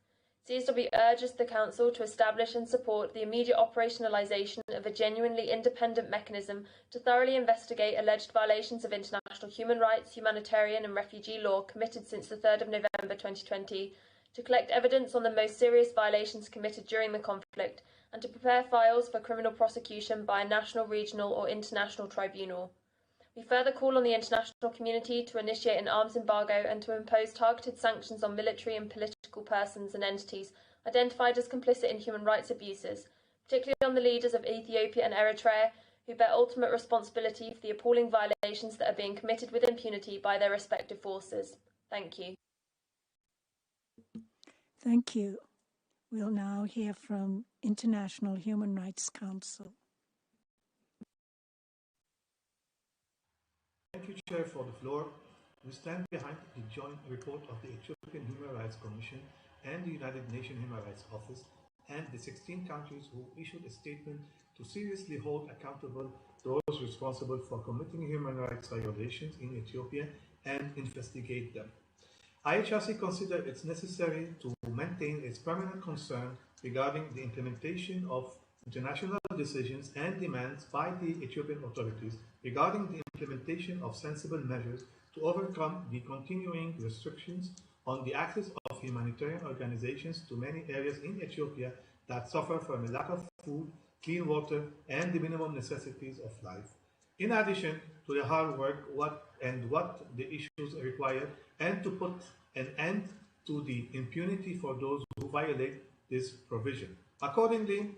CSW urges the Council to establish and support the immediate operationalisation of a genuinely independent mechanism to thoroughly investigate alleged violations of international human rights, humanitarian and refugee law committed since the 3rd of November 2020, to collect evidence on the most serious violations committed during the conflict, and to prepare files for criminal prosecution by a national, regional or international tribunal. We further call on the international community to initiate an arms embargo and to impose targeted sanctions on military and political persons and entities identified as complicit in human rights abuses, particularly on the leaders of Ethiopia and Eritrea, who bear ultimate responsibility for the appalling violations that are being committed with impunity by their respective forces. Thank you. Thank you. We'll now hear from International Human Rights Council. Thank you, Chair, for the floor. We stand behind the joint report of the Ethiopian Human Rights Commission and the United Nations Human Rights Office and the 16 countries who issued a statement to seriously hold accountable those responsible for committing human rights violations in Ethiopia and investigate them. IHRC considers it necessary to maintain its permanent concern regarding the implementation of international decisions and demands by the Ethiopian authorities regarding the implementation of sensible measures to overcome the continuing restrictions on the access of humanitarian organizations to many areas in Ethiopia that suffer from a lack of food, clean water, and the minimum necessities of life. In addition to the hard work what the issues require, and to put an end to the impunity for those who violate this provision. Accordingly,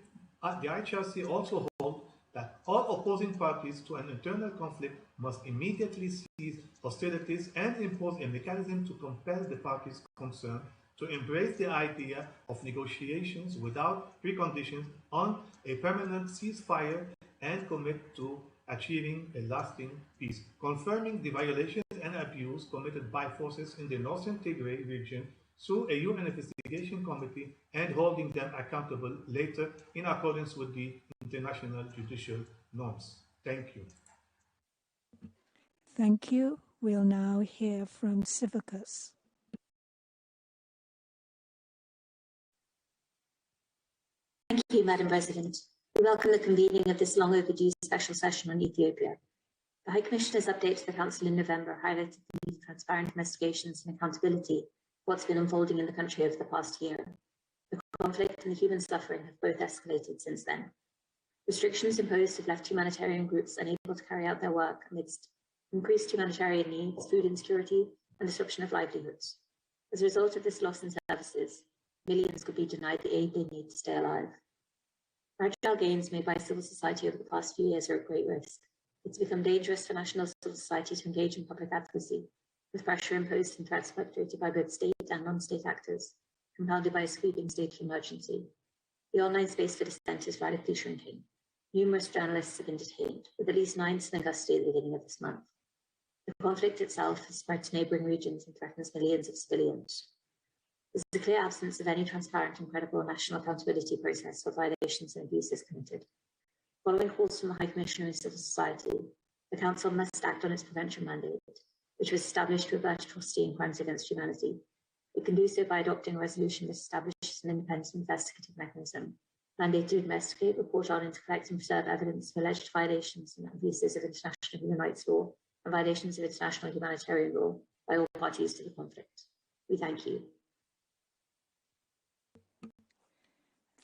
the IHRC also holds that all opposing parties to an internal conflict must immediately cease hostilities and impose a mechanism to compel the parties concerned to embrace the idea of negotiations without preconditions on a permanent ceasefire and commit to achieving a lasting peace, confirming the violations and abuse committed by forces in the northern Tigray region through a UN investigation committee and holding them accountable later in accordance with the international judicial norms. Thank you. Thank you. We'll now hear from Civicus. Thank you, Madam President. We welcome the convening of this long overdue special session on Ethiopia. The High Commissioner's update to the Council in November highlighted the need for transparent investigations and accountability for what's been unfolding in the country over the past year. The conflict and the human suffering have both escalated since then. Restrictions imposed have left humanitarian groups unable to carry out their work amidst increased humanitarian needs, food insecurity, and disruption of livelihoods. As a result of this loss in services, millions could be denied the aid they need to stay alive. Fragile gains made by civil society over the past few years are at great risk. It's become dangerous for national civil society to engage in public advocacy, with pressure imposed and threats perpetrated by both state and non-state actors, compounded by a sweeping state of emergency. The online space for dissent is radically shrinking. Numerous journalists have been detained, with at least 9 still in custody at the beginning of this month. The conflict itself has spread to neighbouring regions and threatens millions of civilians. There's a clear absence of any transparent and credible national accountability process for violations and abuses committed. Following calls from the High Commissioner and civil society, the Council must act on its prevention mandate, which was established to avert atrocity and crimes against humanity. It can do so by adopting a resolution that establishes an independent investigative mechanism, mandated to investigate, report on, and to collect and preserve evidence of alleged violations and abuses of international human rights law and violations of international humanitarian law by all parties to the conflict. We thank you.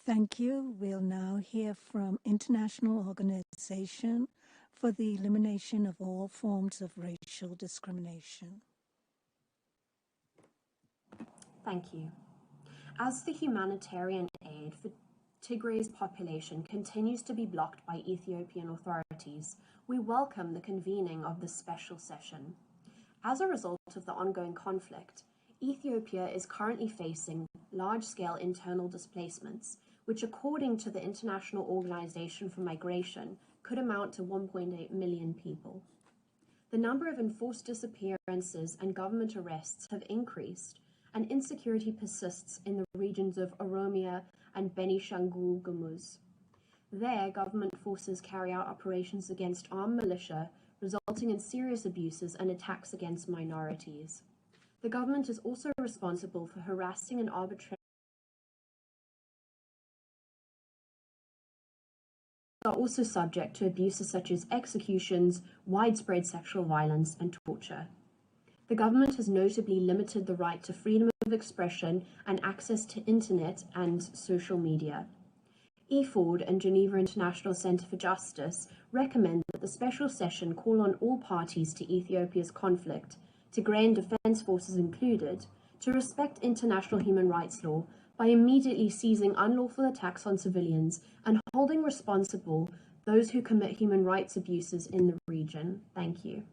Thank you. We'll now hear from International Organization for the Elimination of All Forms of Racial Discrimination. Thank you. As the humanitarian aid for Tigray's population continues to be blocked by Ethiopian authorities, we welcome the convening of this special session. As a result of the ongoing conflict, Ethiopia is currently facing large-scale internal displacements, which according to the International Organization for Migration could amount to 1.8 million people. The number of enforced disappearances and government arrests have increased, and insecurity persists in the regions of Oromia and Benishangul Gumuz. There, government forces carry out operations against armed militia, resulting in serious abuses and attacks against minorities. The government is also responsible for harassing and arbitrary are also subject to abuses such as executions, widespread sexual violence, and torture. The government has notably limited the right to freedom of expression and access to internet and social media. EFORD and Geneva International Centre for Justice recommend that the special session call on all parties to Ethiopia's conflict, Tigrayan Defence Forces included, to respect international human rights law by immediately seizing unlawful attacks on civilians and holding responsible those who commit human rights abuses in the region. Thank you.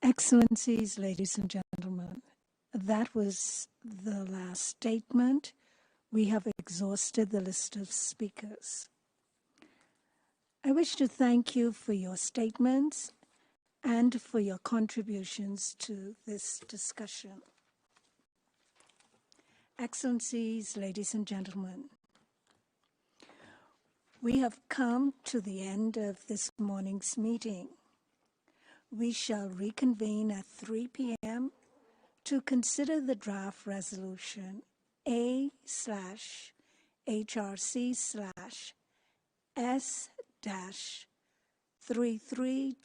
Excellencies, ladies and gentlemen, that was the last statement. We have exhausted the list of speakers. I wish to thank you for your statements and for your contributions to this discussion. Excellencies, ladies and gentlemen, we have come to the end of this morning's meeting. We shall reconvene at 3 p.m. to consider the draft resolution A/HRC/S-33-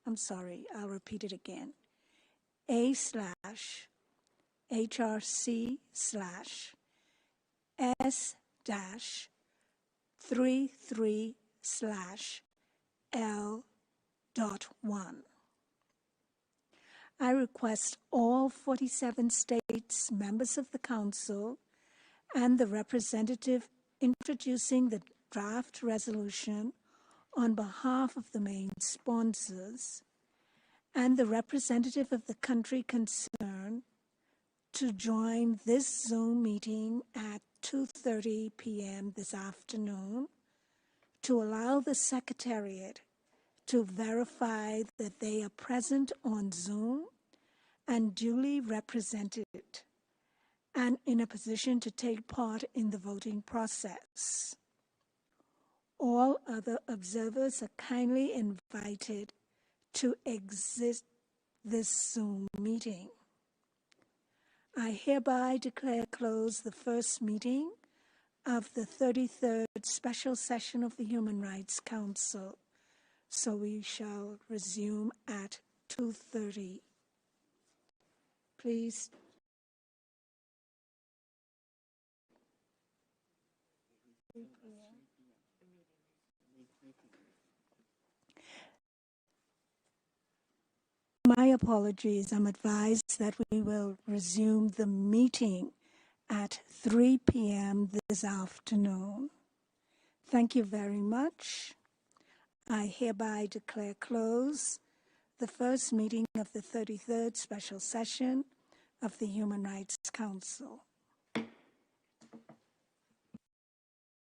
I'm sorry, I'll repeat it again. A/HRC/S-33/L.1. I request all 47 states, members of the Council, and the representative introducing the draft resolution on behalf of the main sponsors and the representative of the country concerned to join this Zoom meeting at 2:30 p.m. this afternoon to allow the Secretariat to verify that they are present on Zoom and duly represented and in a position to take part in the voting process. All other observers are kindly invited to exit this Zoom meeting. I hereby declare closed the first meeting of the 33rd Special Session of the Human Rights Council. So we shall resume at 2:30. Please. My apologies. I'm advised that we will resume the meeting at 3 p.m. this afternoon. Thank you very much. I hereby declare closed the first meeting of the 33rd Special Session of the Human Rights Council.